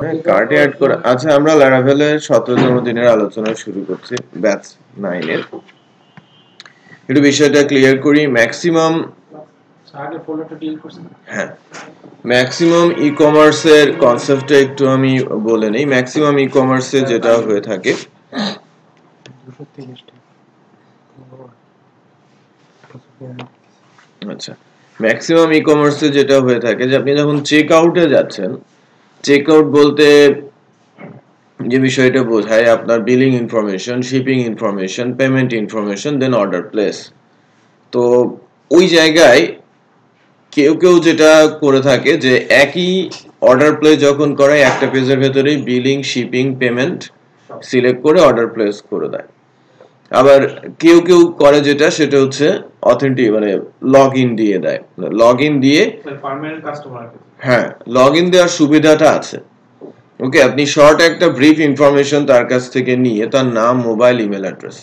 হ্যাঁ, কার্টে অ্যাড করা। আচ্ছা, আমরা ল্যারাভেলের 17তম দিনের আলোচনা শুরু করছি, ব্যাচ 9 এর। একটু বিষয়টা ক্লিয়ার করি। ম্যাক্সিমাম, আগে ফোল্ডারটা ডিলিট করছেন? হ্যাঁ, ম্যাক্সিমাম ই কমার্সের কনসেপ্টটা একটু আমি বলে নেই। ম্যাক্সিমাম ই কমার্সে যেটা হয়ে থাকে, 230 আচ্ছা, ম্যাক্সিমাম ই কমার্সে যেটা হয়ে থাকে যে আপনি যখন চেক আউটে যাচ্ছেন, চেক আউট বলতে যে বিষয়টা বোঝায় আপনার billing information, shipping information, payment information, then order place. তো ওই জায়গায় কেউ কেউ যেটা করে থাকে যে একই অর্ডার প্লেস যখন করে একটা পেজের ভেতরেই বিলিং, শিপিং, পেমেন্ট সিলেক্ট করে অর্ডার প্লেস করে দেয়। আবার কেউ কেউ করে যেটা, সেটা হচ্ছে অথেন্টিক, মানে লগ ইন দিয়ে দেয়। লগ ইন দিয়ে, পার্মানেন্ট কাস্টমার। হ্যাঁ, লগ ইন দেওয়ার সুবিধাটা আছে। ওকে, আপনি শর্ট একটা ব্রিফ ইনফরমেশন তার কাছ থেকে নিয়ে, তার নাম, মোবাইল, ইমেল অ্যাড্রেস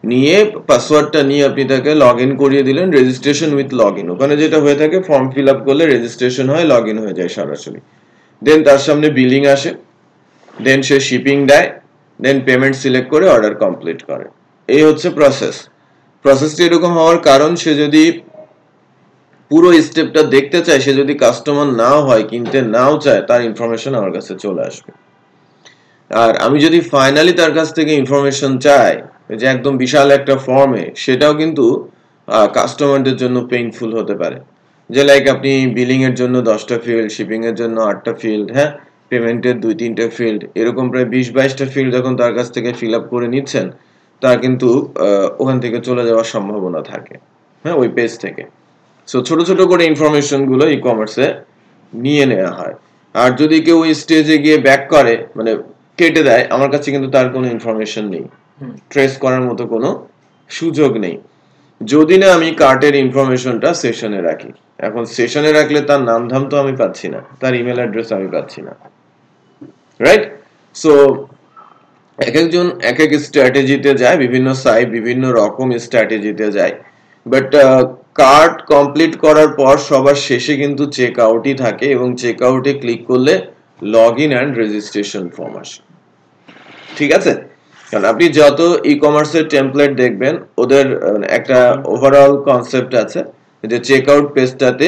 নিয়ে, পাসওয়ার্ডটা নিয়ে আপনি তাকে লগ ইন করিয়ে দিলেন, রেজিস্ট্রেশন উইথ লগ ইন। ওখানে যেটা হয়ে থাকে, ফর্ম ফিল আপ করলে রেজিস্ট্রেশন হয়, লগ ইন হয়ে যায় সরাসরি। দেন তার সামনে বিলিং আসে, দেন সে শিপিং দেয়, দেন পেমেন্ট সিলেক্ট করে অর্ডার কমপ্লিট করে। এই হচ্ছে প্রসেস। প্রসেসটি এরকম হওয়ার কারণ, সে যদি পুরো স্টেপটা দেখতে চায়, সে যদি কাস্টমার নাও হয়, কিনতে নাও চায়, তার ইনফরমেশন আমার কাছে চলে আসবে। আর আমি যদি ফাইনালি তার কাছ থেকে ইনফরমেশন চাই, যে একদম বিশাল একটা ফর্মে, সেটাও কিন্তু কাস্টমারদের জন্য পেইনফুল হতে পারে। যে লাইক আপনি বিলিং এর জন্য 10টা ফিল্ড, শিপিং এর জন্য 8টা ফিল্ড, হ্যাঁ, পেমেন্টের 2-3টে ফিল্ড, এরকম প্রায় 20-22টা ফিল্ড যখন তার কাছ থেকে ফিল আপ করে নিচ্ছেন, তার কিন্তু ওখান থেকে চলে যাওয়ার সম্ভাবনা থাকে, হ্যাঁ, ওই পেজ থেকে। সো ছোট ছোট করে ইনফরমেশন গুলো ই কমার্সে নিয়ে নেওয়া হয়। আর যদি কেউ ওই স্টেজে গিয়ে ব্যাক করে, মানে কেটে দেয়, আমার কাছে কিন্তু তার কোনো ইনফরমেশন নেই, ট্রেস করার মতো কোনো সুযোগ নেই, যদি না আমি কার্টের ইনফরমেশনটা সেশনে রাখি। এখন সেশনে রাখলে তার নাম ধাম তো আমি পাচ্ছি না, তার ইমেল অ্যাড্রেস আমি পাচ্ছি না, রাইট? সো এক একজন এক এক স্ট্র্যাটেজিতে যায়, বিভিন্ন সাইট বিভিন্ন রকম স্ট্র্যাটেজিতে যায়। বাট কার্ট কমপ্লিট করার পর সবার শেষে কিন্তু চেক আউটই থাকে, এবং চেক আউটে ক্লিক করলে log in and registration form আসে। ঠিক আছে? কারণ আপনি যত ই কমার্সের টেমপ্লেট দেখবেন, ওদের একটা ওভারঅল কনসেপ্ট আছে যে চেক আউট পেজটাতে,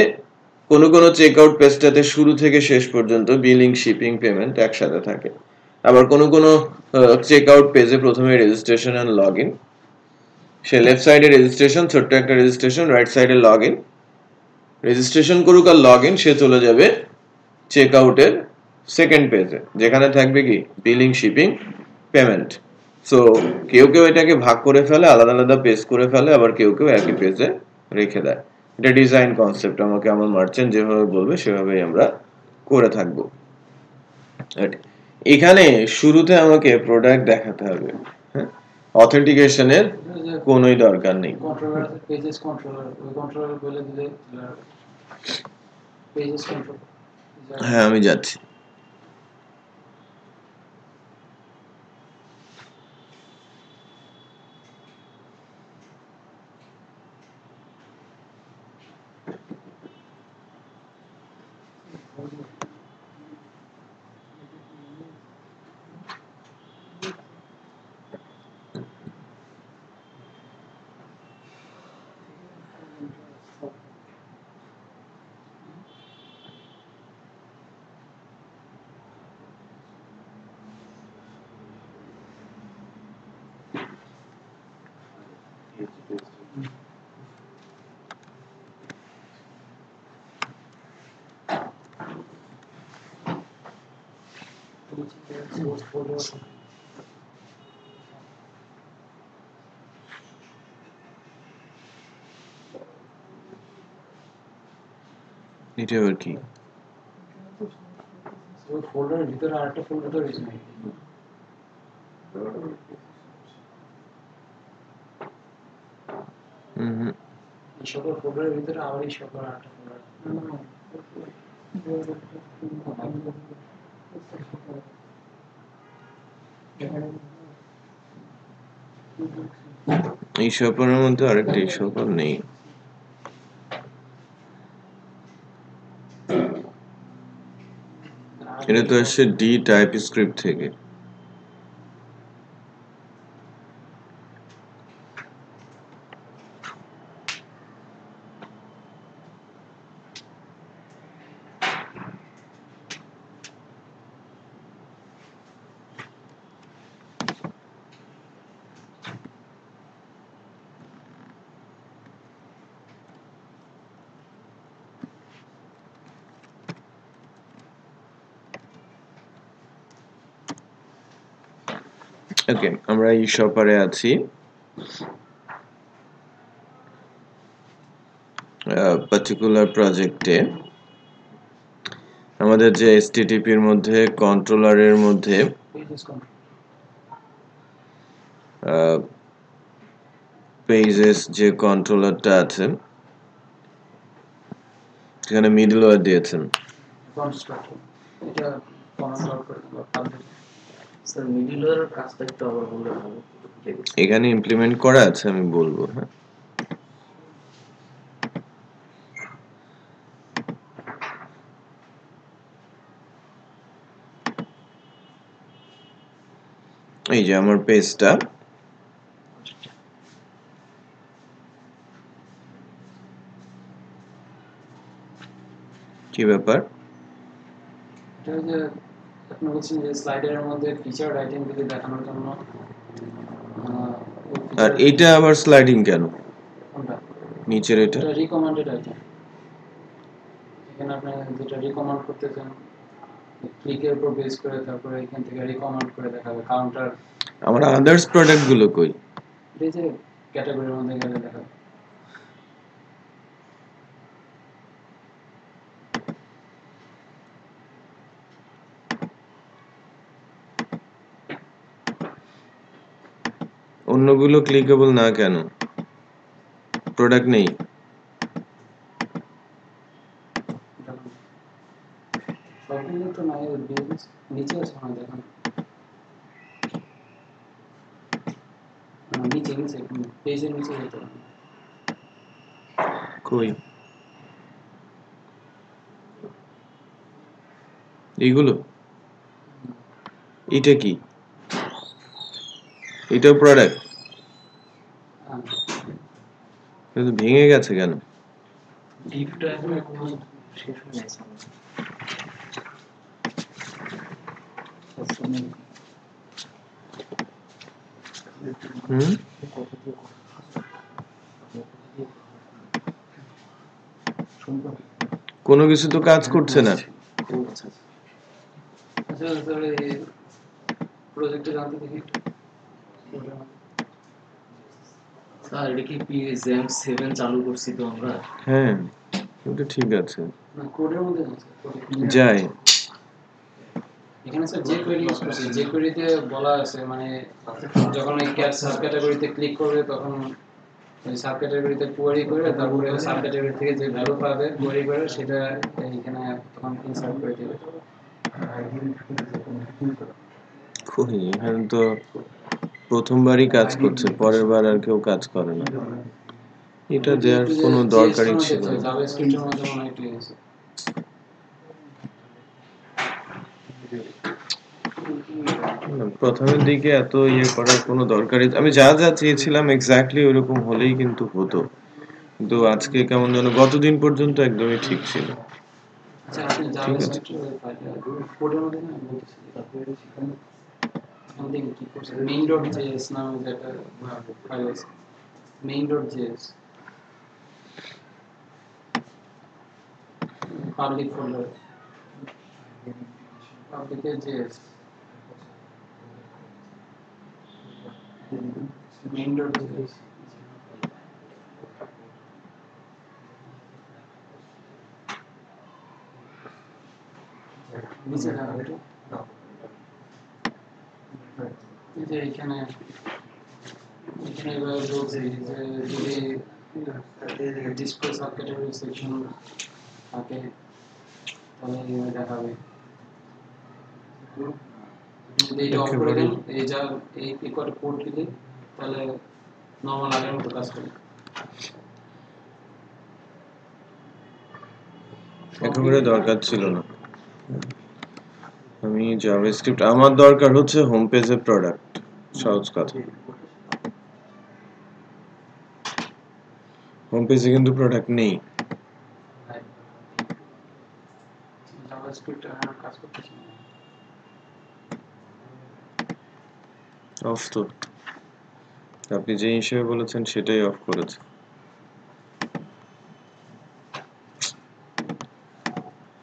কোনো কোনো চেক আউট পেজটাতে শুরু থেকে শেষ পর্যন্ত বিলিং, শিপিং, পেমেন্ট একসাথে থাকে। আবার কোনো কোনো চেক আউট পেজে প্রথমে রেজিস্ট্রেশন এন্ড লগ ইন, সে লেফট সাইডে রেজিস্ট্রেশন, ছোট্ট একটা রেজিস্ট্রেশন, রাইট সাইডে লগ ইন, রেজিস্ট্রেশন করুক আর লগ ইন, সে চলে যাবে চেক আউটের সেকেন্ড পেজে, যেখানে থাকবে কি বিলিং, শিপিং, পেমেন্ট। সো কেউ কেউ এটাকে ভাগ করে ফেলে, আলাদা আলাদা পেজ করে ফেলে, আবার কেউ কেউ একই পেজে রেখে দেয়। এটা ডিজাইন কনসেপ্ট, আমাকে আমার মার্চেন্ট যেভাবে বলবে সেভাবেই আমরা করে থাকবো। এখানে শুরুতে আমাকে প্রোডাক্ট দেখাতে হবে, হ্যাঁ, অথেন্টিকেশনের কোনোই দরকার নেই। কন্ট্রোলার পেজেস কন্ট্রোলার, ওই কন্ট্রোলার বলে দিলে পেজেস কন্ট্রোল। হ্যাঁ, আমি যাচ্ছি। এটা আবার কি? ওই ফোল্ডারের ভিতরে আরেকটা ফোল্ডার তো রয়েছে নাকি? এই সকল ফোল্ডারের ভিতরে আবার এই সকল আরেকটা ফোল্ডার। এই সকলের মধ্যে আরেকটা এই সকল নেই। এটা তো আসছে ডি টাইপ স্ক্রিপ্ট থেকে। ওকে, আমরা এই শপারে আছি। পার্টিকুলার প্রজেক্টে আমাদের যে এসটিটিপি এর মধ্যে কন্ট্রোলারের মধ্যে পেজেস যে কন্ট্রোলারটা আছে সেখানে মিডলওয়্যার দিয়েছেন। এখানে ইমপ্লিমেন্ট করা আছে, আমি বলবো। হ্যাঁ, এই যে আমার পেজটা, কি ব্যাপার? আপনি বলছেন যে স্লাইডারের মধ্যে ফিচার আইটেমগুলি দেখানোর জন্য, আর এটা আবার স্লাইডিং কেন? কোনটা? নিচের এটা রিকমেন্ডেড আইটেম। এখানে আপনি যেটা রিকমেন্ড করতে চান ক্লিকের উপর বেস করে তারপরে এখান থেকে রিকমেন্ড করে দেখাবে কাউন্টার। আমার আদার্স প্রোডাক্ট গুলো কই? এই যে ক্যাটাগরির মধ্যে গেলে দেখাবে। অন্যগুলো ক্লিকেবল না কেন? প্রোডাক্ট নেই? সবগুলো তো নাই, নিচে আছে না, দেখুন নিচে নিচে পেজের নিচে যেতে হবে। কই এইগুলো? এটা কি? এটাও প্রোডাক্ট? কিন্তু ভেঙে গেছে কেন? ডিপটা এখন শেষ হয়ে গেছে। কোনো কিছু তো কাজ করছে না। প্রজেক্টে জানতে দেখি স্যার, এটা কি পিএসএম 7 চালু করছি তো আমরা। হ্যাঁ, ওটা ঠিক আছে, না কোডের মধ্যে যাই। এখানে স্যার যে কোয়েরি ইউজ করছি, যে কোয়েরিতে বলা আছে মানে যখন এই সাব ক্যাটাগরিতে ক্লিক করবে তখন ওই সাব ক্যাটাগরিতে কোয়েরি করে তারপরে সাব ক্যাটাগরি থেকে যে ভ্যালু পাবে কোয়েরি করে সেটা এখানে তখন ইনসার্ট করে দিবে। কই, এখানে তো প্রথমবারই কাজ করছে, পরের বার আর কেউ কাজ করে না। এটা দেওয়ার কোনো দরকারই ছিল না। জাভাস্ক্রিপ্টের মধ্যে মনে হয় ক্লিক আছে। প্রথমের দিকে এত ইয়ে করার কোনো দরকারই, আমি যা যা চেয়েছিলাম এক্স্যাক্টলি ওরকম হলেই কিন্তু হতো, কিন্তু আজকে কেমন যেন গতদিন পর্যন্ত একদমই ঠিক ছিল। আচ্ছা, আপনি জাভাস্ক্রিপ্টের কোডের মধ্যে না বলতেছি তারপরে সেখানে আমাদের কি করছে main.js নামে একটা ফাইল আছে, main.js public folder, public.js main.js নিচে যান একটু, এই যে এখানে এবার বলছি যে যদি ডিসপ্লে সাব ক্যাটাগরি সেকশন থাকে তাহলে এইভাবে দেখাবে। যদি এটা অফ করে দেন, এই যা এই কটা কোড লিখে তাহলে নরমাল আগের মতো কাজ করে। একেবারে দরকার ছিল না। আমি জাভাস্ক্রিপ্ট আমার দরকার হচ্ছে হোম পেজের প্রোডাক্ট, সহজ কথা। হোম পেজে কিন্তু প্রোডাক্ট নেই। জাভাস্ক্রিপ্ট কাজ করতেছে না। অফ তো, আপনি যে হিসেবে বলেছেন সেটাই অফ করেছে।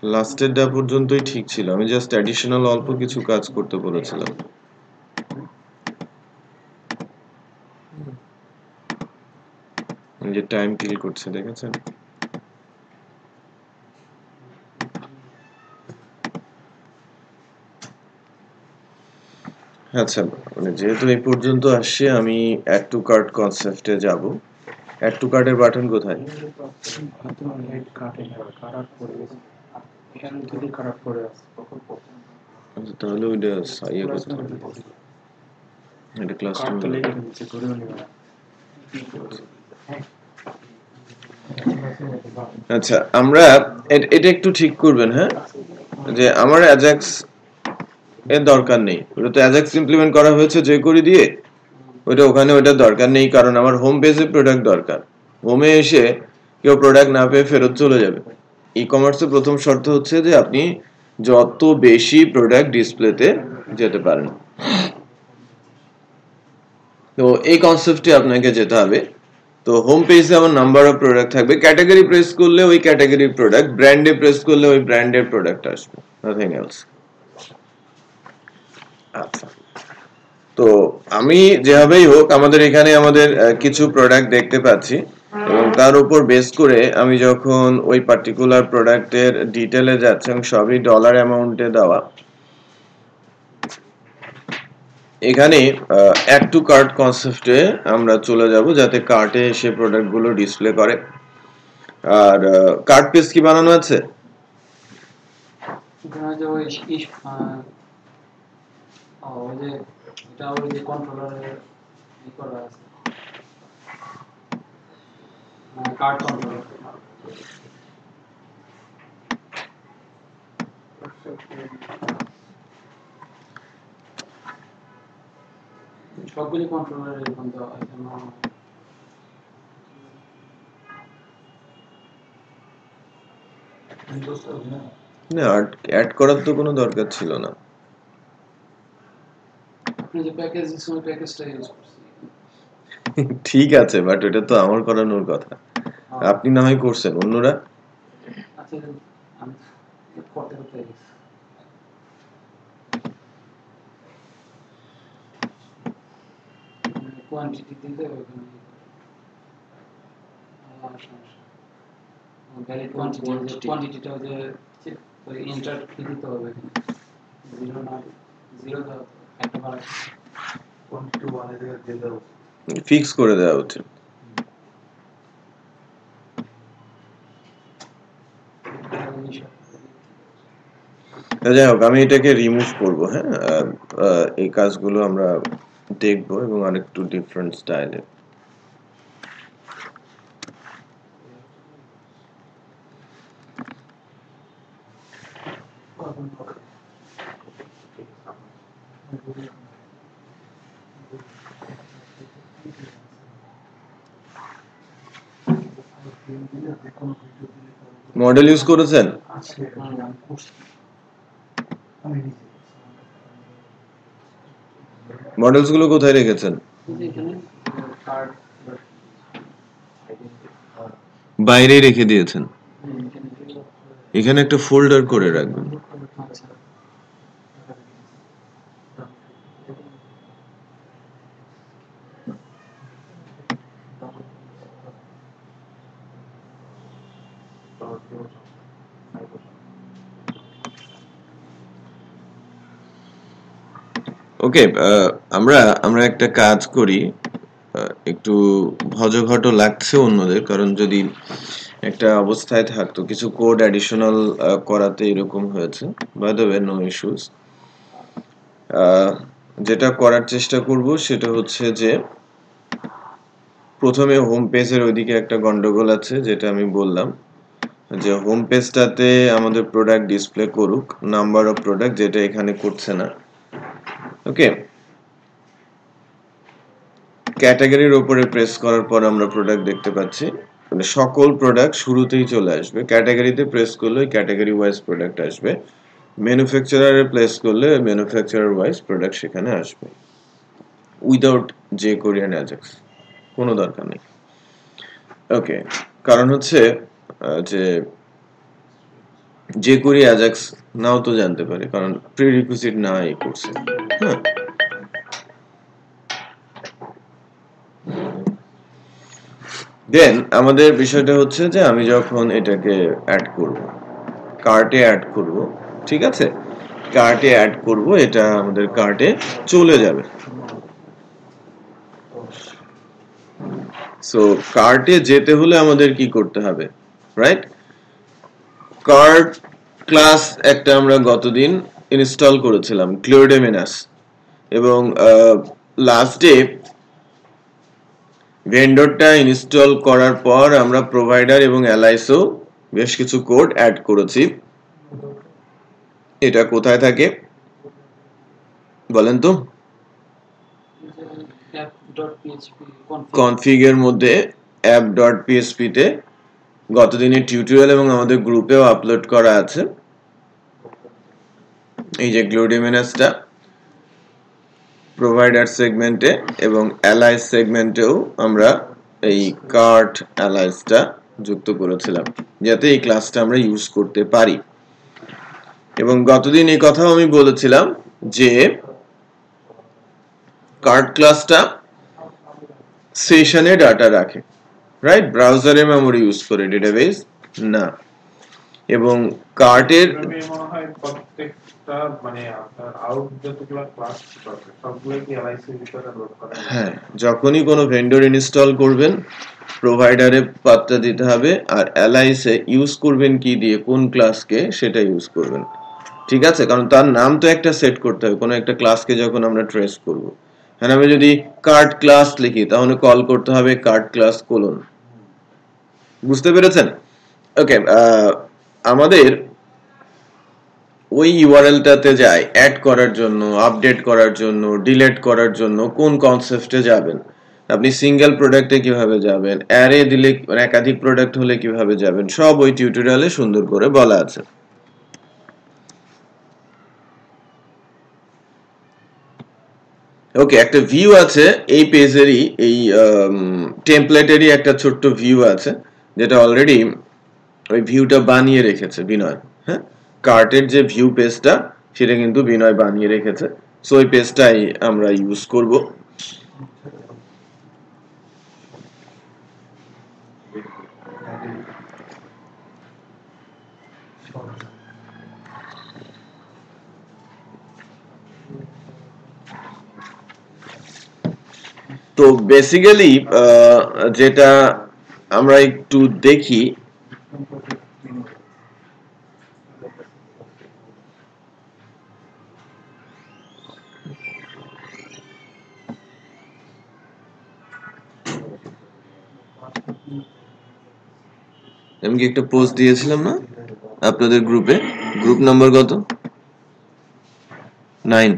লাস্টের ডা পর্যন্তই ঠিক ছিল, আমি জাস্ট অ্যাডিশনাল অল্প কিছু কাজ করতে বলেছিলাম। যে টাইম কিল করছে দেখেছেন। আচ্ছা, মানে যেহেতু এই পর্যন্ত আসছে, আমি অ্যাড টু কার্ট কনসেপ্টে যাব। অ্যাড টু কার্টের বাটন কোথায়? আচ্ছা, তাহলে ওইটা ইয়ে করতে হবে, এটা ক্লাস আচ্ছা, আমরা এটা একটু ঠিক করবেন, হ্যাঁ, যে আমার অ্যাজাক্স এর দরকার নেই, ওটা তো অ্যাজাক্স ইমপ্লিমেন্ট করা হয়েছে jQuery দিয়ে, ওটা ওখানে ওটা দরকার নেই, কারণ আমার হোম পেজে প্রোডাক্ট দরকার। হোমে এসে কেউ প্রোডাক্ট না পেয়ে ফেরত চলে যাবে। ই কমার্সের প্রথম শর্ত হচ্ছে যে আপনি যত বেশি প্রোডাক্ট ডিসপ্লেতে যেতে পারেন। তো এই কনসেপ্টে আপনাকে যেতে হবে। তো হোম পেজে আমার নাম্বার অফ প্রোডাক্ট থাকবে, ক্যাটাগরি প্রেস করলে ওই ক্যাটাগরির প্রোডাক্ট, ব্র্যান্ডে প্রেস করলে ওই ব্র্যান্ডের প্রোডাক্ট আসবে, নাথিং এলস। আচ্ছা, তো আমি যেভাবেই হোক আমাদের এখানে আমাদের কিছু প্রোডাক্ট দেখতে পাচ্ছি, এবং তার উপর বেস করে আমি যখন ওই পার্টিকুলার প্রোডাক্টের ডিটেলে যাচ্ছি, এবং সবই ডলার অ্যামাউন্টে দেওয়া, এখানে অ্যাড টু কার্ট কনসেপ্টে আমরা চলে যাব, যাতে কার্টে সে প্রোডাক্টগুলো ডিসপ্লে করে। আর কার্ট পেজ কি বানানো আছে? ওখানে যে ওই ওই যে এটা ওই যে কন্ট্রোলারে ই করা আছে, কার্ড কন্ট্রোলার। সবগুলি কন্ট্রোলারে এরকম দেওয়া হয়, যেন না, অ্যাড করার তো কোনো দরকার ছিল না। আপনি যে প্যাকেজ দিচ্ছেন ওই প্যাকেজটা ইউজ করছি। ঠিক আছে, বাট এটা তো আমার করানোর কথা, আপনি না হয় করছেন, অন্যরা? আচ্ছা, আমি করতে করতে গেছি। কোয়ান্টিটি দিলে ওখানে ভ্যালিড কোয়ান্টিটিটা যে ওই এন্টার দিতে হবে, জিরো না জিরো দাও একটা বার কোয়ান্টিটি ওয়ান এর দিয়ে দাও, ফিক্স করে দেওয়া উচিত। যাই হোক, আমি এটাকে রিমুভ করব, হ্যাঁ, এই কাজগুলো আমরা দেখব এবং আরেকটু ডিফারেন্ট স্টাইলে। মডেল ইউজ করেছেন? মডেলস গুলো কোথায় রেখেছেন? বাইরেই রেখে দিয়েছেন? এখানে একটা ফোল্ডার করে রাখবেন। ওকে, আমরা একটা কাজ করি, একটু ভজঘট লাগছে অন্যদের, কারণ যদি একটা অবস্থায় থাকতো, কিছু কোড অ্যাডিশনাল করাতে এরকম হয়েছে। By the way, no issues. যেটা করার চেষ্টা করব সেটা হচ্ছে যে প্রথমে হোম পেজের ওইদিকে একটা গন্ডগোল আছে, যেটা আমি বললাম, যে হোম পেজটাতে আমাদের প্রোডাক্ট ডিসপ্লে করুক, নাম্বার অফ প্রোডাক্ট, যেটা এখানে করছে না। ওকে, ক্যাটাগরির উপরে প্রেস করার পর আমরা প্রোডাক্ট দেখতে পাচ্ছি, মানে সকল প্রোডাক্ট শুরুতেই চলে আসবে। ক্যাটাগরিতে প্রেস করলে ক্যাটাগরি ওয়াইজ প্রোডাক্ট আসবে, ম্যানুফ্যাকচারারে প্লেস করলে ম্যানুফ্যাকচারার ওয়াইজ প্রোডাক্ট সেখানে আসবে, উইদাউট jQuery and Ajax, কোনো দরকার নেই। ওকে, কারণ হচ্ছে যে jQuery Ajax নাও তো জানতে পারে, কারণ প্রিরিকুইজিট না এই কোর্সে। হ্যাঁ, দেন আমাদের বিষয়টা হচ্ছে যে আমি যখন এটাকে অ্যাড করব, কার্টে অ্যাড করব, ঠিক আছে, কার্টে অ্যাড করব, এটা আমাদের কার্টে চলে যাবে। সো কার্টে যেতে হলে আমাদের কি করতে হবে, রাইট? কার্ট ক্লাস একটা আমরা গতদিন ইনস্টল করেছিলাম, ক্লিওডেমিনাস, এবং লাস্টে ভেন্ডরটা ইনস্টল করার পর আমরা প্রোভাইডার এবং অ্যালাইসও বেশ কিছু কোড অ্যাড করেছি। এটা কোথায় থাকে বলেন তো? কনফিগের মধ্যে app.php তে গতদিনের টিউটোরিয়াল এবং আমাদের গ্রুপেও আপলোড করা আছে। এই যে গ্লোডিমিনাসটা প্রোভাইডার সেগমেন্টে এবং অ্যালাইস সেগমেন্টেও আমরা এই কার্ট অ্যালাইসটা যুক্ত করেছিলাম, যাতে এই ক্লাসটা আমরা ইউজ করতে পারি। এবং গতদিন এই কথাও আমি বলেছিলাম যে কার্ট ক্লাসটা সেশনে ডাটা রাখে, রাইট? ব্রাউজারে মেমরি ইউজ করে, ডেটাবেস না। এবং কার্টের হ্যাঁ, যখনই কোনো ভেন্ডর ইনস্টল করবেন প্রোভাইডারে পাত্তা দিতে হবে, আর অ্যালাইসে ইউজ করবেন কি দিয়ে, কোন ক্লাসকে, সেটা ইউজ করবেন, ঠিক আছে? কারণ তার নাম তো একটা সেট করতে হবে কোনো একটা ক্লাসকে যখন আমরা ট্রেস করব। হ্যাঁ, আমি যদি কার্ট ক্লাস লিখি তাহলে কল করতে হবে কার্ট ক্লাস কোলন, বুঝতে পেরেছেন? ওকে, আমাদের ওই ইউআরএলটাতে যায় অ্যাড করার জন্য, আপডেট করার জন্য, ডিলিট করার জন্য কোন কনসেপ্টে যাবেন, আপনি সিঙ্গেল প্রোডাক্টে কিভাবে যাবেন, অ্যারে দিলে মানে একাধিক প্রোডাক্ট হলে কিভাবে যাবেন, সব ওই টিউটোরিয়ালে সুন্দর করে বলা আছে। ওকে, একটা ভিউ আছে এই পেজেরই, এই টেমপ্লেটেরই একটা ছোট্ট ভিউ আছে, যেটা অলরেডি ওই ভিউটা বানিয়ে রেখেছে বিনয়। হ্যাঁ, কার্টের যে ভিউ পেজটা সেটা কিন্তু বিনয় বানিয়ে রেখেছে, সো ওই পেজটাই আমরা ইউজ করব। তো বেসিক্যালি যেটা আমরা একটু দেখি, আমি কি একটা পোস্ট দিয়েছিলাম না আপনাদের গ্রুপে? গ্রুপ নাম্বার কত? 9।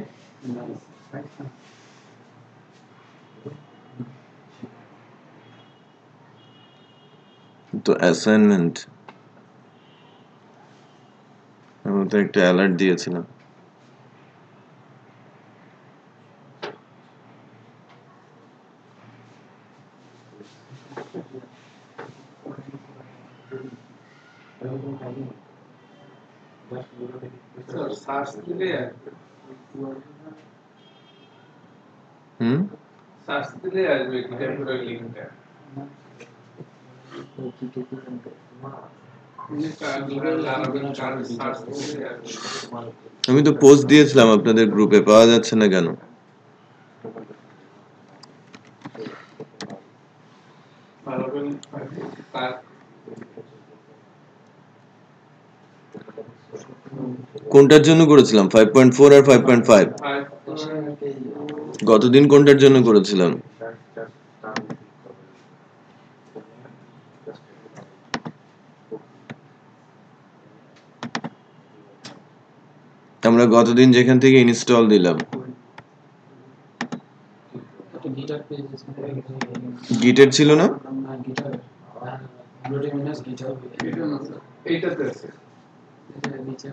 তো অ্যাসাইনমেন্ট আমি তো একটা অ্যালার্ট দিয়েছিলাম। আমি তো পোস্ট দিয়েছিলাম আপনাদের গ্রুপে, পাওয়া যাচ্ছে না কেন? কোনটার জন্য করেছিলাম? 5.4 আর 5.5? গতদিন কোনটার জন্য করেছিলাম? আমরা গতদিন যেখান থেকে ইনস্টল দিলাম একটা গিটার পেজ গিটের ছিল না না গিটার ব্লুটি মিনাস গিটার এইটাতে আছে এটা নিচে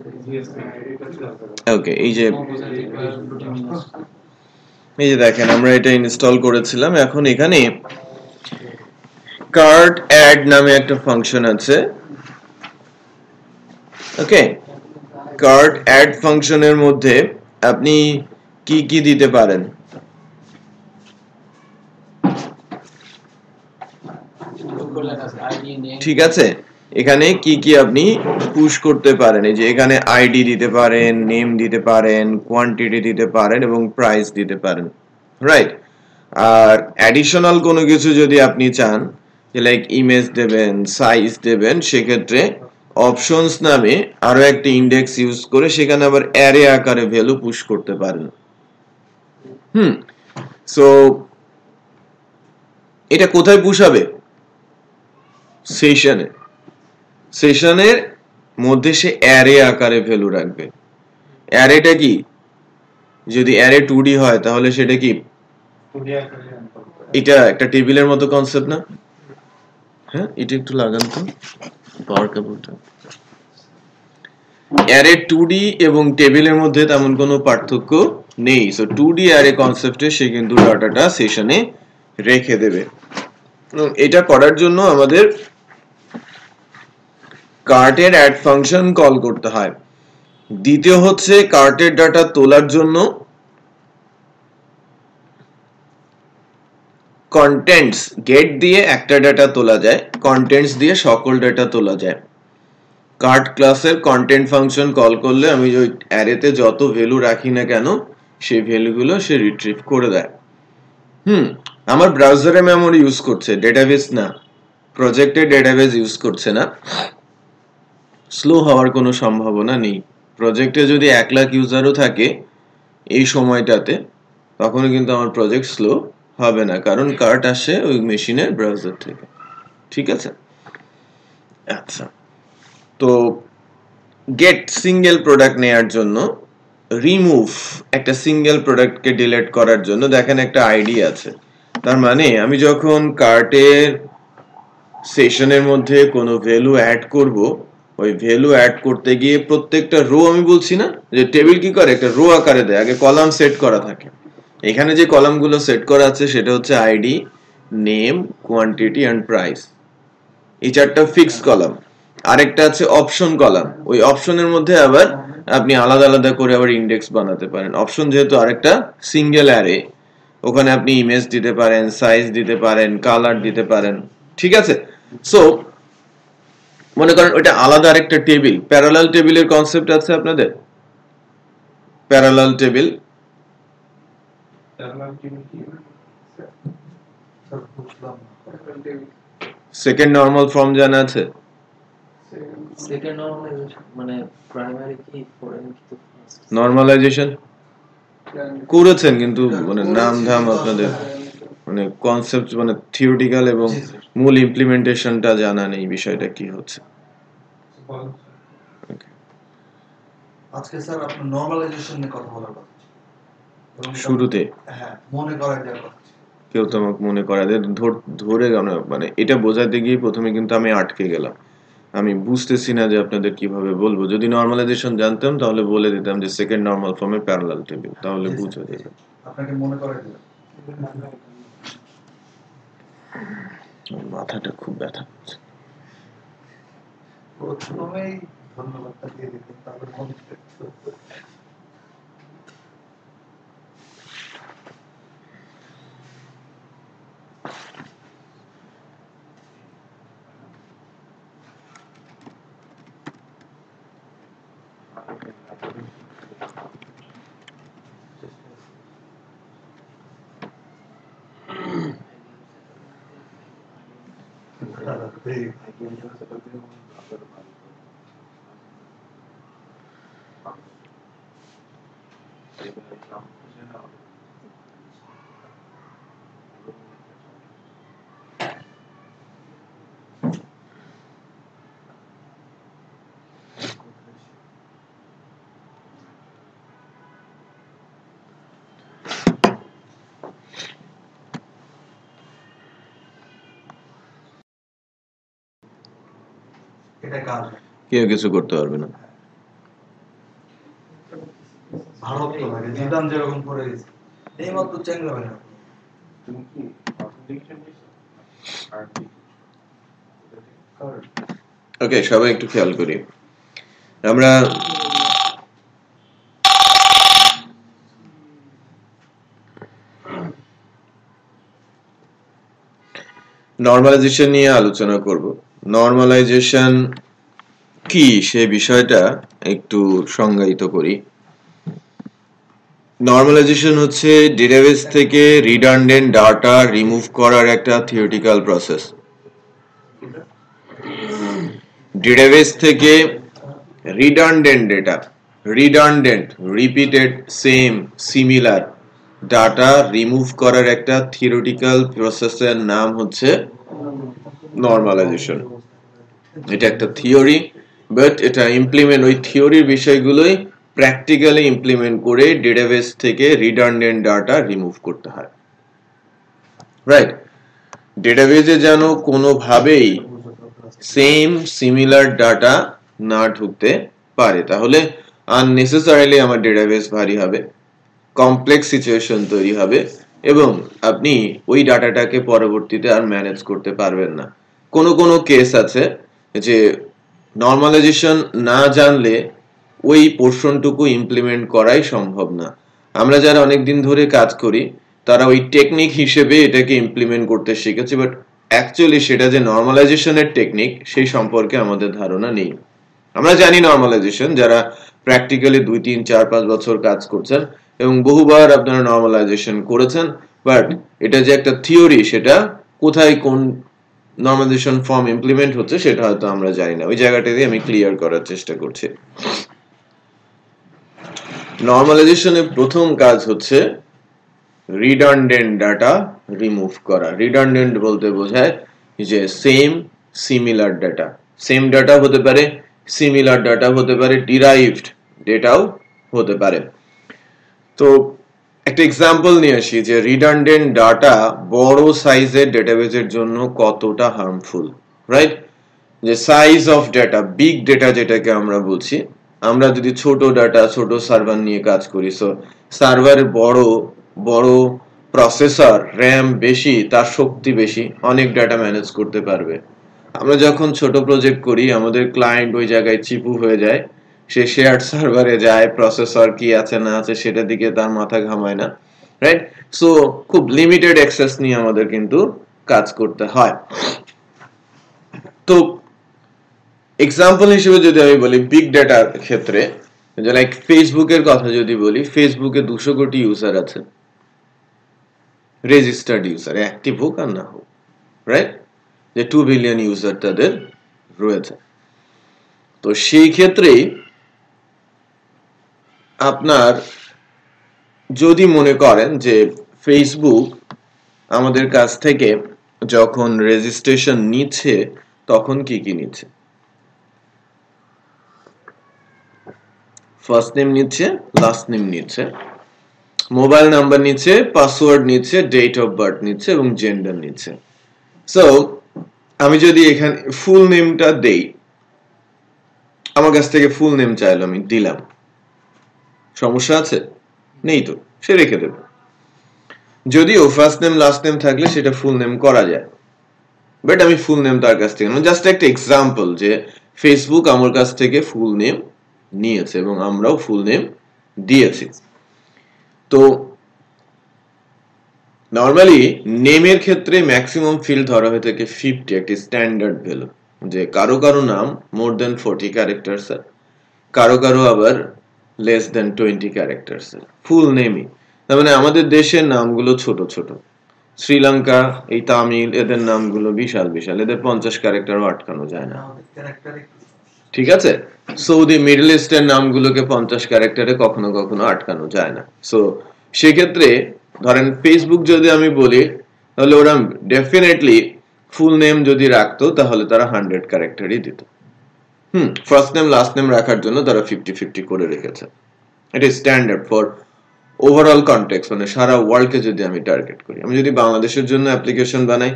ওকে এই যে মোজাইক আর ব্লুটি মিনাস দেখেন আমরা এটা ইনস্টল করেছিলাম এখন এখানে কার্ট অ্যাড নামে একটা ফাংশন আছে ওকে কার্ট অ্যাড ফাংশনের মধ্যে আপনি কি কি দিতে পারেন উপর লেখা আছে আইডি নেম ঠিক আছে এখানে কি কি আপনি পুশ করতে পারেন এই যে এখানে আইডি দিতে পারেন নেম দিতে পারেন কোয়ান্টিটি দিতে পারেন এবং প্রাইস দিতে পারেন রাইট আর অ্যাডিশনাল কোনো কিছু যদি আপনি চান যে লাইক ইমেজ দেবেন সাইজ দেবেন সেক্ষেত্রে অপশনস নামে আরো একটা ইন্ডেক্স ইউজ করে সেখানে আবার অ্যারে আকারে ভ্যালু পুশ করতে পারেন সো এটা কোথায় পুশ হবে সেশনের মধ্যে সে অ্যারে আকারে ভ্যালু রাখবে অ্যারেটা কি যদি অ্যারে 2D হয় তাহলে সেটা কি এটা একটা টেবিলের মতো কনসেপ্ট না হ্যাঁ এটা একটু লাগান তো পাওয়ার কেবলটা অ্যারে 2D এবং টেবিলের মধ্যে তেমন কোনো পার্থক্য নেই সো 2D অ্যারে কনসেপ্টে সে কিন্তু ডাটাটা সেশনে রেখে দেবে এটা করার জন্য আমাদের কার্টের অ্যাড ফাংশন কল করতে হয় দ্বিতীয় হচ্ছে কার্টের ডাটা তোলার জন্য কন্টেন্টস গেট দিয়ে একটা ডাটা তোলা যায় কন্টেন্টস দিয়ে সকল ডাটা তোলা যায় কার্ট ক্লাসের কন্টেন্ট ফাংশন কল করলে আমি ওই অ্যারেতে যত ভ্যালু রাখি না কেন সেই ভ্যালুগুলো সে রিট্রিভ করে দেয় আমার ব্রাউজারে মেমরি ইউজ করছে ডেটাবেস না প্রজেক্টে ডেটাবেস ইউজ করছে না স্লো হওয়ার কোনো সম্ভাবনা নেই প্রজেক্টে যদি 1 লাখ ইউজারও থাকে এই সময়টাতে তখনও কিন্তু আমার প্রজেক্ট স্লো হবে না কারণ কার্ট আসে ওই মেশিনের ব্রাউজার থেকে ঠিক আছে আচ্ছা তো গেট সিঙ্গেল প্রোডাক্ট নেয়ার জন্য রিমুভ একটা সিঙ্গেল প্রোডাক্টকে ডিলিট করার জন্য দেখেন একটা আইডি আছে তার মানে আমি যখন কার্টের সেশনের মধ্যে কোনো ভ্যালু অ্যাড করব ওই ভ্যালু অ্যাড করতে গিয়ে প্রত্যেকটা রো আমি বলছি না যে টেবিল কি করে একটা রো আকারে দেয় আগে কলাম সেট করা থাকে এখানে যে কলামগুলো সেট করা আছে সেটা হচ্ছে ID name quantity and price এই চারটা ফিক্সড কলাম আরেকটা আছে অপশন কলাম ওই অপশনের মধ্যে আবার আপনি আলাদা আলাদা করে আবার ইন্ডেক্স বানাতে পারেন অপশন যেহেতু আরেকটা সিঙ্গেল অ্যারে ওখানে আপনি ইমেজ দিতে পারেন সাইজ দিতে পারেন কালার দিতে পারেন ঠিক আছে সো মনে করেন ওটা আলাদা আরেকটা টেবিল প্যারালাল টেবিলের কনসেপ্ট আছে আপনাদের parallel table second normal form জানা আছে সেকেন্ড নরমালাইজেশন মানে প্রাইমারি কি পড়েন কি নরমালাইজেশন করেছেন কিন্তু মানে নাম ধাম আপনাদের মানে কনসেপ্ট মানে থিওরিটিক্যাল এবং মূল ইমপ্লিমেন্টেশনটা জানা নেই বিষয়টা কি হচ্ছে আজকে স্যার আপনি নরমালাইজেশন নিয়ে কথা বলার কথা শুরুতে হ্যাঁ মনে করাই দেওয়ার কথা কেউ তো আমাকে মনে করা দেয় ধরে মানে এটা বোঝাতে গিয়ে প্রথমে কিন্তু আমি আটকে গেলাম আমি বুঝতেছি না যে আপনাদের কিভাবে বলবো যদি নরমালাইজেশন জানতাম তাহলে বলে দিতাম যে সেকেন্ড নরমাল ফর্মে প্যারালাল টেবিল তাহলে বুঝা যেত আপনাকে মনে করাই দিলাম মাথাটা খুব ব্যথা করছে প্রথমেই ধন্যবাদটা দিয়ে দিতেন তাহলে মনে এটা কাজ কেউ কিছু করতে পারবে না। ভারত তো লাগে জিদান যেরকম করে গেছে এই মাত্র চ্যাংরা হবে না তুমি কি অথেন্টিকেশন দিছো আর কি ওকে, সবাই একটু খেয়াল করি। আমরা নরমালাইজেশন নিয়ে আলোচনা করব। নরমালাইজেশন কি সে বিষয়টা একটু সংজ্ঞায়িত করি। নরমালাইজেশন হচ্ছে ডেটাবেস থেকে রিডান্ডেন্ট ডাটা রিমুভ করার একটা থিওরিটিক্যাল প্রসেস। ডেটাবেস থেকে redundant data, redundant, repeated, same, similar data remove করার একটা থিওরিটিক্যাল প্রসেসের নাম হচ্ছে নরমালাইজেশন। এটা একটা থিওরি, বাট এটা ইমপ্লিমেন্ট, ওই থিওরির বিষয়গুলোই প্র্যাকটিক্যালি ইমপ্লিমেন্ট করে ডেটাবেস থেকে রিডান্ডেন্ট ডাটা রিমুভ করতে হয়। রাইট? ডেটাবেসে যেন কোনোভাবেই সেম সিমিলার ডাটা না ঢুকতে পারে, তাহলে আননেসেসারিলি আমার ডেটাবেস ভারী হবে, কমপ্লেক্স সিচুয়েশন তৈরি হবে এবং আপনি ওই ডাটাটাকে পরবর্তীতে আর ম্যানেজ করতে পারবেন না। কোনো কেস আছে যে নরমালাইজেশন না জানলে ওই পোর্শনটুকু ইমপ্লিমেন্ট করাই সম্ভব না। আমরা যারা অনেকদিন ধরে কাজ করি তারা ওই টেকনিক হিসেবে এটাকে ইমপ্লিমেন্ট করতে শিখেছে, বাট অ্যাকচুয়ালি সেটা যে নরমালাইজেশনের টেকনিক সেই সম্পর্কে আমাদের ধারণা নেই। আমরা জানি নরমালাইজেশন, যারা প্র্যাকটিক্যালি 2, 3, 4, 5 বছর কাজ করছেন এবং বহুবার আপনারা নরমালাইজেশন করেছেন, বাট এটা যে একটা থিওরি সেটা কোথায় কোন নরমালাইজেশন ফর্ম ইমপ্লিমেন্ট হচ্ছে সেটা হয়তো আমরা জানি না। ওই জায়গাটাতে আমি ক্লিয়ার করার চেষ্টা করছি। নরমালাইজেশনের প্রথম কাজ হচ্ছে রিডান্ডেন্ট ডাটা রিমুভ করা। রিডান্ডেন্ট বলতে বোঝায় যে same similar data. Same data হতে পারে, সিমিলার ডাটা হতে পারে, ডিরাইভড ডেটাও হতে পারে। তো একটা এক্সাম্পল নিয়ে আসি যে রিডান্ডেন্ট ডাটা বড় সাইজের ডেটাবেসের জন্য কতটা হার্মফুল। রাইট? যে size of data, big data যেটাকে আমরা বলছি, আমরা যদি ছোট ডাটা, ছোট সার্ভার নিয়ে কাজ করি, সো সার্ভারে বড় প্রসেসর, র্যাম বেশি, তার শক্তি বেশি, অনেক ডাটা ম্যানেজ করতে পারবে। আমরা যখন ছোট প্রজেক্ট করি আমাদের ক্লায়েন্ট ওই জায়গায় চিপু হয়ে যায়, সে শেয়ার্ড সার্ভারে যায়, প্রসেসর কি আছে না আছে সেটার দিকে তার মাথা ঘামায় না। রাইট? সো খুব লিমিটেড অ্যাক্সেস নিয়ে আমাদের কিন্তু কাজ করতে হয়। তো এক্সাম্পল হিসেবে যদি আমি বলি বিগ ডাটার ক্ষেত্রে, যে লাইক ফেসবুকের কথা যদি বলি, ফেসবুকে 200 কোটি ইউজার আছে, রেজিস্টার্ড ইউজার, অ্যাক্টিভ হোক আর না হোক। রাইট? যে 2 বিলিয়ন ইউজার তাদের রয়েছে। তো সেই ক্ষেত্রেই আপনার যদি মনে করেন যে ফেসবুক আমাদের কাছ থেকে যখন রেজিস্ট্রেশন নিচ্ছে তখন কি নিচ্ছে? ফার্স্ট নেম নিচ্ছে, লাস্ট নেম নিচ্ছে, মোবাইল নাম্বার নিচ্ছে, পাসওয়ার্ড নিচ্ছে, ডেট অফ বার্থ নিচ্ছে এবং জেন্ডার নিচ্ছে। সো আমি যদি এখানে ফুল নেমটা দেই, আমার কাছ থেকে ফুল নেম চাইলো, আমি দিলাম, সমস্যা আছে? নেই তো, সে রেখে দেবে। যদিও ফার্স্ট নেম লাস্ট নেম থাকলে সেটা ফুল নেম করা যায়, বাট আমি ফুল নেম তার কাছ থেকে, জাস্ট একটা এক্সাম্পল যে ফেসবুক আমার কাছ থেকে ফুল নেম নিয়েছে এবং আমরাও ফুল নেম দিয়েছি। তো নরমালি নেমের ক্ষেত্রে ম্যাক্সিমাম ফিল্ড ধরা হয়ে থাকে 50, একটি স্ট্যান্ডার্ড ভ্যালু, যে কারো নাম মোর দেন 40 ক্যারেক্টার্স, কারো আবার লেস দেন 20 ক্যারেক্টার্স ফুল নেমই। তার মানে আমাদের দেশের নামগুলো ছোট ছোট, শ্রীলঙ্কা, এই তামিল, এদের নামগুলো বিশাল বিশাল, এদের 50 ক্যারেক্টারও আটকানো যায় না। ঠিক আছে? সৌদি, মিডল ইস্টের নামগুলোকে 50 ক্যারেক্টারে কখনো কখনো আটকানো যায় না। সো সেক্ষেত্রে ধরেন ফেসবুক যদি আমি বলি, তাহলে ওরা ডেফিনেটলি ফুল নেম যদি রাখতো তাহলে তারা 100 ক্যারেক্টারই দিত। ফার্স্ট নেম লাস্ট নেম রাখার জন্য তারা 50-50 করে রেখেছে। এটা স্ট্যান্ডার্ড ফর ওভারঅল কনটেক্সট, মানে সারা ওয়ার্ল্ডকে যদি আমি টার্গেট করি। আমি যদি বাংলাদেশের জন্য অ্যাপ্লিকেশন বানাই,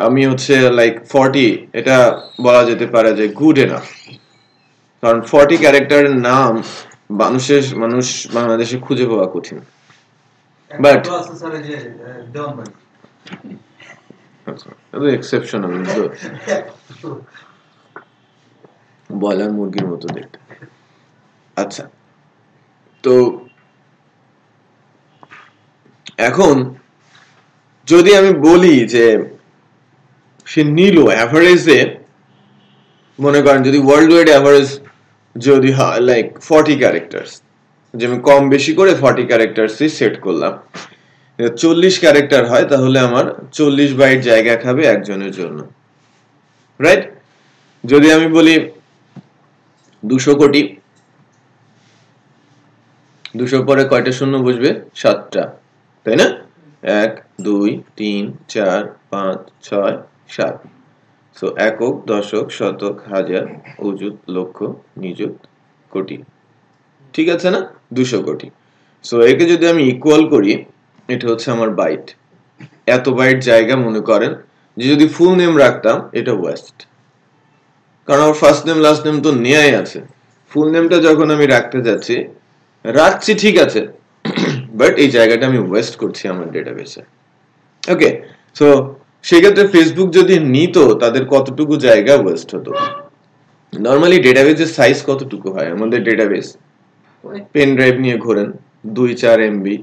আমি হচ্ছে লাইক 40, এটা বলা যেতে পারে যে গুড এনাফ, কারণ 40 ক্যারেক্টারের নাম মানুষ বাংলাদেশে খুঁজে পাওয়া কঠিন। বাট স্যার এই যে দেওয়ান ভাই আচ্ছা, এটা এক্সেপশনাল, বয়লার মুরগির মতো দেখতে। আচ্ছা, তো এখন যদি আমি বলি যে সে নিল অ্যাভারেজে, মনে করেন যদি ওয়ার্ল্ড ওয়াইড অ্যাভারেজ যদি হয় লাইক 40 ক্যারেক্টার্স, যে আমি কম বেশি করে 40 ক্যারেক্টার্সই সেট করলাম, 40 ক্যারেক্টার হয়, তাহলে আমার 40 বাইট জায়গা খাবে একজনের জন্য, রাইট? যদি আমি বলি 200 কোটি, 200 পরে কয়টা শূন্য বসবে? 7টা, তাই না? 1 2 3 4 5 6 7। সো একক, দশক, শতক, হাজার, অযুত, লক্ষ, নিযুত, কোটি, ঠিক আছে না? 200 কোটি। সো একে যদি আমি ইকুয়াল করি, এটা হচ্ছে আমার বাইট। এত বাইট জায়গা মনে করেন যে যদি ফুল নেম রাখতাম, এটা ওয়েস্ট, কারণ আমার ফার্স্ট নেম লাস্ট নেম তো নেয়াই আছে। ফুল নেমটা যখন আমি রাখছি ঠিক আছে, বাট এই জায়গাটা আমি ওয়েস্ট করছি আমার ডেটাবেসে। ওকে, সো সেক্ষেত্রে ফেসবুক যদি নিত, তাদের কতটুকু জায়গা ওয়েস্ট হতো? নর্মালি ডেটাবেসের সাইজ কতটুকু হয়? আমাদের ডেটাবেস পেন ড্রাইভ নিয়ে ঘোরেন, 2-4 এমবি,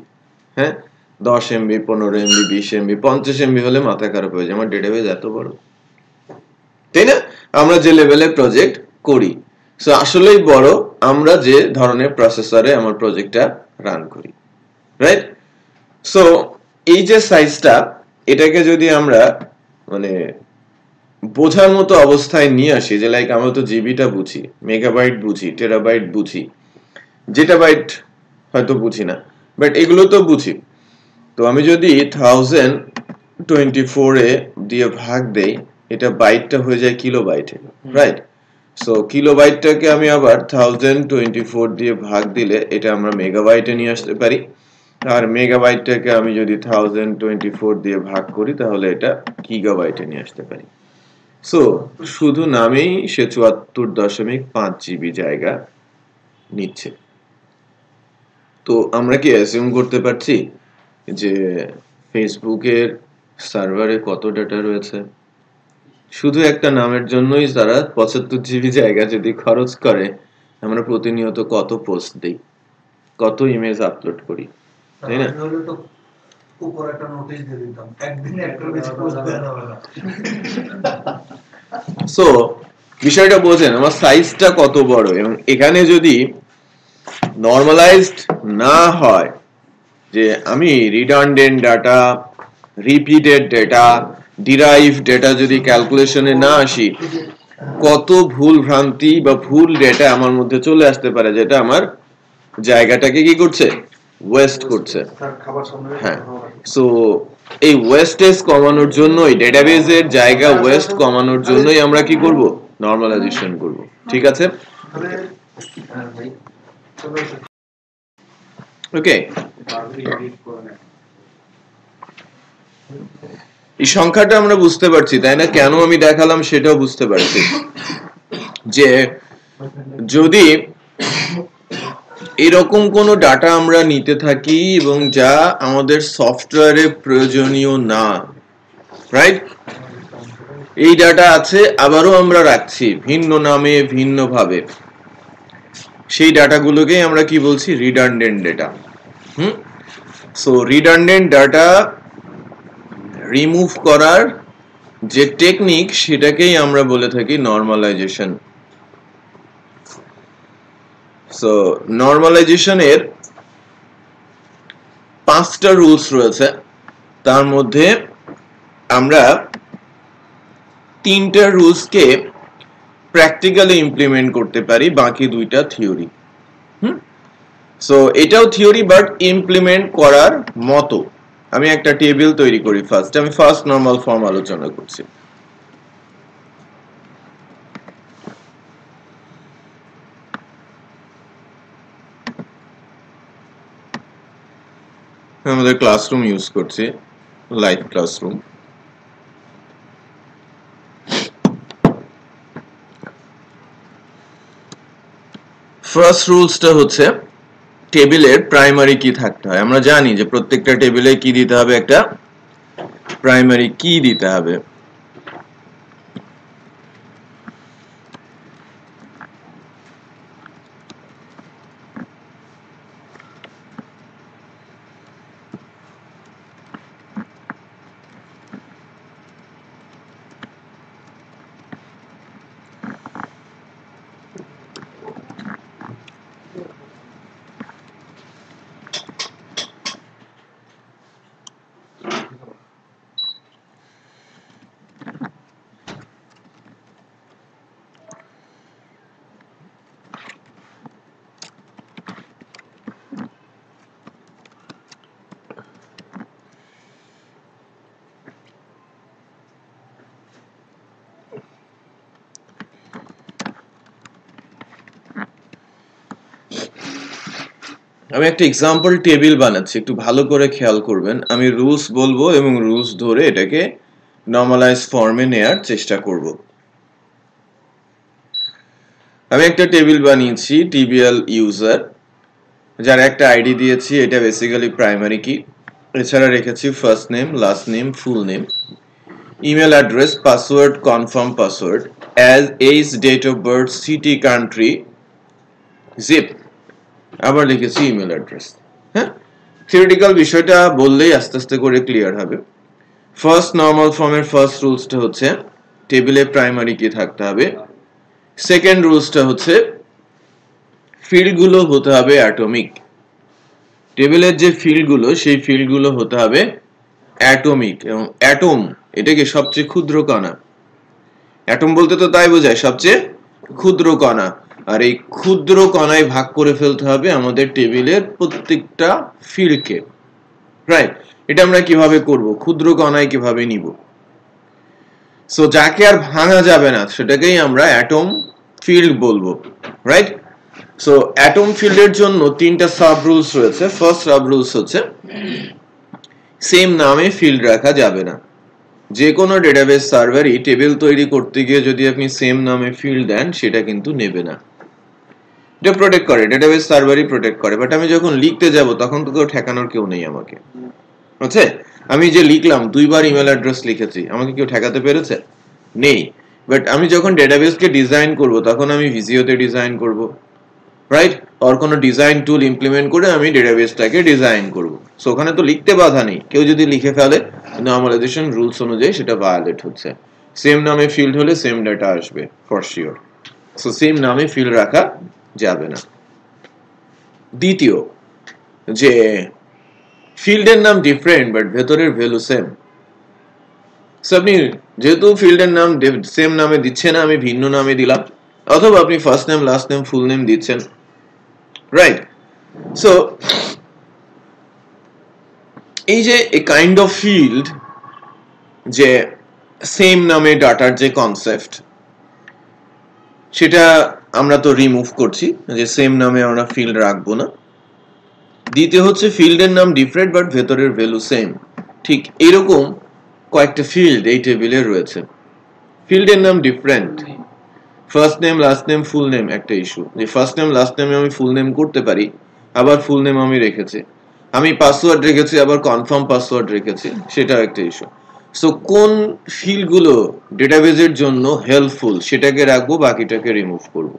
হ্যাঁ, 10 এমবি, 15 এমবি, 20 এমবি, 50 এমবি হলে মাথা খারাপ হয়ে যায়, আমার ডেটাবেস এত বড়, তাই না? আমরা যে লেভেলে প্রজেক্ট করি, সো আসলেই বড় আমরা যে ধরনের প্রসেসরে আমার প্রজেক্টটা রান করি, রাইট? সো এই যে সাইজটা, এটাকে যদি আমরা মানে বোঝার মতো অবস্থায় নিয়ে আসি, যে লাইক আমরা তো জিবিটা বুঝি, মেগাবাইট বুঝি, টেরাবাইট বুঝি, যেটা বাইট হয়তো বুঝি না, বাট এগুলো তো বুঝি। তো আমি যদি 1024 এ দিয়ে ভাগ দেই, এটা বাইটটা হয়ে যায় কিলোবাইটে, রাইট? সো কিলোবাইটটাকে আমি আবার 1024 দিয়ে ভাগ দিলে এটা আমরা মেগাবাইটে নিয়ে আসতে পারি, আর মেগাবাইটটাকে আমি যদি 1024 দিয়ে ভাগ করি, তাহলে এটা গিগাবাইটে নিয়ে আসতে পারি। সো শুধু নামেই সে 74.5 জিবি জায়গা নিচ্ছে। তো আমরা কি অ্যাজিউম করতে পারছি যে ফেসবুকের সার্ভারে কত ডাটা রয়েছে? শুধু একটা নামের জন্যই তারা 75 জিবি জায়গা যদি খরচ করে, আমরা প্রতিনিয়ত কত পোস্ট দিই, কত ইমেজ আপলোড করি, তাই না? তো উপর একটা নোটিশ দিয়ে দিতাম, একদিনে একটা বেশি পোস্ট দেওয়া যাবে না। সো বিষয়টা বোঝেন আমার সাইজটা কত বড়, এবং এখানে যদি নরমালাইজড না হয়, যে আমি redundant data, repeated data, derive data যদি ক্যালকুলেশনে না আসি, কত ভুল ভ্রান্তি বা ভুল ডেটা আমার মধ্যে চলে আসতে পারে, যেটা আমার জায়গাটাকে কি করছে? ওয়েস্ট করছে। হ্যাঁ, সো এই ওয়েস্টেজ কমানোর জন্যই, ডেটাবেজের জায়গা ওয়েস্ট কমানোর জন্যই আমরা কি করব? নরমালাইজেশন করব, ঠিক আছে? ওকে, এই সংখ্যাটা আমরা বুঝতে পারছি, তাই না? কেন আমি দেখালাম সেটাও বুঝতে পারছি, যে যদি এরকম কোনো ডাটা আমরা নিতে থাকি এবং যা আমাদের সফটওয়্যারে প্রয়োজনীয় না, রাইট? এই ডাটা আছে, আবারও আমরা রাখছি ভিন্ন নামে, ভিন্ন ভাবে, সেই ডাটাগুলোকে আমরা কি বলছি? Redundant data. So redundant data remove করার যে টেকনিক, সেটাকেই আমরা বলে থাকি নরমালাইজেশন। সো নরমালাইজেশনের 5টা রুলস রয়েছে, তার মধ্যে আমরা 3টা রুলসকে প্র্যাকটিক্যালি ইমপ্লিমেন্ট করতে পারি, বাকি 2টা থিওরি। সো এটাও থিওরি, বাট ইমপ্লিমেন্ট করার মতো। আমি একটা টেবিল তৈরি করি। আমি ফার্স্ট নরমাল ফর্ম আলোচনা করছি। আমাদের ক্লাসরুম ইউজ করছি, লাইভ ক্লাসরুম। ফার্স্ট রুলসটা হচ্ছে টেবিলের প্রাইমারি কি থাকতে হয়। আমরা জানি যে প্রত্যেকটা টেবিলে কি দিতে হবে, একটা প্রাইমারি কি দিতে হবে। আমি একটা এক্সাম্পল টেবিল বানাচ্ছি, একটু ভালো করে খেয়াল করবেন। আমি রুলস বলবো এবং রুলস ধরে এটাকে নর্মালাইজ ফর্মে নেয়ার চেষ্টা করব। আমি একটা টেবিল বানিয়েছি টিবিএল ইউজার, যার একটা আইডি দিয়েছি, এটা বেসিক্যালি প্রাইমারি কি। এছাড়া রেখেছি first name, last name, full name, email address, password, confirm password, as age, date of birth, city, country, zip, আবার লিখেছি ইমেল অ্যাড্রেস। হ্যাঁ, থিওরিটিক্যাল বিষয়টা বললেই আস্তে আস্তে করে ক্লিয়ার হবে। ফার্স্ট নর্মাল ফর্মের ফার্স্ট রুলসটা হচ্ছে টেবিলে প্রাইমারি কি থাকতে হবে। সেকেন্ড রুলসটা হচ্ছে ফিল্ডগুলো হতে হবে অ্যাটমিক। টেবিলের যে ফিল্ডগুলো, সেই ফিল্ডগুলো হতে হবে অ্যাটমিক। এবং অ্যাটম এটাকে সবচেয়ে ক্ষুদ্র কণা, অ্যাটম বলতে তো তাই বোঝায় সবচেয়ে ক্ষুদ্র কণা। আর এই ক্ষুদ্র কণায় ভাগ করে ফেলতে হবে আমাদের টেবিলের প্রত্যেকটা ফিল্ডকে। রাইট, এটা আমরা কিভাবে করব, ক্ষুদ্র কণায় কিভাবে নিব। সো যাকে আর ভাঙা যাবে না সেটাকেই আমরা অ্যাটম ফিল্ড বলবো। রাইট, সো অ্যাটম ফিল্ডের জন্য তিনটা সাব রুলস রয়েছে। ফার্স্ট সাব রুলস হচ্ছে সেম নামে ফিল্ড রাখা যাবে না। যে কোনো ডেটাবেস সার্ভারই টেবিল তৈরি করতে গিয়ে যদি আপনি সেম নামে ফিল্ড দেন সেটা কিন্তু নেবে না। এটা প্রোটেক্ট করে, ডেটাবেস সার্ভারই প্রোটেক্ট করে। বাট আমি যখন লিখতে যাব তখন তো কেউ ঠেকানোর কেউ নেই আমাকে। বুঝছে, আমি যে লিখলাম দুইবার ইমেল অ্যাড্রেস লিখেছি, আমাকে কেউ ঠেকাতে পেরেছে? নেই। বাট আমি যখন ডেটাবেসকে ডিজাইন করব তখন আমি ভিজিওতে ডিজাইন করব, রাইট, আর কোনো ডিজাইন টুল ইমপ্লিমেন্ট করে আমি ডেটাবেসটাকে ডিজাইন করব। সো ওখানে তো লিখতে বাধা নেই, কেউ যদি লিখে ফেলে নর্মালাইজেশন রুলস অনুযায়ী সেটা ভায়োলেট হচ্ছে। সেম নামে ফিল্ড হলে সেম ডাটা আসবে ফর শিওর। সো সেম নামে ফিল্ড রাখা যাবে না। দ্বিতীয়, যে ফিল্ডের নাম ডিফারেন্ট বাট ভেতরের ভ্যালু সেম। সো আপনি যেহেতু ফিল্ডের নাম সেম নামে দিচ্ছে না, আমি ভিন্ন নামে দিলাম, অথবা আপনি first name, last name, full name দিচ্ছেন। রাইট, সো এই যে এ কাইন্ড অফ ফিল্ড, যে সেম নামে ডাটার যে কনসেপ্ট, সেটা আমরা তো রিমুভ করছি, যে সেম নামে আমরা ফিল্ড রাখবো না। দ্বিতীয় হচ্ছে ফিল্ডের নাম ডিফারেন্ট বাট ভেতরের ভ্যালু সেম। ঠিক এরকম কয়েকটা ফিল্ড এই টেবিলে রয়েছে। ফিল্ডের নাম different, first name, last name, full name একটা ইস্যু, যে ফার্স্ট নেম, লাস্ট নেমে আমি ফুল নেম করতে পারি, আবার ফুল নেম আমি রেখেছি, আমি পাসওয়ার্ড রেখেছি, আবার কনফার্ম পাসওয়ার্ড রেখেছি, সেটাও একটা ইস্যু। সো কোন ফিল্ডগুলো ডেটাবেজের জন্য হেল্পফুল সেটাকে রাখবো, বাকিটাকে রিমুভ করব।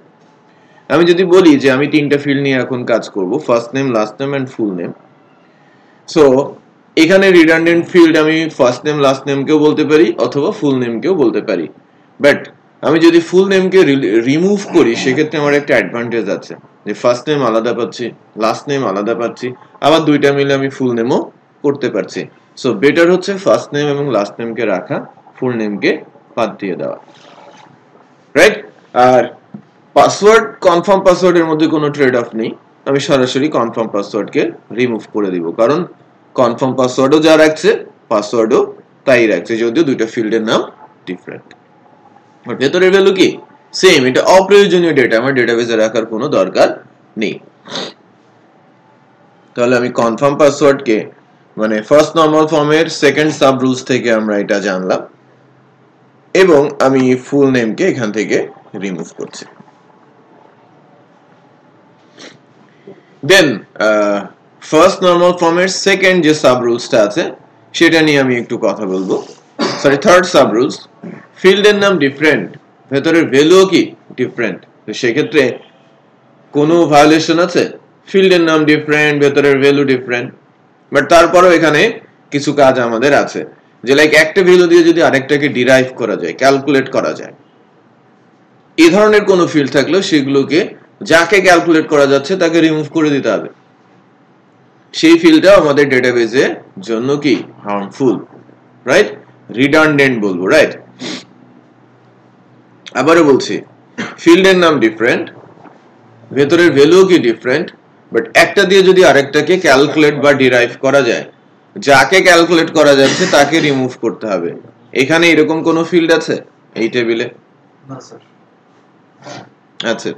আমি যদি বলি যে আমি তিনটা ফিল্ড নিয়ে এখন কাজ করব, first name, last name and full name. So এখানে রিডান্ডেন্ট ফিল্ড আমি ফার্স্ট নেম, লাস্ট নেমকেও বলতে পারি অথবা ফুল নেমকেও বলতে পারি। বাট আমি যদি ফুল নেমকে রিমুভ করি সেক্ষেত্রে আমার একটা অ্যাডভান্টেজ আছে, যে ফার্স্ট নেম আলাদা পাচ্ছি, লাস্ট নেম আলাদা পাচ্ছি, আবার দুইটা মিলে আমি ফুল নেমও করতে পারছি। সো বেটার হচ্ছে ফার্স্ট নেম এবং লাস্ট নেমকে রাখা, ফুল নেমকে বাদ দিয়ে দেওয়া। রাইট, আর পাসওয়ার্ড, কনফার্ম পাসওয়ার্ডের মধ্যে কোনো ট্রেড অফ নেই, আমি সরাসরি কনফার্ম পাসওয়ার্ডকে রিমুভ করে দিব, কারণ কনফার্ম পাসওয়ার্ডও যা রাখছে পাসওয়ার্ডও তাই রাখছে, যদিও দুইটা ফিল্ডের নাম ডিফারেন্ট। আর ভেতরের ভ্যালু কি সেম। এটা অপ্রয়োজনীয় ডেটা, আমার ডেটাবেসে রাখার কোনো দরকার নেই। তাহলে আমি কনফার্ম পাসওয়ার্ডকে মানে ফার্স্ট নরমাল ফর্মের সেকেন্ড সাব রুলস থেকে আমরা এটা জানলাম, এবং আমি ফুল নেমকে এখান থেকে রিমুভ করছি। দেন ফার্স্ট নরমাল ফর্মের সেকেন্ড যে সাব রুলসটা আছে সেটা নিয়ে আমি একটু কথা বলবো। সরি, থার্ড সাব রুলস, ফিল্ডের নাম ডিফারেন্ট, ভেতরের ভ্যালুও কি ডিফারেন্ট। তো সেক্ষেত্রে কোনো ভায়োলেশন আছে? ফিল্ডের নাম ডিফারেন্ট, ভেতরের ভ্যালু ডিফারেন্ট, বাট তারপরেও এখানে কিছু কাজ আমাদের আছে, যে লাইক একটা ভ্যালু দিয়ে যদি আরেকটাকে ডিরাইভ করা যায়, ক্যালকুলেট করা যায়, এই ধরনের কোনো ফিল্ড থাকলেও সেগুলোকে যাকে ক্যালকুলেট করা যাচ্ছে তাকে রিমুভ করে দিতে হবে। সেই ফিল্ডটা আমাদের ডেটাবেজের জন্য কি হার্মফুল, রাইট? রিডান্ডেন্ট বলবো, রাইট? আবারও বলছি, ফিল্ডের নাম ডিফারেন্ট, ভেতরের ভ্যালু কি ডিফারেন্ট, বাট একটা দিয়ে যদি আরেকটাকে ক্যালকুলেট বা ডিরাইভ করা যায়, যাকে ক্যালকুলেট করা যাচ্ছে তাকে রিমুভ করতে হবে। এখানে এরকম কোনো ফিল্ড আছে এই টেবিলে? না স্যার। আছে,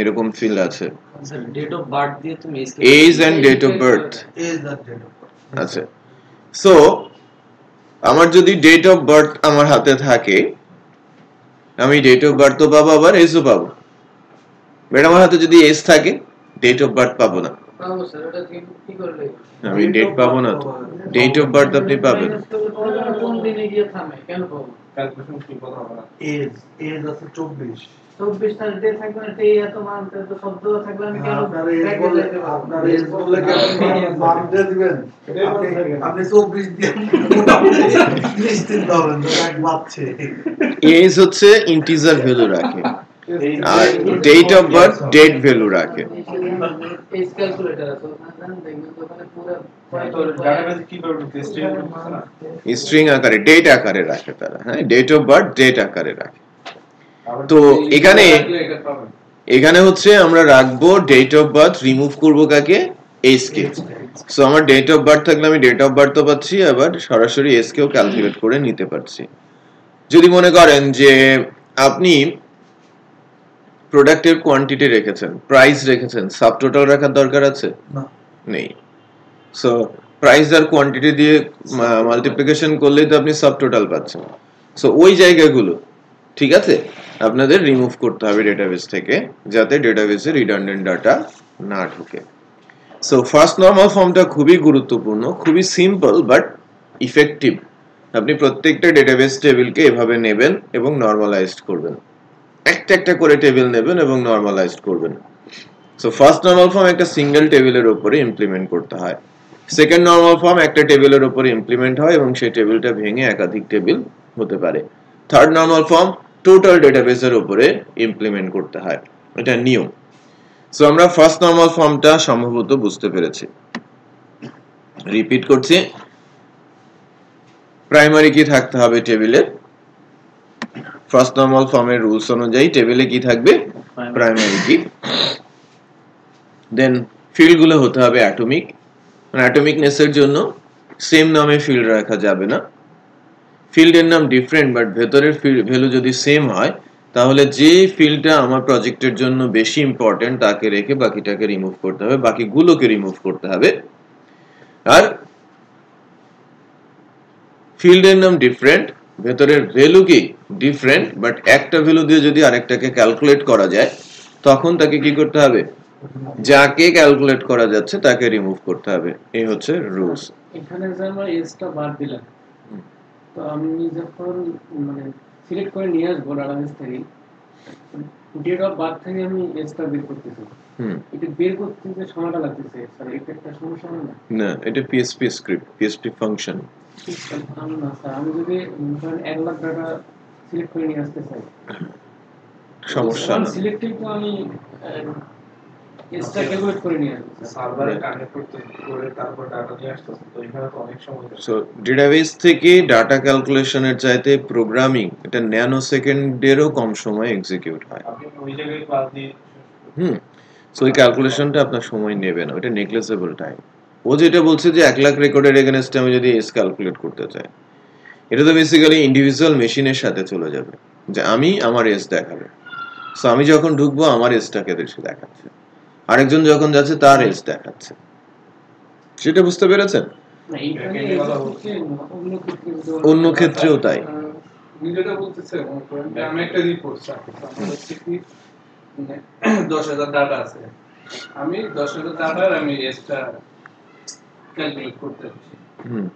এরকম ফিল্ড আছে, স্যার ডেট অফ বার্থ দিয়ে তুমি age and date of birth as that date of birth আছে। সো আমার যদি ডেট অফ বার্থ আমার হাতে থাকে, আমি ডেট অফ বার্থও পাবো আবার এজও পাবো। বাট আমার হাতে যদি এজ থাকে, ডেট অফ বার্থ পাবো না, পাবো স্যার, ওটা কি করলে আমি ডেট পাবো না। তো ডেট অফ বার্থ আপনি পাবেন। কোন দিনে গিয়ে থামে, কেন পাবো? ক্যালকুলেশন কি কথা হবে না। এজ এজ আছে 24। 24 তার ডে থাকবে না, এই এত মান তো শব্দ থাকলে আমি কেন আপনার এজ বললে কি আপনি মান দিয়ে দিবেন? আপনি 24 দিয়ে মোটামুটি নিশ্চিন্ত হবেন যে এক বাচ্চে। এজ হচ্ছে ইন্টিজার ভ্যালু রাখে, আর date of birth date value রাখে। এজ ক্যালকুলেটর আছে, ওখানে দেখবেন তো ওখানে পুরো তোর ডাটাবেসে কি করবে? টেস্টিং করতেছ না? স্ট্রিং আকারে, ডেট আকারে রাখে তারা, হ্যাঁ, ডেট অফ বার্থ ডেট আকারে রাখে। আবার তো এখানে এটা পাবেন। এখানে হচ্ছে আমরা রাখবো ডেট অফ বার্থ, রিমুভ করবো কাকে? এজ কে। সো আমার ডেট অফ বার্থ থাকলে আমি ডেট অফ বার্থও পাচ্ছি, আবার সরাসরি এজ কেও ক্যালকুলেট করে নিতে পারছি। যদি মনে করেন যে আপনি প্রোডাক্টের কোয়ান্টিটি রেখেছেন, প্রাইস রেখেছেন, সাব টোটাল রাখার দরকার আছে? না। নেই। সো প্রাইস আর কোয়ান্টিটি দিয়ে মাল্টিপ্লিকেশন করলেই তো আপনি সাব টোটাল পাচ্ছেন। সো ওই জায়গাগুলো ঠিক আছে আপনাদের রিমুভ করতে হবে ডেটাবেস থেকে, যাতে ডেটাবেসে রিডান্ডেন্ট ডাটা না ঢোকে। সো ফার্স্ট নরমাল ফর্মটা খুবই গুরুত্বপূর্ণ, খুবই সিম্পল বাট ইফেক্টিভ। আপনি প্রত্যেকটা ডেটাবেস টেবিলকে এভাবে নেবেন এবং নরমালাইজড করবেন, একটা একটা করে টেবিল নেবেন এবং নরমালাইজড করবেন। সো ফার্স্ট নরমাল ফর্ম একটা সিঙ্গেল টেবিলের উপরে ইমপ্লিমেন্ট করতে হয়, সেকেন্ড নরমাল ফর্ম একটা টেবিলের উপরে ইমপ্লিমেন্ট হয় এবং সেই টেবিলটা ভেঙে একাধিক টেবিল হতে পারে। থার্ড নরমাল ফর্ম টোটাল ডেটাবেসের উপরে ইমপ্লিমেন্ট করতে হয়, এটা নিয়ম। সো আমরা ফার্স্ট নরমাল ফর্মটা সম্ভবত বুঝতে পেরেছি। রিপিট করছি, প্রাইমারি কি থাকতে হবে টেবিলে? ফার্স্ট নরমাল ফর্মের রুলস অনুযায়ী টেবিলে কি থাকবে? প্রাইমারি কি। দেন ফিল্ড গুলো হতে হবে অ্যাটমিক, অ্যাটমিকনেসের জন্য সেম নামে ফিল্ড রাখা যাবে না। ফিল্ডের নাম ডিফারেন্ট বাট ভেতরের ভ্যালু যদি সেম হয়, তাহলে যে ফিল্ডটা আমার প্রজেক্টের জন্য বেশি ইম্পর্টেন্ট তাকে রেখে বাকিটাকে রিমুভ করতে হবে, বাকিগুলোকে রিমুভ করতে হবে। আর ফিল্ডের নাম ডিফারেন্ট, ভেতরের ভ্যালু কি ডিফারেন্ট, বাট একটা ভ্যালু দিয়ে যদি আরেকটাকে ক্যালকুলেট করা যায়, তখন তাকে কি করতে হবে? যাকে ক্যালকুলেট করা যাচ্ছে তাকে রিমুভ করতে হবে। এই হচ্ছে রুলস। এখানে যে আমরা এজটা বাদ দিলাম, তো আমি যখন মানে সিলেক্ট করে নিয়ে আসবো ডাটাবেস থেকে, ডেট অফ বার্থ থেকে আমি এজটা বের করতেছি, এটা বের করতে যে সময়টা লাগতেছে স্যার, এটা একটা সমস্যা হয় না? না, এটা পিএসপি স্ক্রিপ্ট, পিএসপি ফাংশন। আমি না স্যার, আমি যদি ধরেন 1 লাখ ডাটা সিলেক্ট করে নিয়ে আসতে চাই, সমস্যা না। সিলেক্টিভ তো আমি এজটা ক্যালকুলেট করে নিয়ে আসবো সার্ভারে কানেক্ট করতে করে তারপর ডাটা নিয়ে আসতেছে, তো এখানে তো অনেক সময় লাগে। সো ডেটাবেস থেকে ডাটা ক্যালকুলেশনের চাইতে প্রোগ্রামিং এটা ন্যানো সেকেন্ডেরও কম সময় এক্সিকিউট হয়। আপনি ওই জায়গায় ক্লাস দিয়ে সো ওই ক্যালকুলেশনটা আপনার সময় নেবে না, ওটা নেগলিজেবল টাইম। ও যেটা বলছে যে 1 লাখ রেকর্ডের এগেনস্টে আমি যদি এস ক্যালকুলেট করতে চাই, এটা তো বেসিক্যালি ইন্ডিভিজুয়াল মেশিনের সাথে চলে যাবে, যে আমি আমার এস দেখাবে। সো আমি যখন ঢুকবো আমার এসটাকে দেখাচ্ছে, আরেকজন যখন যাচ্ছে তার এস দেখাচ্ছে। সেটা বুঝতে পেরেছেন? না, এইখানে অন্য ক্ষেত্রেও তাই। যেটা বলতেছে, আমি একটা রিপোর্ট 10,000 ডাটা আছে, আমি 10,000 ডাটার আমি এক্সট্রা ক্যালকুলেট করতে পারছি, হুম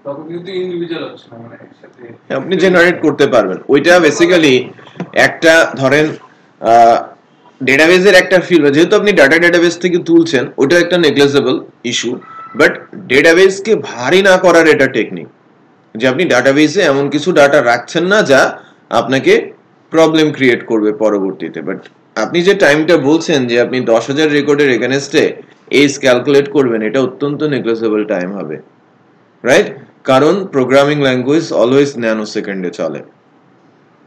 তখন কিন্তু ইন্ডিভিজুয়াল হচ্ছে না, মানে একসাথে আপনি জেনারেট করতে পারবেন। ওইটা বেসিক্যালি একটা ধরেন ডেটাবেজের একটা ফিল্ড, যেহেতু আপনি ডেটাবেস থেকে তুলছেন, ওটা একটা নেগলেজেবল ইস্যু, বাট ডেটাবেসকে ভারী না করার এটা টেকনিক, যে আপনি ডাটাবেসে এমন কিছু ডাটা রাখছেন না যা আপনাকে প্রবলেম ক্রিয়েট করবে পরবর্তীতে। বাট আপনি যে টাইমটা বলছেন যে আপনি 10,000 রেকর্ডের এগেনস্টে এজ ক্যালকুলেট করবেন, এটা অত্যন্ত নেগলেজেবল টাইম হবে, রাইট? কারণ প্রোগ্রামিং ল্যাঙ্গুয়েজ অলওয়েজ ন্যানো সেকেন্ডে চলে,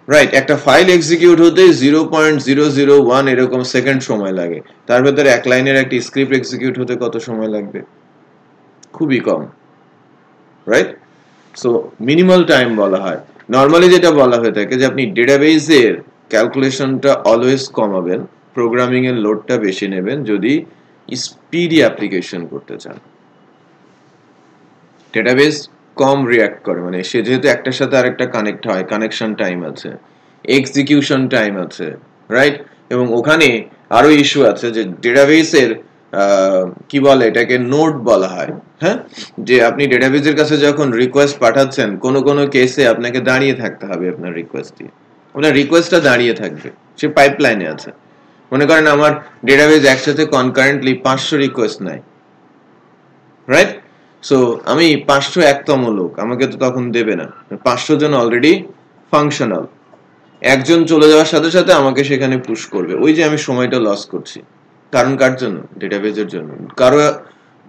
রাইট? একটা ফাইল এক্সিকিউট হতে 0.001 এরকম সেকেন্ড সময় লাগে, তার ভেতরে এক লাইনের একটা স্ক্রিপ্ট এক্সিকিউট হতে কত সময় লাগবে? খুবই কম, রাইট? সো মিনিমাল টাইম বলা হয়। নর্মালি যেটা বলা হয়ে থাকে যে আপনি ডেটাবেসের ক্যালকুলেশনটা অলওয়েজ কমাবেন, প্রোগ্রামিং এর লোডটা বেশি নেবেন যদি স্পিডি অ্যাপ্লিকেশন করতে চান। ডেটাবেস কম রিঅ্যাক্ট করে, মানে সে যেহেতু একটার সাথে আরেকটা কানেক্ট হয়, কানেকশন টাইম আছে, এক্সিকিউশন টাইম আছে, রাইট? এবং ওখানে আরো ইস্যু আছে যে ডেটাবেসের কি বলে এটাকে, নোড বলা হয়, হ্যাঁ? যে আপনি ডেটাবেসের কাছে যখন রিকোয়েস্ট পাঠাচ্ছেন, কোন কোন কেসে আপনাকে দাঁড়িয়ে থাকতে হবে আপনার রিকোয়েস্ট দিয়ে, আপনার রিকোয়েস্টটা দাঁড়িয়ে থাকবে, সে পাইপলাইনে আছে। মনে করেন আমার ডেটাবেস একসাথে কনকারেন্টলি 500 রিকোয়েস্ট নেয়, রাইট? সো আমি 501তম লোক, আমাকে তো তখন দেবে না, 500 জন অলরেডি ফাংশনাল, একজন চলে যাওয়ার সাথে সাথে আমাকে সেখানে পুশ করবে, ওই যে আমি সময়টা লস করছি। কারণ কার জন্য? ডেটাবেসের জন্য। কারো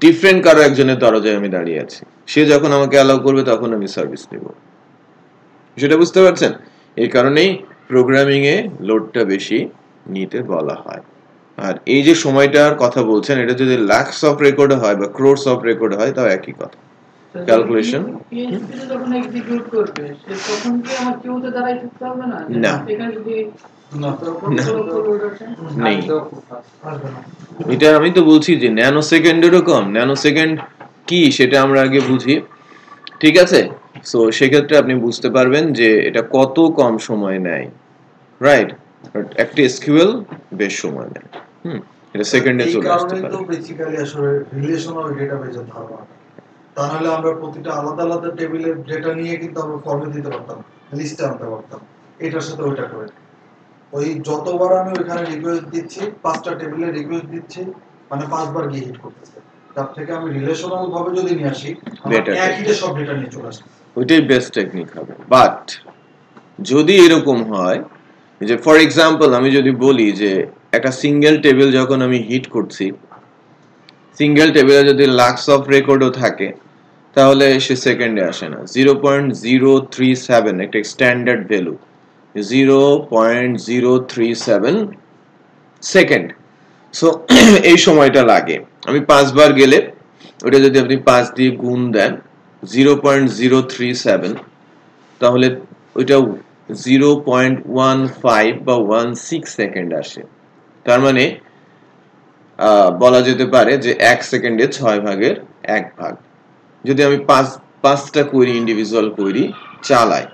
ডিফারেন্ট কারো একজনের দরজায় আমি দাঁড়িয়ে আছি, সে যখন আমাকে অ্যালাউ করবে তখন আমি সার্ভিস নেব, সেটা বুঝতে পারছেন? এই কারণেই প্রোগ্রামিং এ লোডটা বেশি নিতে বলা হয়। আর এই যে সময়টার কথা বলছেন, এটা যদি লাখস অফ রেকর্ড হয় বা ক্রোরস অফ রেকর্ড হয়, তাও একই কথা। ক্যালকুলেশন পিএইচপি তে যখন এক্সিকিউট করবে সে তখন কি আমার কিউতে দাঁড়াই থাকতে হবে না? না। এখানে যদি না। নেই নেই, এটা আমি তো বলছি যে ন্যানো সেকেন্ডেরও কম। ন্যানো সেকেন্ড কি সেটা আমরা আগে বুঝি, ঠিক আছে? সো সেক্ষেত্রে আপনি বুঝতে পারবেন যে এটা কত কম সময় নেয়, রাইট? একটা এসকিউএল বেশ সময় নেয়, এটা সেকেন্ডে চলে আসতে পারে। এই কারণে তো বেসিক্যালি আসলে রিলেশনাল ডেটাবেজের ধারণা, তাহলে আমরা প্রতিটা আলাদা আলাদা টেবিলের ডেটা নিয়ে কিন্তু আমরা ফর্মে দিতে পারতাম, লিস্টে আনতে পারতাম, এটার সাথে ওইটা করে। ওই যতবার আমি ওইখানে রিকোয়েস্ট দিচ্ছি, 5টা টেবিলে রিকোয়েস্ট দিচ্ছি, মানে 5 বার গিয়ে হিট করতেছে। তার থেকে আমি রিলেশনাল ভাবে যদি নিয়ে আসি, একই সব ডেটা নিয়ে চলে আসি, ওইটাই বেস্ট টেকনিক হবে। বাট যদি এরকম হয় যে ফর এক্সাম্পল আমি যদি বলি যে একটা সিঙ্গেল টেবিল যখন আমি হিট করছি, সিঙ্গেল টেবিলে যদি লাখস অফ রেকর্ডও থাকে, তাহলে সে সেকেন্ডে আসে না। 0.037 একটা স্ট্যান্ডার্ড ভ্যালু, 0.037 সেকেন্ড। সো এই সময়টা লাগে। আমি 5 বার গেলে ওটা যদি আপনি 5 দিয়ে গুণ দেন 0.037, তাহলে ওইটা 0.15 বা 16 সেকেন্ড আসে। তার মানে বলা যেতে পারে যে 1 সেকেন্ডে 6 ভাগের 1 ভাগ। যদি আমি 5টা কোয়েরি, ইন্ডিভিজুয়াল কোয়েরি চালাই,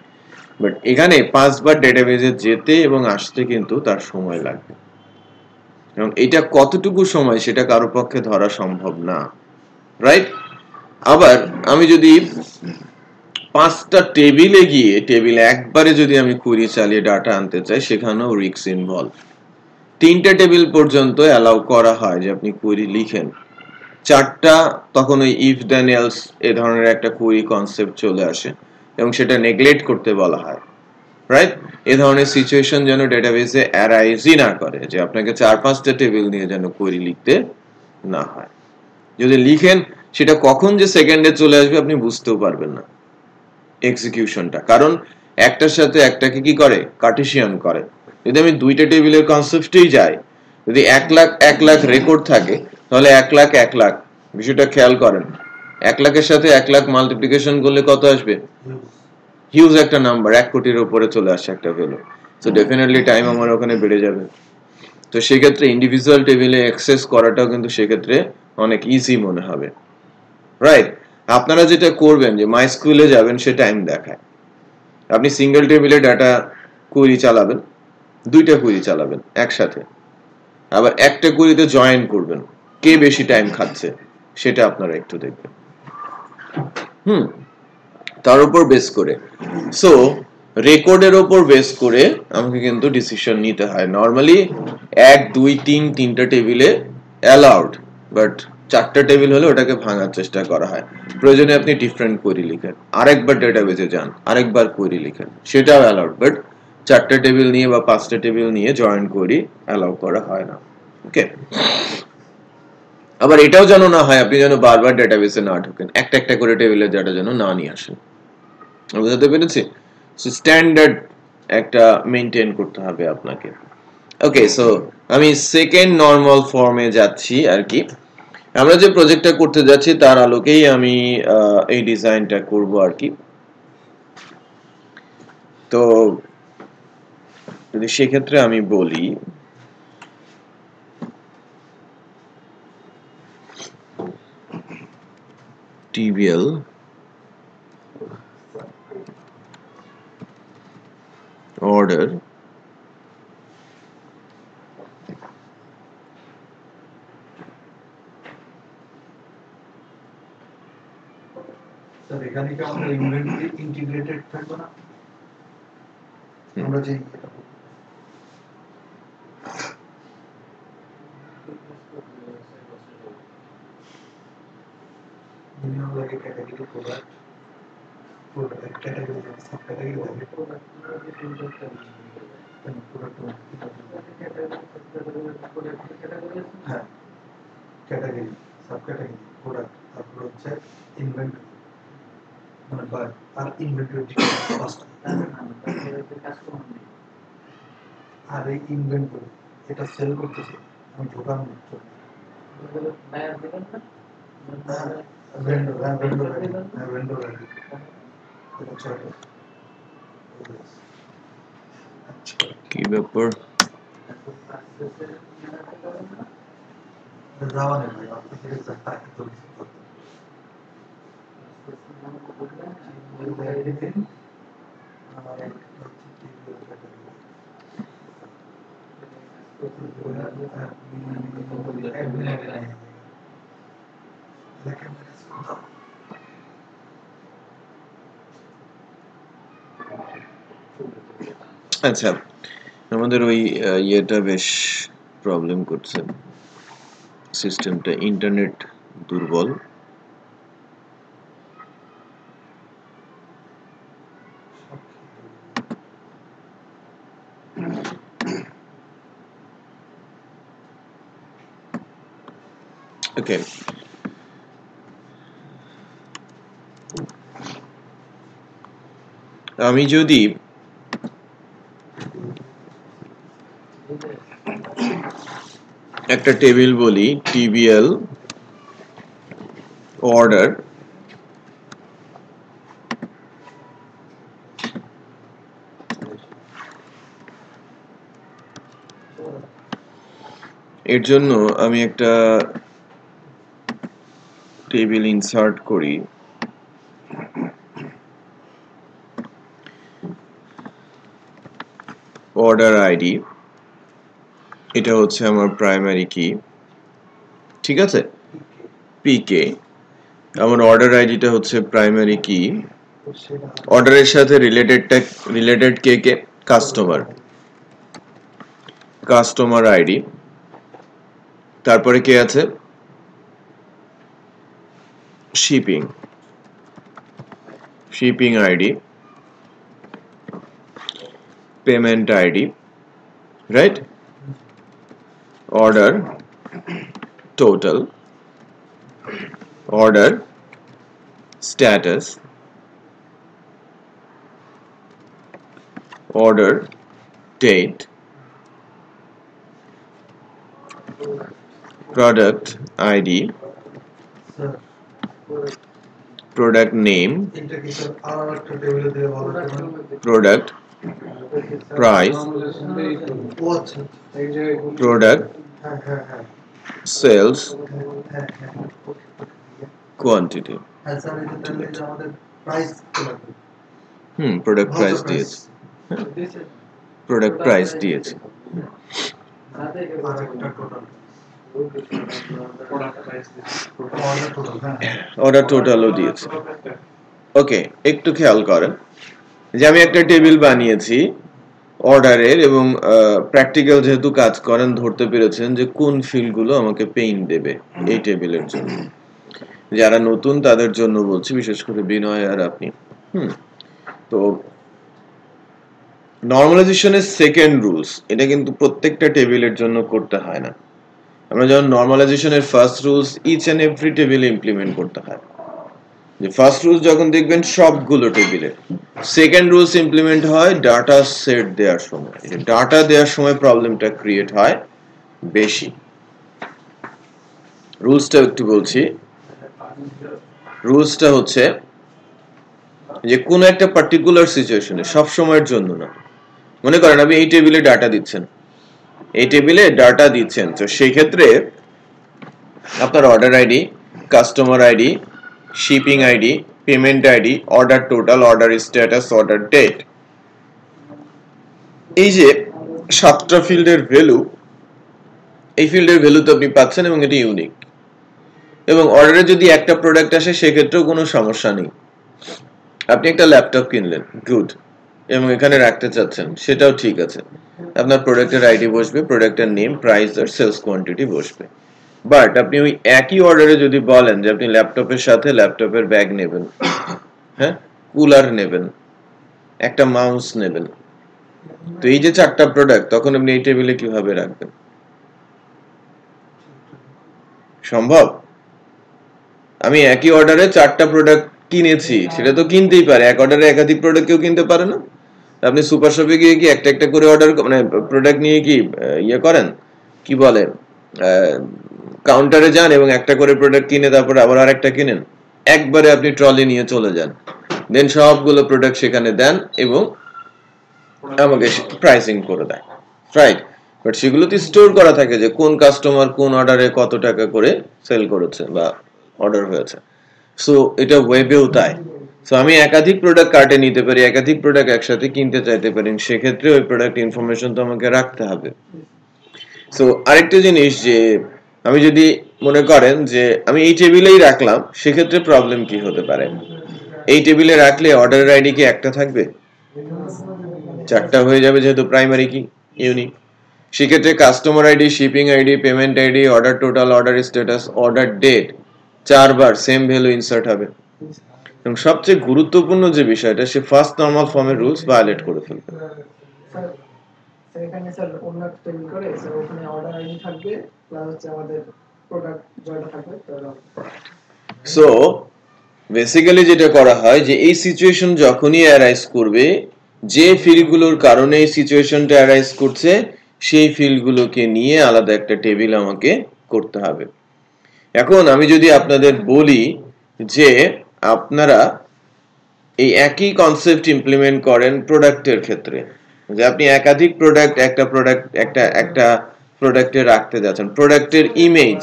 বাট এখানে 5 বার ডেটাবেজে যেতে এবং আসতে কিন্তু তার সময় লাগবে, এবং এটা কতটুকু সময় সেটা কারো পক্ষে ধরা সম্ভব না, রাইট? আবার আমি যদি 5টা টেবিলে গিয়ে টেবিলে একবারে যদি আমি কোয়েরি চালিয়ে ডাটা আনতে চাই, সেখানেও রিস্ক ইনভলভ। 3টা টেবিল পর্যন্ত অ্যালাউ করা হয় যে আপনি কোয়েরি লিখেন, 4টা তখন ওই ইফ দেন এলস এই ধরনের একটা কোয়েরি কনসেপ্ট চলে আসে, এবং সেটা নেগলেক্ট করতে বলা হয়, রাইট? এই ধরনের সিচুয়েশন যেন ডেটাবেসে অ্যারাইজই না করে, যে আপনাকে 4-5টা টেবিল নিয়ে যেন কোয়েরি লিখতে না হয়। যদি লিখেন, সেটা কখন যে সেকেন্ডে চলে আসবে আপনি বুঝতেও পারবেন না এক্সিকিউশনটা, কারণ একটার সাথে একটাকে কি করে, কার্টেসিয়ান করে। যদি আমি 2টা টেবিলের কনসেপ্টেই যাই, যদি 1 লাখ রেকর্ড থাকে, তাহলে 1 লাখ, বিষয়টা খেয়াল করেন, 1 লাখের সাথে 1 লাখ মাল্টিপ্লিকেশন করলে কত আসবে? হিউজ একটা নাম্বার, 1 কোটির উপরে চলে আসে একটা ভ্যালু। সো ডেফিনেটলি টাইম আমার ওখানে বেড়ে যাবে। তো সেক্ষেত্রে ইন্ডিভিজুয়াল টেবিলে অ্যাক্সেস করাটাও কিন্তু সেক্ষেত্রে অনেক ইজি মনে হবে, রাইট? আপনারা যেটা করবেন যে মাইস্কুলে যাবেন, সে টাইম দেখায়। আপনি সিঙ্গেল টেবিলে ডাটা কোয়েরি চালাবেন, 2টা কোয়েরি চালাবেন একসাথে, আবার একটা কুইরিতে জয়েন করবেন, কে বেশি টাইম খাচ্ছে সেটা আপনারা একটু দেখবেন। তার উপর বেস করে, সো রেকর্ডের উপর বেস করে আমাকে কিন্তু ডিসিশন নিতে হয়। নরমালি 1 2 3 তিনটা টেবিলে অ্যালাউড, বাট 4টা টেবিল হলে ওটাকে ভাঙার চেষ্টা করা হয়। প্রয়োজনে আপনি ডিফারেন্ট কোয়েরি লিখেন, আরেকবার ডেটাবেজে যান, আরেকবার কোয়েরি লিখেন, সেটাও অ্যালাউড, বাট 4টা টেবিল নিয়ে বা 5টা টেবিল নিয়ে জয়েন কোয়েরি অ্যালাউ করা হয় না। ওকে, আবার এটাও যেন না হয় আপনি যেন বারবার ডেটাবেসে না ঢোকেন, একটা একটা করে টেবিলের ডাটা যেন না নিয়ে আসেন। বুঝতে পেরেছি? সো স্ট্যান্ডার্ড একটা মেইনটেইন করতে হবে আপনাকে। ওকে, সো আমি সেকেন্ড নরমাল ফর্মে যাচ্ছি আর কি। আমরা যে প্রজেক্টটা করতে যাচ্ছি তার আলোকেই আমি এই ডিজাইনটা করব আর কি। তো যদি সেক্ষেত্রে আমি বলি TBL order স্যার এখানে কি আমাদের ইনভেন্টরি ইন্টিগ্রেটেড থাকবে না? আমরা যে মিনিমাম লাগে category product category sub category লাগে প্রোডাক্ট হ্যাঁ, ক্যাটাগরি সাব ক্যাটাগরি প্রোডাক্ট, তারপর হচ্ছে ইনভেন্টরি মানে বাই আর ইনভেন্টরি কস্ট। আর এই ইনভেন্টরি এটা সেল করতেছে আমি ঢোকান ভেন্ডর কি ব্যাপার? যাওয়া নেই ভাই, আপনি তাকে তো আচ্ছা, আমাদের ওই ইয়েটা বেশ প্রবলেম করছে, সিস্টেমটা ইন্টারনেট দুর্বল। ওকে, আমি যদি একটা টেবিল বলি TBL order এর জন্য আমি একটা টেবিল ইনসার্ট করি, অর্ডার আইডি, এটা হচ্ছে আমার প্রাইমারি কি, ঠিক আছে, পিকে। আমার অর্ডার আইডিটা হচ্ছে প্রাইমারি কি, অর্ডারের সাথে রিলেটেড কে কে, কাস্টমার আইডি, তারপরে কে আছে, shipping ID, payment ID, right, order total, order status, order date, product ID, product name, product price, product sales quantity। Product price দিয়েছে, প্রোডাক্ট প্রাইস দিয়েছে। আর একটা total product price order total. হ্যাঁ order টোটালও দিয়েছে। ওকে, একটু খেয়াল করেন যে আমি একটা টেবিল বানিয়েছি অর্ডারের, এবং প্র্যাকটিক্যাল যেহেতু কাজ করেন ধরতে পেরেছেন যে কোন ফিল্ডগুলো আমাকে পেইন দেবে এই টেবিলের জন্য। যারা নতুন তাদের জন্য বলছি, বিশেষ করে বিনয় আর আপনি। তো নরমালাইজেশনের সেকেন্ড রুলস, এটা কিন্তু প্রত্যেকটা টেবিলের জন্য করতে হয় না। আমরা যখন নরমালাইজেশনের first rules each and every টেবিলে ইমপ্লিমেন্ট করতে হয়, যে ফার্স্ট রুলস যখন দেখবেন সবগুলো টেবিলে, সেকেন্ড রুলস ইমপ্লিমেন্ট হয় ডাটা সেট দেওয়ার সময়। ডাটা দেওয়ার সময় প্রবলেমটা ক্রিয়েট হয় বেশি। রুলসটা একটু বলছি। রুলসটা হচ্ছে যে কোনো একটা পার্টিকুলার সিচুয়েশনে, সব সময়ের জন্য না। মনে করেন আপনি এই টেবিলে ডাটা দিচ্ছেন, এই টেবিলে ডাটা দিচ্ছেন, তো সেই ক্ষেত্রে আপনার order ID, customer ID, shipping ID, payment ID, order total, order status, order date, এই যে 7টা ফিল্ডের ভ্যালু, এই ফিল্ডের ভ্যালু তো আপনি পাচ্ছেন এবং এটি ইউনিক। এবং অর্ডারে যদি একটা প্রোডাক্ট আসে সেক্ষেত্রেও কোনো সমস্যা নেই। আপনি একটা ল্যাপটপ কিনলেন, গুড, এবং এখানে রাখতে চাচ্ছেন, সেটাও ঠিক আছে। আপনার প্রোডাক্টের আইডি বসবে, প্রোডাক্টের নেম, প্রাইস আর সেলস কোয়ান্টিটি বসবে। বাট আপনি ওই একই অর্ডারে যদি বলেন যে আপনি ল্যাপটপের সাথে ল্যাপটপের ব্যাগ নেবেন, হ্যাঁ, কুলার নেবেন, একটা মাউস নেবেন, তো এই যে 4টা প্রোডাক্ট, তখন আপনি এই টেবিলে কিভাবে রাখবেন? সম্ভব? আমি একই অর্ডারে 4টা প্রোডাক্ট কিনেছি, সেটা তো কিনতেই পারে, এক অর্ডারে একাধিক প্রোডাক্ট কেউ কিনতে পারে না। আপনি সুপার শপে গিয়ে কি একটা একটা করে অর্ডার, মানে প্রোডাক্ট নিয়ে কি ইয়ে করেন, কি বলে, কাউন্টারে যান এবং একটা করে প্রোডাক্ট কিনে তারপর আবার আরেকটা কিনেন? একবারে আপনি ট্রলি নিয়ে চলে যান, দেন সবগুলো প্রোডাক্ট সেখানে দেন এবং আমাকে প্রাইসিং করে দেয়, রাইট? বাট সেগুলোতে স্টোর করা থাকে যে কোন কাস্টমার কোন অর্ডারে কত টাকা করে সেল করেছে বা অর্ডার হয়েছে। সো এটা ওয়েবেও তাই। সো আমি একাধিক প্রোডাক্ট কার্টে নিতে পারি, একাধিক প্রোডাক্ট একসাথে কিনতে চাইতে পারি, সেক্ষেত্রে ওই প্রোডাক্ট ইনফরমেশন তো আমাকে রাখতে হবে। সো আরেকটা জিনিস, যে আমি যদি মনে করেন যে আমি এই টেবিলেই রাখলাম, সেক্ষেত্রে প্রবলেম কি হতে পারে? এই টেবিলে রাখলে অর্ডারের আইডি কি একটা থাকবে? 4টা হয়ে যাবে, যেহেতু প্রাইমারি কি ইউনিক। সেক্ষেত্রে customer ID, shipping ID, payment ID, order total, order status, order date, 4বার সেম ভ্যালু ইনসার্ট হবে। এবং সবচেয়ে গুরুত্বপূর্ণ যে বিষয়টা, সে ফার্স্ট নরমাল ফর্মের রুলস ভায়োলেট করে ফেলবে। এখানে স্যার অন্য একটা টেবিল করে স্যার ওখানে অর্ডার আইডি থাকবে, প্লাস হচ্ছে আমাদের প্রোডাক্ট জয়টা থাকবে। সো বেসিক্যালি যেটা করা হয়, যে এই সিচুয়েশন যখনই অ্যারাইজ করবে, যে ফিল্ডগুলোর কারণে এই সিচুয়েশনটা অ্যারাইজ করছে, সেই ফিল্ডগুলোকে নিয়ে আলাদা একটা টেবিল আমাকে করতে হবে। এখন আমি যদি আপনাদের বলি যে আপনারা এই একই কনসেপ্ট ইমপ্লিমেন্ট করেন প্রোডাক্টের ক্ষেত্রে, যে আপনি একাধিক প্রোডাক্ট একটা প্রোডাক্টে রাখতে যাচ্ছেন, প্রোডাক্টের ইমেজ,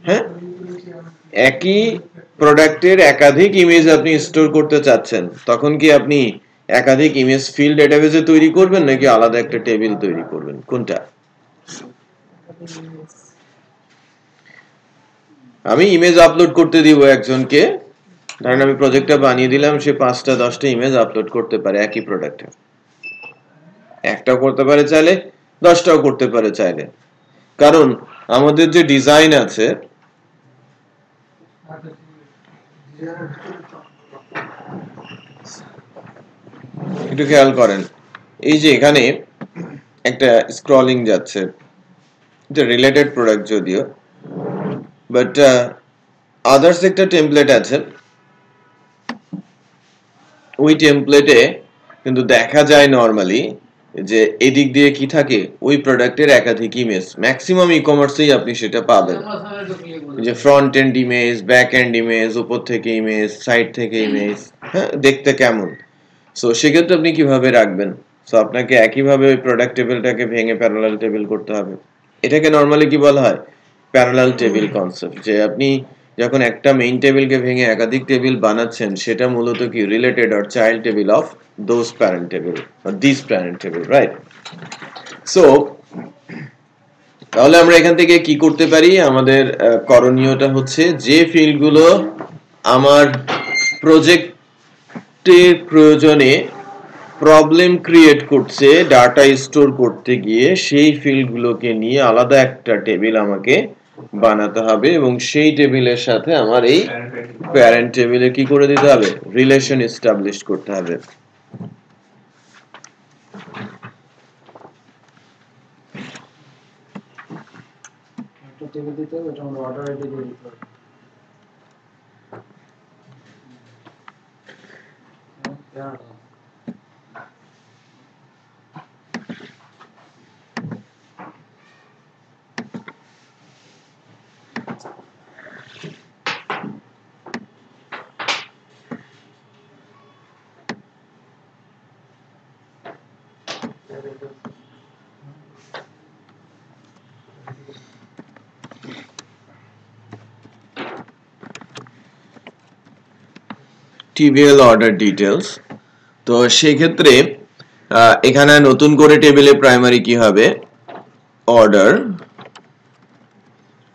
হ্যাঁ, একই প্রোডাক্টের একাধিক ইমেজ আপনি স্টোর করতে চাচ্ছেন, তখন কি আপনি একাধিক ইমেজ ফিল্ড ডেটাবেসে তৈরি করবেন নাকি আলাদা একটা টেবিল তৈরি করবেন? কোনটা? আমি ইমেজ আপলোড করতে দিব একজনকে, ধরেন আমি প্রজেক্টটা বানিয়ে দিলাম, সে 5টা 10টা ইমেজ আপলোড করতে পারে একই প্রোডাক্টে। একটাও করতে পারে চাইলে, 10টাও করতে পারে চাইলে, কারণ আমাদের যে ডিজাইন আছে, একটু খেয়াল করেন, এই যে এখানে একটা স্ক্রলিং যাচ্ছে, এটা রিলেটেড প্রোডাক্ট যদিও, বাট আদার্স একটা টেমপ্লেট আছে, ওই টেমপ্লেটে কিন্তু দেখা যায় নরমালি যে এদিক দিয়ে কি থাকে, ওই প্রোডাক্টের একাধিক ইমেজ, ম্যাক্সিমাম ই কমার্সেই আপনি সেটা পাবেন, যে front end image, back end image, উপর থেকে ইমেজ, সাইড থেকে ইমেজ, হ্যাঁ, দেখতে কেমন। সো সেক্ষেত্রে আপনি কিভাবে রাখবেন? সো আপনাকে একইভাবে ওই প্রোডাক্ট টেবিলটাকে ভেঙে প্যারালাল টেবিল করতে হবে। এটাকে নরমালি কি বলা হয়? Parallel table concept. যে আপনি যখন একটা মেইন টেবিলকে ভেঙে একাধিক টেবিল বানাচ্ছেন, সেটা মূলত কি related or child table of those parent table or this parent table, right? So তাহলে আমরা এখান থেকে কি করতে পারি, আমাদের করণীয়টা হচ্ছে যে ফিল্ডগুলো আমার প্রজেক্টের প্রয়োজনে প্রবলেম ক্রিয়েট করছে ডাটা স্টোর করতে গিয়ে, সেই ফিল্ডগুলোকে নিয়ে আলাদা একটা টেবিল আমাকে বানাতে হবে এবং সেই টেবিলের সাথে আমার এই প্যারেন্ট টেবিলে কি করে দিতে হবে, রিলেশন এস্টাবলিশ করতে হবে। একটা টেবিল দিতে হবে, এটা আমরা অর্ডার আইডি দিয়ে দিতে হবে। TBL order details. তো সেই ক্ষেত্রে এখানে নতুন করে টেবিলে প্রাইমারি কি হবে, অর্ডার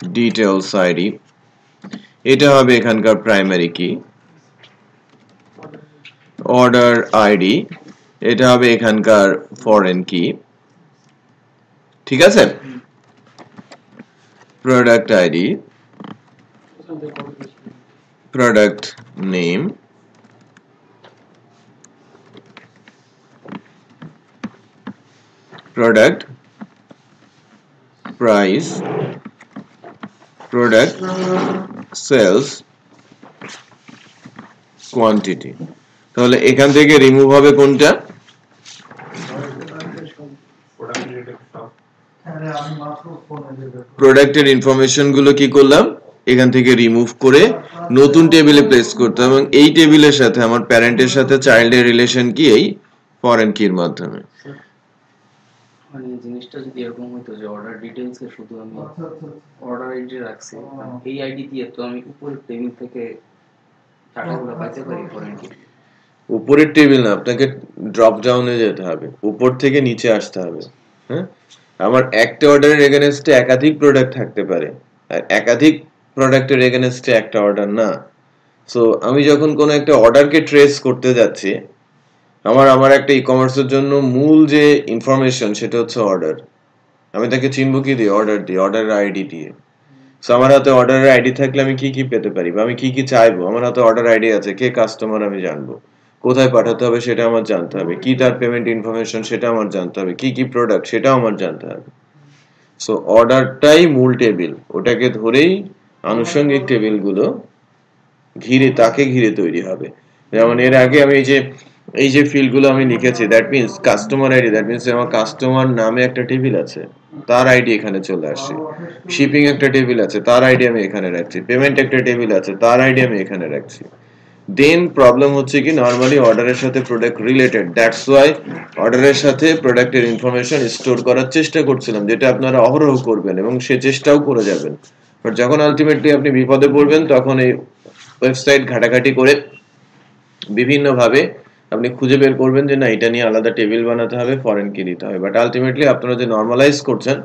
ডিটেলস আইডি, এটা হবে এখানকার প্রাইমারি কি। অর্ডার আইডি, এটা হবে এখানকার ফরেন কি, ঠিক আছে। Product ID, product name, product price, product sales quantity। তাহলে এখান থেকে রিমুভ হবে কোনটা, প্রোডাক্টের ইনফরমেশন গুলো কি করলাম এখান থেকে রিমুভ করে নতুন টেবিলে প্লেস করতে হবে, এবং এই টেবিলের সাথে আমার প্যারেন্টের সাথে চাইল্ডের রিলেশন কি, এই ফরেন কির মাধ্যমে। মানে জিনিসটা যদি এরকম হতো যে অর্ডার ডিটেইলস এ শুধু আমি অর্ডার আইডি রাখছি, এই আইডি দিয়ে তো আমি উপরের টেবিল থেকে টাকাগুলো পাইতে পারি ফরেন কি। উপরের টেবিল না, আপনাকে ড্রপ ডাউনে যেতে হবে, উপর থেকে নিচে আসতে হবে। হ্যাঁ, আমার একটা অর্ডারের এগেনস্টে একাধিক প্রোডাক্ট থাকতে পারে, আর একাধিক প্রোডাক্টের এগেনস্টে একটা অর্ডার না। সো আমি যখন কোনো একটা অর্ডারকে ট্রেস করতে যাচ্ছি, আমার একটা ই কমার্সের জন্য মূল যে ইনফরমেশন সেটা হচ্ছে অর্ডার। আমি তাকে চিনবো কি দিয়ে, অর্ডার দিয়ে, অর্ডারের আইডি দিয়ে। সো আমার হাতে অর্ডারের আইডি থাকলে আমি কি কি পেতে পারি, বা আমি কি কি চাইবো, আমার হাতে অর্ডার আইডি আছে, কে কাস্টমার আমি জানবো, কোথায় পাঠাতে হবে সেটা আমার জানতে হবে, কি তার পেমেন্ট ইনফরমেশন সেটা আমার জানতে হবে, কি কি প্রোডাক্ট সেটাও আমার জানতে হবে। সো অর্ডারটাই মূল টেবিল, ওটাকে ধরেই আনুষঙ্গিক টেবিলগুলো তাকে ঘিরে তৈরি হবে। যেমন এর আগে আমি এই যে ফিল্ডগুলো আমি লিখেছি, that means customer ID, that means আমার কাস্টমার নামে একটা টেবিল আছে, তার আইডি এখানে চলে আসছে। শিপিং একটা টেবিল আছে, তার আইডি আমি এখানে রাখছি। পেমেন্ট একটা টেবিল আছে, তার আইডি আমি এখানে রাখছি। দেন প্রবলেম হচ্ছে কি, নরমালি অর্ডারের সাথে প্রোডাক্ট রিলেটেড, দ্যাটস ওয়াই অর্ডারের সাথে প্রোডাক্টের ইনফরমেশন স্টোর করার চেষ্টা করছিলাম, যেটা আপনারা অহরহ করবেন এবং সে চেষ্টাও করে যাবেন। বাট যখন আলটিমেটলি আপনি বিপদে পড়বেন, তখন এই ওয়েবসাইট ঘাটাঘাটি করে বিভিন্নভাবে আপনি খুঁজে বের করবেন যে না, এটা নিয়ে আলাদা টেবিল বানাতে হবে, ফরেন কি দিতে হবে। বাট আলটিমেটলি আপনারা যে নর্মালাইজ করছেন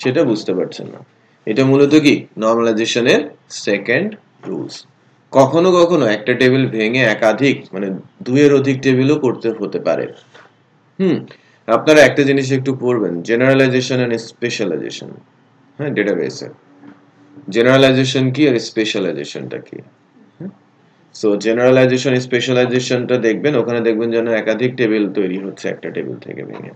সেটা বুঝতে পারছেন না। এটা মূলত কি, নর্মালাইজেশনের সেকেন্ড রুলস। কখনো কখনো একটা টেবিল ভেঙে একাধিক, মানে দুইয়ের অধিক টেবিলও করতে হতে পারে। আপনারা একটা জিনিস একটু পড়বেন, জেনারেলাইজেশন এন্ড স্পেশালাইজেশন। হ্যাঁ, ডেটাবেসে জেনারেলাইজেশন কি আর স্পেশালাইজেশনটা কি। সো জেনারেলাইজেশন স্পেশালাইজেশনটা দেখবেন, ওখানে দেখবেন যেন একাধিক টেবিল তৈরি হচ্ছে একটা টেবিল থেকে ভেঙে।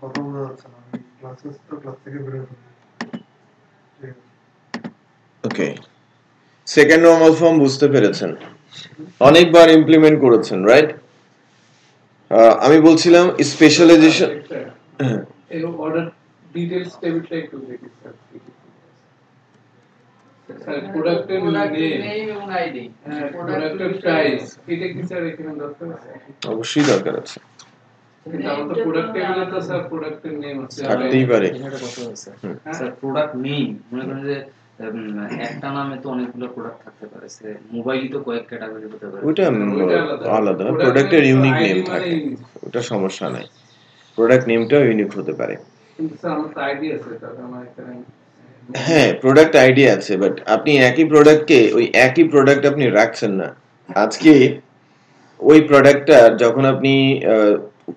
কথা বোঝা যাচ্ছে না, আমি ক্লাস থেকে বেরোয় ওকে, সেকেন্ড নরমাল ফর্ম বুঝতে পেরেছেন, অনেকবার ইমপ্লিমেন্ট করেছেন, রাইট? আমি বলছিলাম স্পেশালাইজেশন। এই অর্ডার ডিটেইলস টেবিলটা একটু দেখি স্যার। স্যার প্রোডাক্টের নেম এবং আইডি প্রোডাক্টের প্রাইস এটা কি স্যার এখানে দরকার আছে? অবশ্যই দরকার আছে। তাহলে তো প্রোডাক্ট টেবিলে তো স্যার প্রোডাক্টের নেম আছে। থাকতেই পারে। এটা একটা কথা আছে স্যার, প্রোডাক্ট নেই মনে করেন যে একটা নামে তো অনেকগুলো প্রোডাক্ট থাকতে পারে, সে মোবাইলই তো কয়েক ক্যাটাগরি হতে পারে। ওইটা আলাদা, প্রোডাক্টের ইউনিক নেম থাকে, ওটা সমস্যা নাই, প্রোডাক্ট নেমটাও ইউনিক হতে পারে। কিন্তু স্যার আমার তো আইডি আছে, তাহলে আমার এখানে হ্যাঁ প্রোডাক্ট আইডি আছে, বাট আপনি একই প্রোডাক্টকে ওই একই প্রোডাক্ট আপনি রাখছেন না। আজকে ওই প্রোডাক্টটা যখন আপনি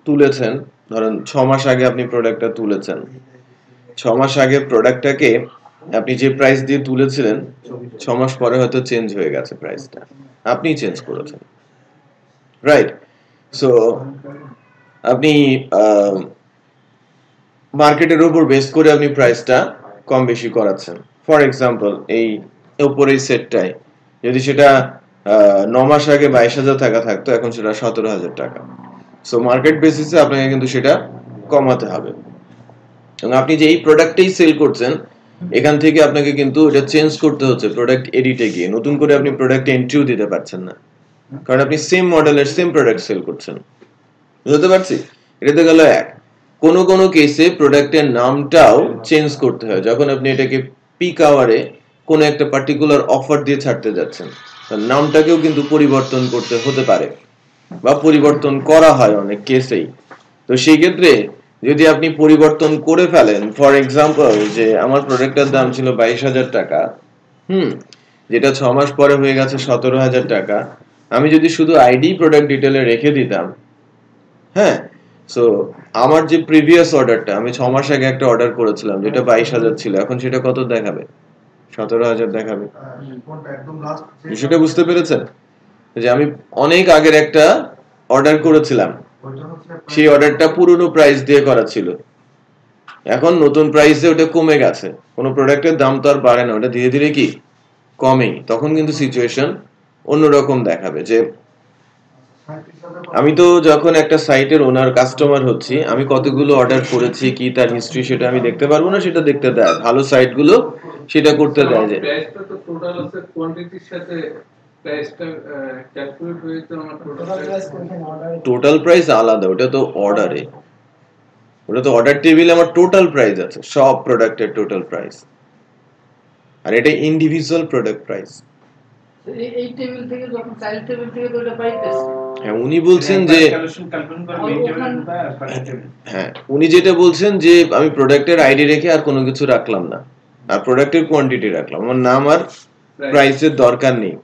তুলেছেন, ধরেন 6 মাস আগে আপনি প্রোডাক্টটা তুলেছেন, 6 মাস আগে প্রোডাক্টটাকে আপনি যে প্রাইস দিয়ে তুলেছিলেন 6 মাস পরে হয়তো চেঞ্জ হয়ে গেছে প্রাইসটা, আপনি চেঞ্জ করেছেন, রাইট? সো আপনি মার্কেটের উপর বেস করে আপনি প্রাইসটা কম বেশি করাচ্ছেন। ফর এক্সাম্পল এই উপরের সেটটায় যদি সেটা 9 মাস আগে 22,000 টাকা থাকতো, এখন সেটা 17,000 টাকা। সো মার্কেট বেসিসে আপনাকে কিন্তু সেটা কমাতে হবে, এবং আপনি যে এই প্রোডাক্টটাই সেল করছেন এখান থেকে আপনাকে কিন্তু এটা চেঞ্জ করতে হচ্ছে প্রোডাক্ট এডিটে গিয়ে। নতুন করে আপনি প্রোডাক্ট এন্ট্রিও দিতে পারছেন না, কারণ আপনি সেম মডেলের সেম প্রোডাক্ট সেল করছেন। বুঝতে পারছি? এটা তো গেল এক। কোন কোন কেসে প্রোডাক্টের নামটাও চেঞ্জ করতে হয়, যখন আপনি এটাকে পিক আওয়ারে কোন একটা পার্টিকুলার অফার দিয়ে ছাড়তে যাচ্ছেন, তার নামটাকেও কিন্তু পরিবর্তন করতে হতে পারে বা পরিবর্তন করা হয় অনেক কেসেই। তো সেই ক্ষেত্রে যদি আপনি পরিবর্তন করে ফেলেন, ফর এক্সাম্পল যে আমার প্রোডাক্টের দাম ছিল 22,000 টাকা, যেটা 6 মাস পরে হয়ে গেছে 17,000 টাকা, আমি যদি শুধু আইডি প্রোডাক্ট ডিটেলে রেখে দিতাম, হ্যাঁ, সো আমার যে প্রিভিয়াস অর্ডারটা আমি 6 মাস আগে একটা অর্ডার করেছিলাম যেটা 22,000 ছিল, এখন সেটা কত দেখাবে? 17,000 দেখাবে। সেটা বুঝতে পেরেছেন যে আমি অনেক আগের একটা অর্ডার করেছিলাম, সেই অর্ডারটা পুরনো প্রাইস দিয়ে করা ছিল, এখন নতুন প্রাইসে ওটা কমে গেছে। কোনো প্রোডাক্টের দাম তো আর বাড়ে না, ওটা ধীরে ধীরে কি কমেই, তখন কিন্তু সিচুয়েশন অন্যরকম দেখাবে। যে আমি তো যখন একটা সাইটের ওনার কাস্টমার হচ্ছি, আমি কতগুলো অর্ডার করেছি কি তার হিস্ট্রি সেটা আমি দেখতে পারবো না, সেটা দেখতে দেয় ভালো সাইটগুলো, সেটা করতে দেয়। যে প্রাইসটা তো টোটাল আছে কোয়ান্টিটির সাথে প্রাইসটা ক্যালকুলেট হয়ে তো আমার টোটাল প্রাইস আলাদা, ওটা তো অর্ডারে, ওটা তো অর্ডার টেবিলে আমার টোটাল প্রাইস আছে, সব প্রোডাক্টের টোটাল প্রাইস, আর এটা ইন্ডিভিজুয়াল প্রোডাক্ট প্রাইস। এই টেবিল থেকে যখন চাইল্ড টেবিল থেকে তো এটা পাইতেছে। হ্যাঁ উনি বলছেন যে, হ্যাঁ উনি যেটা বলছেন যে আমি প্রোডাক্টের আইডি রেখে আর কোনো কিছু রাখলাম না, আর প্রোডাক্টের কোয়ান্টিটি রাখলাম, আমার নাম আর প্রাইসের দরকার নেই।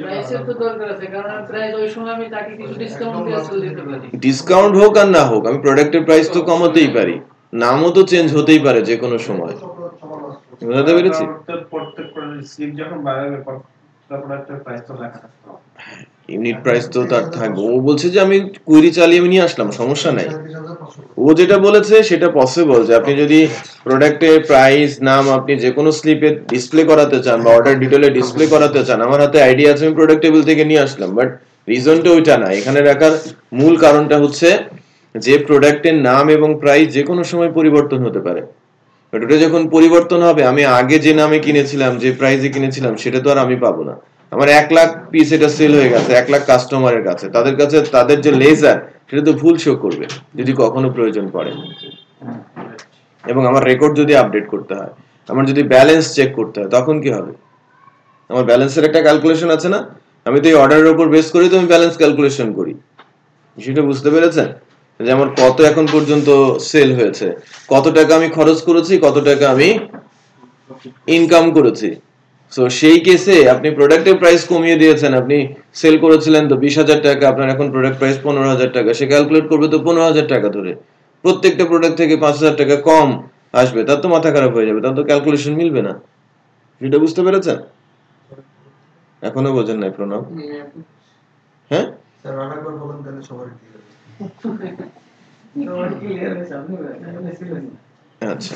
প্রাইসের তো দরকার আছে, কারণ প্রাইস ওই সময় আমি তাকে কিছু ডিসকাউন্ট দিয়ে সেল দিতে পারি। ডিসকাউন্ট হোক আর না হোক, আমি প্রোডাক্টের প্রাইস তো কমাতেই পারি, নামও তো চেঞ্জ হতেই পারে যে কোনো সময়। বুঝতে পেরেছি? প্রত্যেক স্লিপ যখন বাড়াবে প্রোডাক্টের প্রাইস তো লেখা থাকতো, ইউনিট প্রাইস তো তার থাকবে। ও বলছে যে আমি কুইরি চালিয়ে আমি নিয়ে আসলাম, সমস্যা নাই। ও যেটা বলেছে সেটা পসিবল, যে আপনি যদি প্রোডাক্টের প্রাইস নাম আপনি যে কোনো স্লিপে ডিসপ্লে করাতে চান বা অর্ডার ডিটেলে ডিসপ্লে করাতে চান, আমার হাতে আইডিয়া আছে, আমি প্রোডাক্ট টেবিল থেকে নিয়ে আসলাম, বাট রিজনটা ওইটা না। এখানে রাখার মূল কারণটা হচ্ছে যে প্রোডাক্টের নাম এবং প্রাইস যে কোনো সময় পরিবর্তন হতে পারে। ওটা যখন পরিবর্তন হবে, আমি আগে যে নামে কিনেছিলাম, যে প্রাইসে কিনেছিলাম, সেটা তো আর আমি পাবো না। আমার 1 লাখ পিস এটা সেল হয়ে গেছে 1 লাখ কাস্টমারের কাছে, তাদের কাছে তাদের যে লেজার সেটা তো ভুল শো করবে যদি কখনো প্রয়োজন পড়ে, এবং আমার রেকর্ড যদি আপডেট করতে হয়, আমার যদি ব্যালেন্স চেক করতে হয়, তখন কি হবে? আমার ব্যালেন্সের একটা ক্যালকুলেশন আছে না, আমি তো এই অর্ডারের উপর বেস করে তো আমি ব্যালেন্স ক্যালকুলেশন করি। সেটা বুঝতে পেরেছেন? যে আমার কত এখন পর্যন্ত সেল হয়েছে, কত টাকা আমি খরচ করেছি, কত টাকা আমি ইনকাম করেছি। সো সেই কেসে আপনি প্রোডাক্টের প্রাইস কমিয়ে দিয়েছেন, আপনি সেল করেছিলেন তো 20,000 টাকা, আপনার এখন প্রোডাক্ট প্রাইস 15,000 টাকা, সে ক্যালকুলেট করবে তো 15,000 টাকা ধরে, প্রত্যেকটা প্রোডাক্ট থেকে 5,000 টাকা কম আসবে, তার তো মাথা খারাপ হয়ে যাবে, তার তো ক্যালকুলেশন মিলবে না। সেটা বুঝতে পেরেছেন? এখনো বোঝেন নাই প্রণব? হ্যাঁ স্যার আরেকবার বলেন তাহলে সবাই ক্লিয়ার আচ্ছা,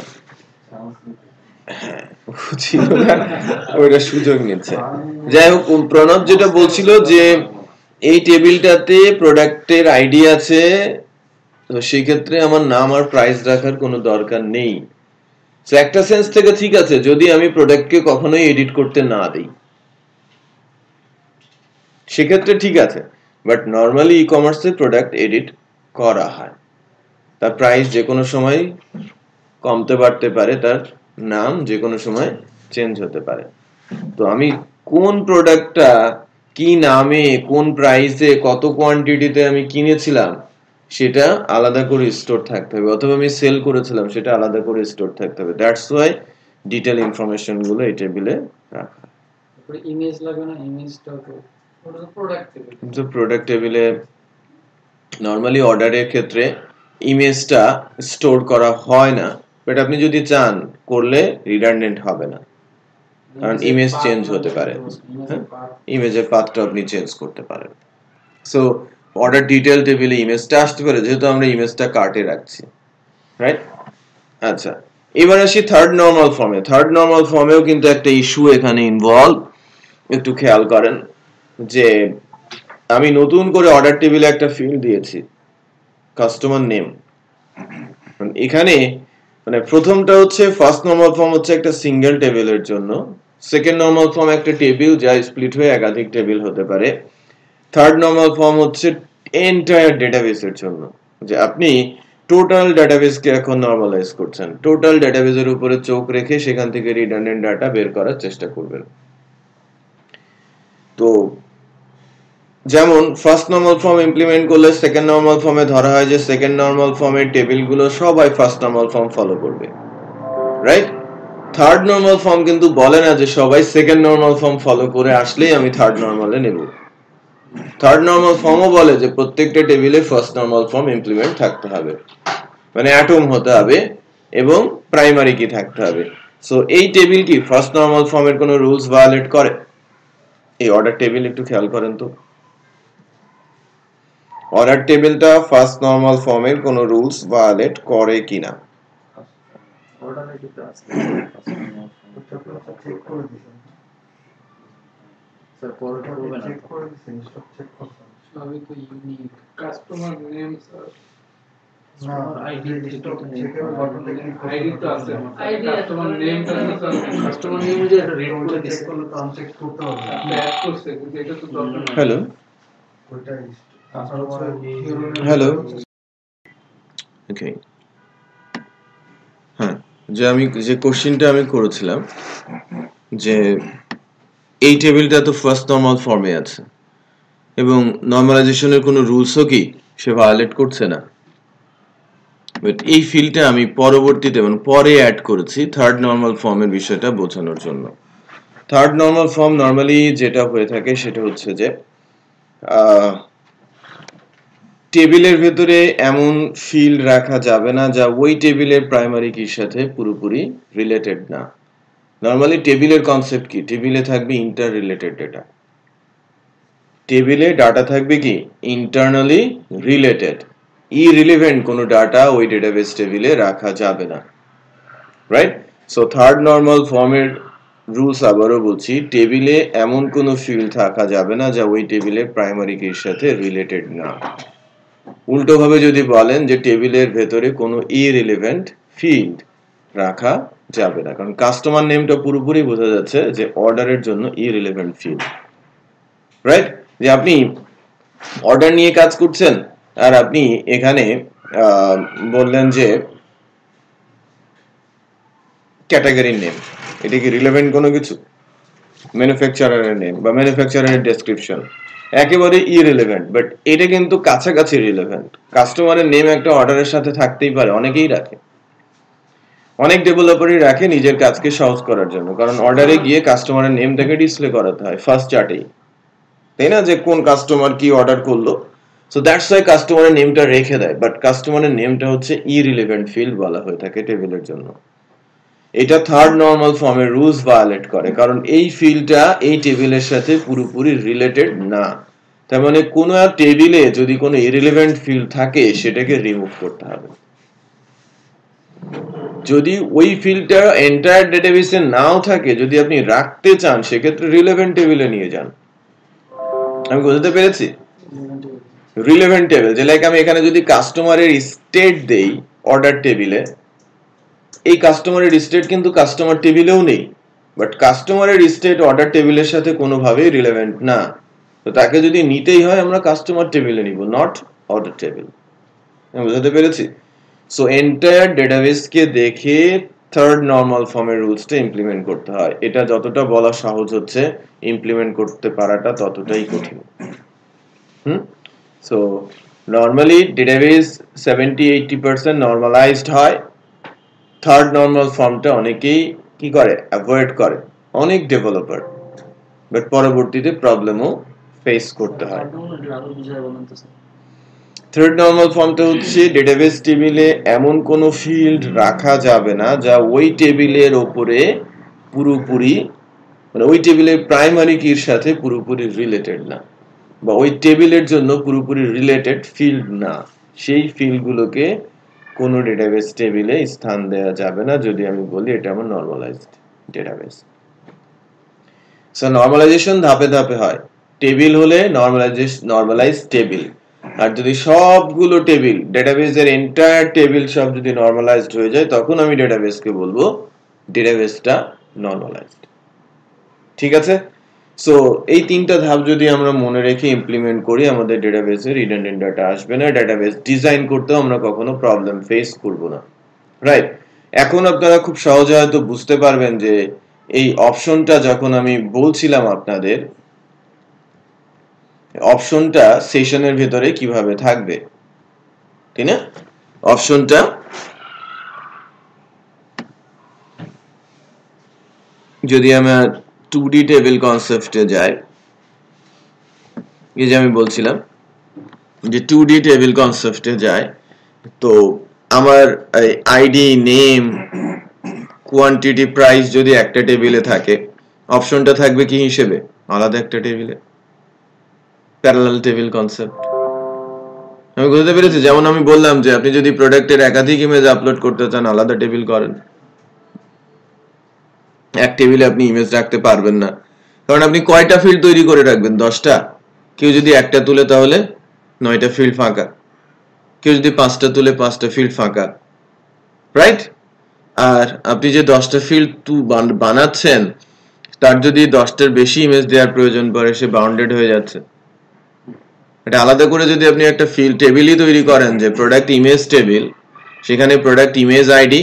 ছিল না ওইটা সুযোগ নিচ্ছে। যাই হোক, প্রণব যেটা বলছিল যে এই টেবিলটাতে প্রোডাক্টের আইডি আছে, তো সেই ক্ষেত্রে আমার নাম আর প্রাইস রাখার কোনো দরকার নেই। সো একটা সেন্স থেকে ঠিক আছে যদি আমি প্রোডাক্টকে কখনোই এডিট করতে না দেই, সেক্ষেত্রে ঠিক আছে। বাট নর্মালি ই কমার্সে প্রোডাক্ট এডিট করা হয়, তার প্রাইস যে কোনো সময় কমতে বাড়তে পারে, তার নাম যে কোনো সময় চেঞ্জ হতে পারে। তো আমি কোন প্রোডাক্টটা কি নামে কোন প্রাইসে কত কোয়ান্টিটিতে আমি কিনেছিলাম সেটা আলাদা করে স্টোর থাকতে হবে, অথবা আমি সেল করেছিলাম সেটা আলাদা করে স্টোর থাকতে হবে। দ্যাটস ওয়াই ডিটেইল ইনফরমেশন গুলো এই টেবিলে রাখা। তারপরে ইমেজ লাগবে না, ইমেজটা তো ওটা তো প্রোডাক্ট টেবিল। তো প্রোডাক্ট টেবিলে নরমালি অর্ডারের ক্ষেত্রে ইমেজটা স্টোর করা হয় না, বাট আপনি যদি চান করলে রিডান্ডেন্ট হবে না, কারণ ইমেজ চেঞ্জ হতে পারে। ইমেজের পাথটা আপনি চেঞ্জ করতে পারেন। সো অর্ডার ডিটেইল টেবিলে ইমেজটা আসতে পারে, যেহেতু আমরা ইমেজটা কার্টে রাখছি, রাইট? আচ্ছা, এবার আসি থার্ড নরমাল ফর্মে। থার্ড নরমাল ফর্মেও কিন্তু একটা ইস্যু এখানে ইনভলভ, একটু খেয়াল করেন যে আমি নতুন করে অর্ডার টেবিলে একটা ফিল্ড দিয়েছি কাস্টমার নেম। এখানে মানে প্রথমটা হচ্ছে ফার্স্ট নরমাল ফর্ম হচ্ছে একটা সিঙ্গেল টেবিলের জন্য, সেকেন্ড নরমাল ফর্ম একটা টেবিল যা স্প্লিট হয়ে একাধিক টেবিল হতে পারে, থার্ড নরমাল ফর্ম হচ্ছে এন্টায়ার ডেটাবেসের জন্য, যে আপনি টোটাল ডেটাবেসকে এখন নরমালাইজ করছেন, টোটাল ডেটাবেসের উপরে চোখ রেখে সেখান থেকে রিডান্ডেন্ট ডাটা বের করার চেষ্টা করবেন। তো যেমন ফার্স্ট নরমাল ফর্ম ইমপ্লিমেন্ট করলে সেকেন্ড নরমাল ফর্মে ধরা হয় যে সেকেন্ড নরমাল ফর্মের টেবিলগুলো সবাই ফার্স্ট নরমাল ফর্ম ফলো করবে, রাইট? থার্ড নরমাল ফর্ম কিন্তু বলে না যে সবাই সেকেন্ড নরমাল ফর্ম ফলো করে আসলেই আমি থার্ড নরমালে নেব। থার্ড নরমাল ফর্মও বলে যে প্রত্যেকটা টেবিলে ফার্স্ট নরমাল ফর্ম ইমপ্লিমেন্ট থাকতে হবে, মানে অ্যাটম হতে হবে এবং প্রাইমারি কি থাকতে হবে। সো এই টেবিল কি ফার্স্ট নরমাল ফর্মের কোনো রুলস ভায়োলেট করে? এই অর্ডার টেবিল একটু খেয়াল করেন তো, অর্ডার টেবিলটা ফার্স্ট নরমাল ফর্মের কোনো রুলস ভায়োলেট করে কিনা? অর্ডার আইডিতে আছে চেক করে দিছেন, স্যার, পরে করবে না চেক করে দিছেন, সব চেক করছেন? সবই তো ইউনিক। কাস্টমার নেম না, আইডি চেকের বাটনে ক্লিক করতে আইডি তো আছে আমার, ID আছে। কাস্টমার নেমটা কাস্টমার নেম যে এটা রেড করে চেক দিছে। করলে তো আনচেক করতে হবে। অ্যাড করছে, কিন্তু এটা তো দরকার নেই। হ্যালো ওইটাই হ্যালো ওকে, হ্যাঁ, যে আমি যে কোশ্চেনটা আমি করেছিলাম যে এই টেবিলটা তো ফার্স্ট নরমাল ফর্মে আছে এবং নরমালাইজেশনের কোনো রুলসও কি সে ভায়োলেট করছে না, বাট এই ফিল্ডটা আমি পরবর্তীতে মানে পরে অ্যাড করেছি থার্ড নরমাল ফর্মের বিষয়টা বোঝানোর জন্য। থার্ড নরমাল ফর্ম নরমালি যেটা হয়ে থাকে সেটা হচ্ছে যে টেবিলের ভেতরে এমন ফিল্ড রাখা যাবে না যা ওই টেবিলের প্রাইমারি কির সাথে পুরোপুরি রিলেটেড না। নরমালি টেবিলের কনসেপ্ট কি? টেবিলে থাকবে ইন্টার রিলেটেড ডেটা, টেবিলে ডাটা থাকবে কি ইন্টারনালি রিলেটেড, ইরিলেভেন্ট কোনো ডাটা ওই ডেটাবেস টেবিলে রাখা যাবে না, রাইট? সো থার্ড নরমাল ফর্মের রুলস আবারও বলছি, টেবিলে এমন কোনো ফিল্ড থাকা যাবে না যা ওই টেবিলের প্রাইমারি কির সাথে রিলেটেড না। উল্টো ভাবে যদি বলেন যে টেবিলের ভেতরে কোনো ইরিলেভেন্ট ফিল্ড রাখা যাবে না, কারণ কাস্টমার নেমটা পুরোপুরি বোঝা যাচ্ছে যে অর্ডারের জন্য ইরিলেভেন্ট ফিল্ড, রাইট? যে আপনি অর্ডার নিয়ে কাজ করছেন আর আপনি এখানে বললেন যে ক্যাটাগরির নেম, এটা কি রিলেভেন্ট কোনো কিছু? ম্যানুফ্যাকচারারের নেম বা ম্যানুফ্যাকচারারের ডেসক্রিপশন একেবারে ইরিলেভেন্ট, বাট এটা কিন্তু কাছাকাছি রিলেভেন্ট। কাস্টমারের নেম একটা অর্ডারের সাথে থাকতেই পারে, অনেকেই রাখে, অনেক ডেভেলপারই রাখে নিজের কাজকে সহজ করার জন্য, কারণ অর্ডারে গিয়ে কাস্টমারের নেমটাকে ডিসপ্লে করাতে হয় ফার্স্ট চার্টেই, তাই না, যে কোন কাস্টমার কি অর্ডার করলো। সো দ্যাটস ওয়াই কাস্টমারের নেমটা রেখে দেয়, বাট কাস্টমারের নেমটা হচ্ছে ইরিলেভেন্ট ফিল্ড বলা হয়ে থাকে টেবিলের জন্য। এটা থার্ড নরমাল ফর্মের রুলস ভায়োলেট করে, কারণ এই ফিল্ডটা এই টেবিলের সাথে পুরোপুরি রিলেটেড না। তার মানে কোনো টেবিলে যদি কোনো ইরিলেভেন্ট ফিল্ড থাকে সেটাকে রিমুভ করতে হবে। যদি ওই ফিল্ডটা এন্টায়ার ডেটাবেসে নাও থাকে, যদি আপনি রাখতে চান সেক্ষেত্রে রিলেভেন্ট টেবিলে নিয়ে যান। আমি বুঝতে পেরেছি? রিলেভেন্ট টেবিল, যে লাইক আমি এখানে যদি কাস্টমারের স্টেট দেই অর্ডার টেবিলে, এই কাস্টমারের স্টেট কিন্তু কাস্টমার টেবিলেও নেই, বাট কাস্টমারের স্টেট অর্ডার টেবিলের সাথে কোনোভাবেই রিলেভেন্ট না, তো তাকে যদি নিতেই হয় আমরা কাস্টমার টেবিলে নিব, নট অর্ডার টেবিল। বুঝতে পেরেছি? সো এন্টায়ার ডেটাবেস কে দেখে থার্ড নরমাল ফর্মের রুলসটা ইমপ্লিমেন্ট করতে হয়। এটা যতটা বলা সহজ হচ্ছে, ইমপ্লিমেন্ট করতে পারাটা ততটাই কঠিন। সো নরমালি ডেটাবেস 70-80% নরমালাইজড হয়। থার্ড নরমাল ফর্মটা অনেকেই কি করে, অ্যাভয়েড করে, অনেক ডেভেলপার, বাট পরবর্তীতে প্রবলেমও ফেস করতে হয়। থার্ড নরমাল ফর্মটা হচ্ছে ডেটাবেস টেবিলে এমন কোনো ফিল্ড রাখা যাবে না যা ওই টেবিলের ওপরে পুরোপুরি, মানে ওই টেবিলের প্রাইমারি কির সাথে পুরোপুরি রিলেটেড না, বা ওই টেবিলের জন্য পুরোপুরি রিলেটেড ফিল্ড না, সেই ফিল্ডগুলোকে কোনো ডেটাবেস টেবিলে স্থান দেওয়া যাবে না যদি আমি বলি এটা আমার নরমালাইজড ডেটাবেস। সো নরমালাইজেশন ধাপে ধাপে হয়। টেবিল হলে নরমালাইজড টেবিল, আর যদি সবগুলো টেবিল, ডেটাবেসের এন্টায়ার টেবিল সব যদি নরমালাইজড হয়ে যায়, তখন আমি ডেটাবেসকে বলবো ডেটাবেসটা নরমালাইজড। ঠিক আছে? সো এই তিনটা ধাপ যদি আমরা মনে রেখে ইমপ্লিমেন্ট করি, আমাদের ডেটাবেসে রিডান্ডেন্ট ডাটা আসবে না, ডেটাবেস ডিজাইন করতেও আমরা কখনো প্রবলেম ফেস করব না। রাইট? এখন আপনারা খুব সহজে হয়তো বুঝতে পারবেন যে এই অপশনটা যখন আমি বলছিলাম আপনাদের, অপশনটা সেশনের ভেতরে কিভাবে থাকবে, ঠিক না? অপশনটা যদি আমরা 2D টেবিল কনসেপ্টে যাই, এই যে আমি বলছিলাম যে 2D টেবিল কনসেপ্টে যাই, তো আমার আইডি, নেম, কোয়ান্টিটি, প্রাইস যদি একটা টেবিলে থাকে, অপশনটা থাকবে কি হিসেবে? আলাদা একটা টেবিলে, প্যারালাল টেবিল কনসেপ্ট। আমি বুঝতে পেরেছি? যেমন আমি বললাম যে আপনি যদি প্রোডাক্টের একাধিক ইমেজ আপলোড করতে চান, আলাদা টেবিল করেন। এক টেবিলে আপনি ইমেজ রাখতে পারবেন না, কারণ আপনি কয়টা ফিল্ড তৈরি করে রাখবেন? 10টা। কেউ যদি একটা তুলে তাহলে 9টা ফিল্ড ফাঁকা, কেউ যদি 5টা তুলে 5টা ফিল্ড ফাঁকা, রাইট? আর আপনি যে 10টা ফিল্ড বানাচ্ছেন, তার যদি 10টার বেশি ইমেজ দেওয়ার প্রয়োজন পড়ে, সে বাউন্ডেড হয়ে যাচ্ছে। এটা আলাদা করে যদি আপনি একটা ফিল্ড টেবিলই তৈরি করেন যে প্রোডাক্ট ইমেজ টেবিল, সেখানে product image ID,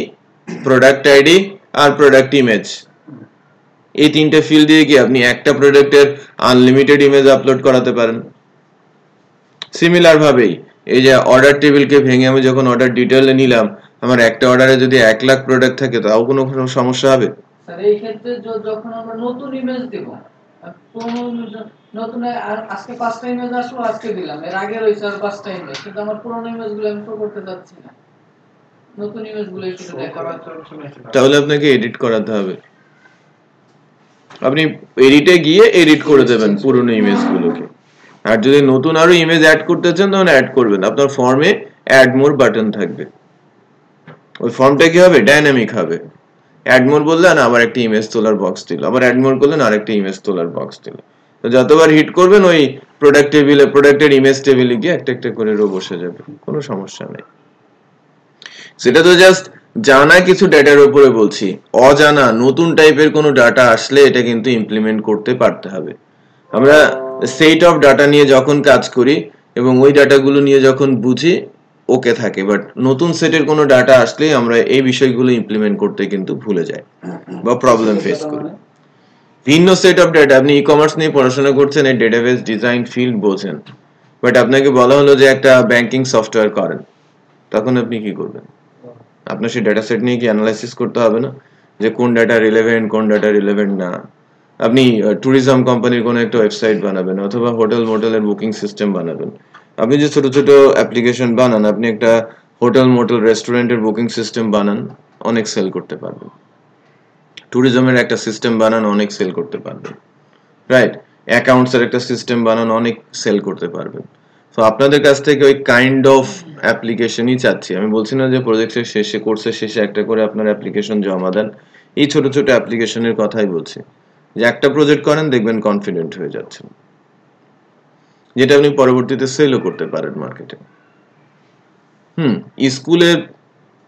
product ID আর প্রোডাক্ট ইমেজ, এই তিনটে ফিল্ড দিয়ে কি আপনি একটা প্রোডাক্টের আনলিমিটেড ইমেজ আপলোড করাতে পারেন। সিমিলার ভাবেই এই যে অর্ডার টেবিলকে ভেঙে আমি যখন অর্ডার ডিটেইলে নিলাম, আমার একটা অর্ডারে যদি 1 লাখ প্রোডাক্ট থাকে, তাও কোনো সমস্যা হবে? স্যার এই ক্ষেত্রে যখন আমরা নতুন ইমেজ দেব, নতুন আজকে 5টা ইমেজ আসলো, আজকে দিলাম, এর আগে রয়েছে আর 5টা ইমেজ, কিন্তু আমার পুরনো ইমেজগুলো আমি শো করতে যাচ্ছি না, নতুন ইমেজগুলো শুধু দেখাবার জন্য, তাহলে আপনাকে এডিট করাতে হবে। আপনি এডিটে গিয়ে এডিট করে দেবেন পুরনো ইমেজগুলোকে, আর যদি নতুন আরো ইমেজ অ্যাড করতে চান তখন অ্যাড করবেন। আপনার ফর্মে অ্যাড মোর বাটন থাকবে, ওই ফর্মটা কি হবে? ডাইনামিক হবে। অ্যাড মোর বললেন আবার একটা ইমেজ তোলার বক্স দিল, আবার অ্যাড মোর করলেন আরেকটা ইমেজ তোলার বক্স দিল। তো যতবার হিট করবেন ওই প্রোডাক্ট টেবিলে, প্রোডাক্টের ইমেজ টেবিলে গিয়ে একটা একটা করে রো বসে যাবে, কোনো সমস্যা নেই। সেটা তো জাস্ট জানা কিছু ডাটার উপরে বলছি, অজানা নতুন টাইপের কোনো ডাটা আসলে এটা কিন্তু ইমপ্লিমেন্ট করতে পারতে হবে। আমরা সেট অফ ডাটা নিয়ে যখন কাজ করি এবং ওই ডাটাগুলো নিয়ে যখন বুঝি, ওকে থাকে, বাট নতুন সেটের কোনো ডাটা আসলে আমরা এই বিষয়গুলো ইমপ্লিমেন্ট করতে কিন্তু ভুলে যাই বা প্রবলেম ফেস করি। ভিন্ন সেট অফ ডাটা, আপনি ই কমার্স নিয়ে পড়াশোনা করছেন, এই ডেটাবেস ডিজাইন ফিল্ড বোঝেন, বাট আপনাকে বলা হলো যে একটা ব্যাংকিং সফটওয়্যার করেন, তখন আপনি কি করবেন? আপনার সেই ডাটা সেট নিয়ে কি অ্যানালাইসিস করতে হবে না, যে কোন ডাটা রিলেভেন্ট, কোন ডাটা রিলেভেন্ট না? আপনি ট্যুরিজম কোম্পানির কোনো একটা ওয়েবসাইট বানাবেন, অথবা হোটেল মোটেলের বুকিং সিস্টেম বানাবেন। আপনি যে ছোট ছোট অ্যাপ্লিকেশন বানান, আপনি একটা হোটেল মোটেল রেস্টুরেন্টের বুকিং সিস্টেম বানান, অনেক সেল করতে পারবেন। ট্যুরিজমের একটা সিস্টেম বানান, অনেক সেল করতে পারবেন, রাইট? অ্যাকাউন্টসের একটা সিস্টেম বানান, অনেক সেল করতে পারবেন। তো আপনাদের কাছ থেকে ওই কাইন্ড অফ অ্যাপ্লিকেশনই চাচ্ছি। আমি বলছি না যে প্রজেক্টের শেষে, কোর্সের শেষে একটা করে আপনার অ্যাপ্লিকেশন জমা দেন, এই ছোট ছোট অ্যাপ্লিকেশনের কথাই বলছি, যে একটা প্রজেক্ট করেন, দেখবেন কনফিডেন্ট হয়ে যাচ্ছেন, যেটা আপনি পরবর্তীতে সেলও করতে পারেন মার্কেটে। স্কুলের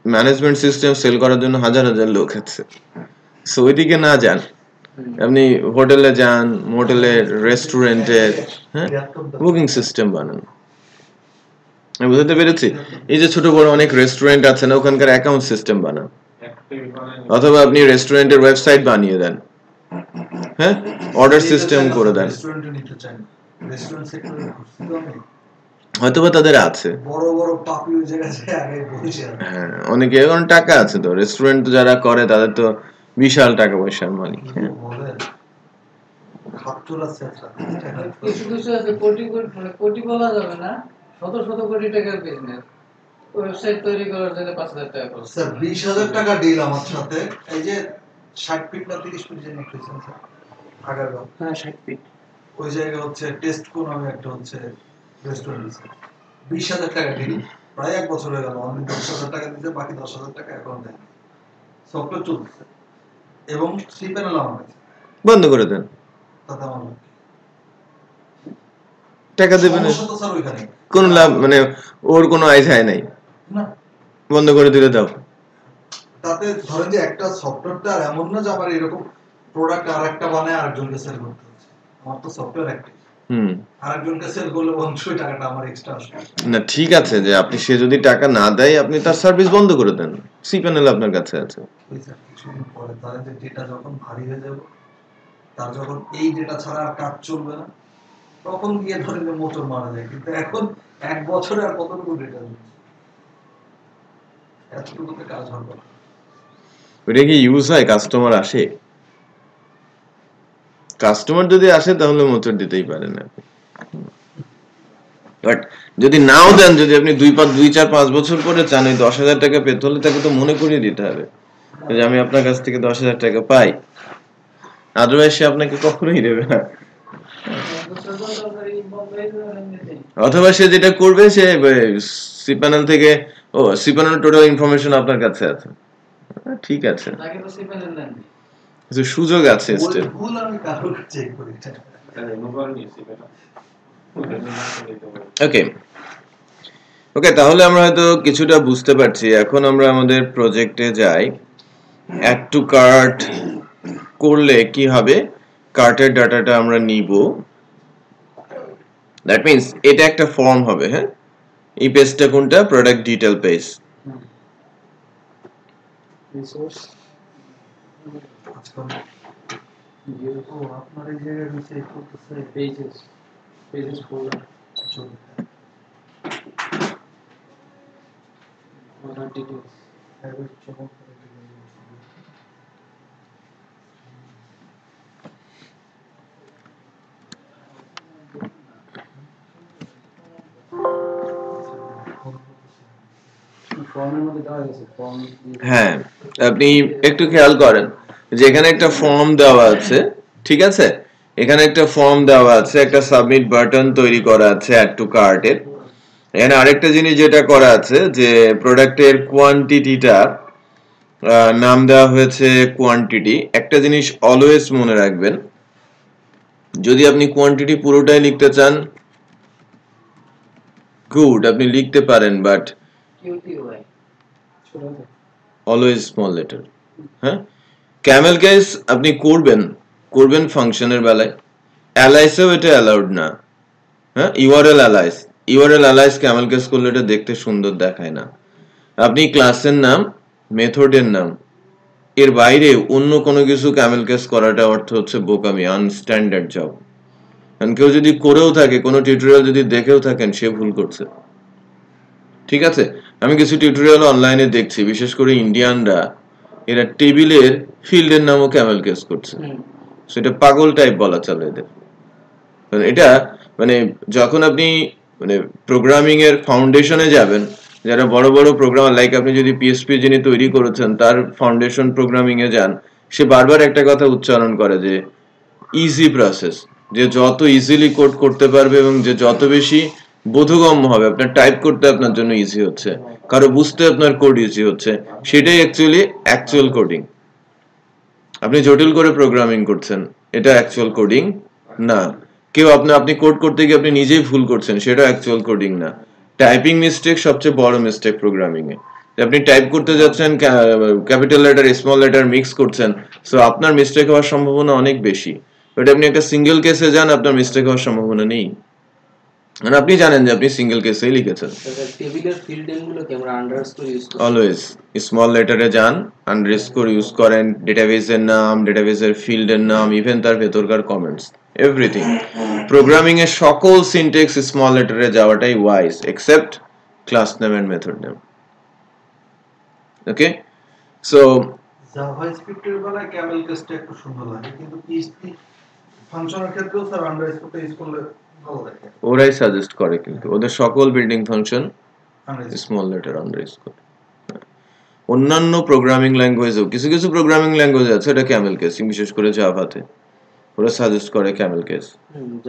ম্যানেজমেন্ট সিস্টেম সেল করার জন্য হাজার হাজার লোক আছে, সো ওইদিকে না যান, আপনি হোটেলে যান, মোটেলের, রেস্টুরেন্টের, হ্যাঁ, বুকিং সিস্টেম বানান। আমি বুঝতে পেরেছি। এই যে ছোট বড় অনেক রেস্টুরেন্ট আছে না, ওখানকার অ্যাকাউন্ট সিস্টেম বানান, অথবা আপনি রেস্টুরেন্টের ওয়েবসাইট বানিয়ে দেন, হ্যাঁ, অর্ডার সিস্টেম করে দেন। রেস্টুরেন্টে নিতে চাই না, রেস্টুরেন্ট সেক্টরে ঘুরছি তো আমি, হয়তোবা তাদের আছে, বড় বড় পাপি ওই জায়গায় যায় আগে বসে আছে। হ্যাঁ, অনেকে এখন টাকা আছে তো, রেস্টুরেন্ট যারা করে তাদের তো বিশাল টাকা পয়সার মালিক। হ্যাঁ, বলে খাপচুর আছে একটা। কিছু কিছু আছে কোটি কোটি, মানে কোটি বলা যাবে না, শত শত কোটি টাকার বিজনেস, ওয়েবসাইট তৈরি করার জন্য 5,000 টাকা খরচ। স্যার 20,000 টাকা ডিল আমার সাথে, এই যে 60 ফিট না 30 ফিট যেন খুঁজছেন স্যার আগারগাঁও, হ্যাঁ 60 ফিট ওই জায়গা হচ্ছে টেস্ট কোন নামে একটা হচ্ছে রেস্টুরেন্ট আছে, 20,000 টাকা ডিল, প্রায় 1 বছর হয়ে গেল। আমি 10,000 টাকা দিতে, বাকি 10,000 টাকা অ্যাকাউন্ট দেয়, সফটওয়্যার চলছে এবং 3 প্যানেল আমার কাছে, বন্ধ করে দেন, তাতে আমার লাভ কি? টাকা দেবেন না, সমস্যা তো স্যার ওইখানে কোন লাভ, মানে ওর কোনো আয় যায় নাই, না, বন্ধ করে দিলে দাও। তাতে ধরেন যে একটা সফটওয়্যারটা আর এমন না যে আবার এরকম প্রোডাক্ট আরেকটা বানায় আরেকজনকে সেল করতে হচ্ছে, আমার তো সফটওয়্যার একটা, আরেকজনকে সেল করলে অবশ্যই টাকাটা আমার এক্সট্রা আসবে না। ঠিক আছে, যে আপনি, সে যদি টাকা না দেয় আপনি তার সার্ভিস বন্ধ করে দেন, সি প্যানেল আপনার কাছে আছে। ওই স্যার কিছুদিন পরে তার যে ডেটা যখন ভারী হয়ে যাবে, তার যখন এই ডেটা ছাড়া আর কাজ চলবে না, তখন গিয়ে ধরেন যে মোটর মারা যায়। কিন্তু এখন 1 বছরে আর কতটুকু ডেটা যাবে, এতটুকুতে কাজ হবে না। ওইটা কি ইউজ হয়? কাস্টমার আসে? কাস্টমার যদি আসে তাহলে মোটর দিতেই পারেন আপনি, বাট যদি নাও দেন, যদি আপনি 2-4-5 বছর পরে চান ওই 10,000 টাকা পেতে হলে, তাকে তো মনে করিয়ে দিতে হবে যে আমি আপনার কাছ থেকে 10,000 টাকা পাই, আদারওয়াইজ সে আপনাকে কখনোই দেবে না। অথবা সে যেটা করবে, সে সি প্যানেল থেকে, সি প্যানেল টোটাল ইনফরমেশন আপনার কাছে আছে, ঠিক আছে, কিছু সুযোগ আছে স্টিল। ওই ভুল আমি কারোর চেক করি ওকে ওকে, তাহলে আমরা হয়তো কিছুটা বুঝতে পারছি। এখন আমরা আমাদের প্রজেক্টে যাই। অ্যাড টু কার্ট করলে কি হবে, কার্টের ডাটাটা আমরা নিব, দ্যাট মিন্স এটা একটা ফর্ম হবে। হ্যাঁ, এই পেজটা কোনটা? Product detail page. রিসোর্স আপনার এই জায়গায় চেক করতেছে পেজেস ফোল্ডার, অর্ডার ডিটেইলস, ফর্মের মধ্যে দেওয়া গেছে ফর্ম। হ্যাঁ, আপনি একটু খেয়াল করেন যে এখানে একটা ফর্ম দেওয়া আছে, ঠিক আছে, এখানে একটা ফর্ম দেওয়া আছে, একটা সাবমিট বাটন তৈরি করা আছে অ্যাড টু কার্টের। এখানে আরেকটা জিনিস যেটা করা আছে, যে প্রোডাক্টের কোয়ান্টিটিটা নাম দেওয়া হয়েছে কোয়ান্টিটি। একটা জিনিস অলওয়েজ মনে রাখবেন, যদি আপনি কোয়ান্টিটি পুরোটাই লিখতে চান, গুড, আপনি লিখতে পারেন, বাট অলওয়েজ স্মল লেটার। হ্যাঁ, ক্যামেল কেস আপনি করবেন ফাংশনের বেলায়, অ্যালাইসেও এটা অ্যালাউড না। হ্যাঁ, ইউআরএল অ্যালাইস ক্যামেল কেস করলে এটা দেখতে সুন্দর দেখায় না। আপনি ক্লাসের নাম, মেথডের নাম, এর বাইরে অন্য কোনো কিছু ক্যামেল কেস করাটা অর্থ হচ্ছে বোকামি, আনস্ট্যান্ডার্ড জব। কারণ কেউ যদি করেও থাকে, কোনো টিউটোরিয়াল যদি দেখেও থাকেন, সে ভুল করছে। ঠিক আছে, আমি কিছু টিউটোরিয়াল অনলাইনে দেখছি, বিশেষ করে ইন্ডিয়ানরা, এরা টেবিলের ফিল্ডের নামও ক্যামেল কেস করছে। সেটা পাগল টাইপ বলা চলে এদের। এটা মানে যখন আপনি মানে প্রোগ্রামিং এর ফাউন্ডেশনে যাবেন, যারা বড় বড় প্রোগ্রামার, লাইক আপনি যদি পিএসপি যিনি তৈরি করেছেন তার ফাউন্ডেশন প্রোগ্রামিং এ যান, সে বারবার একটা কথা উচ্চারণ করে যে ইজি প্রসেস, যে যত ইজিলি কোড করতে পারবে এবং যে যত বেশি বোধগম্য হবে, আপনার টাইপ করতে আপনার জন্য ইজি হচ্ছে, কারো বুঝতে আপনার কোড ইজি হচ্ছে, সেটাই অ্যাকচুয়াল কোডিং। আপনি জটিল করে প্রোগ্রামিং করছেন, এটা অ্যাকচুয়াল কোডিং না। কেউ আপনি কোড করতে গিয়ে আপনি নিজেই ভুল করছেন, সেটা অ্যাকচুয়াল কোডিং না। টাইপিং মিস্টেক সবচেয়ে বড় মিস্টেক প্রোগ্রামিং এ। আপনি টাইপ করতে যাচ্ছেন capital letter small letter mix করছেন, সো আপনার মিস্টেক হওয়ার সম্ভাবনা অনেক বেশি। বাট আপনি একটা সিঙ্গেল কেসে যান, আপনার মিস্টেক হওয়ার সম্ভাবনা নেই, মানে আপনি জানেন যে আপনি সিঙ্গেল কেসেই লিখেছেন। টেবিলের ফিল্ড নেমগুলোকে আমরা আন্ডারস্কোর ইউজ করি। অলওয়েজ স্মল লেটারে যান, আন্ডারস্কোর ইউজ করেন, ডেটাবেসের নাম, ডেটাবেসের ফিল্ডের নাম, ইভেন তার ভেতরকার কমেন্টস, এভরিথিং। প্রোগ্রামিং এর সকল সিনট্যাক্স স্মল লেটারে যাওয়াটাই wise, except class name and method name. Okay, so জাভাস্ক্রিপ্টের বেলায় ক্যামেল কেসটা একটু সুন্দর লাগে, কিন্তু পিএইচপি ফাংশনের ক্ষেত্রেও স্যার আন্ডারস্কোরটা ইউজ করলে ভালো লাগে। ওরাই সাজেস্ট করে, কিন্তু ওদের সকল building function Underscore। Small letter underscore. অন্যান্য প্রোগ্রামিং ল্যাঙ্গুয়েজেও কিছু কিছু প্রোগ্রামিং ল্যাঙ্গুয়েজ আছে এটা ক্যামেল কেস, বিশেষ করে জাভাতে ওরা সাজেস্ট করে ক্যামেল কেস,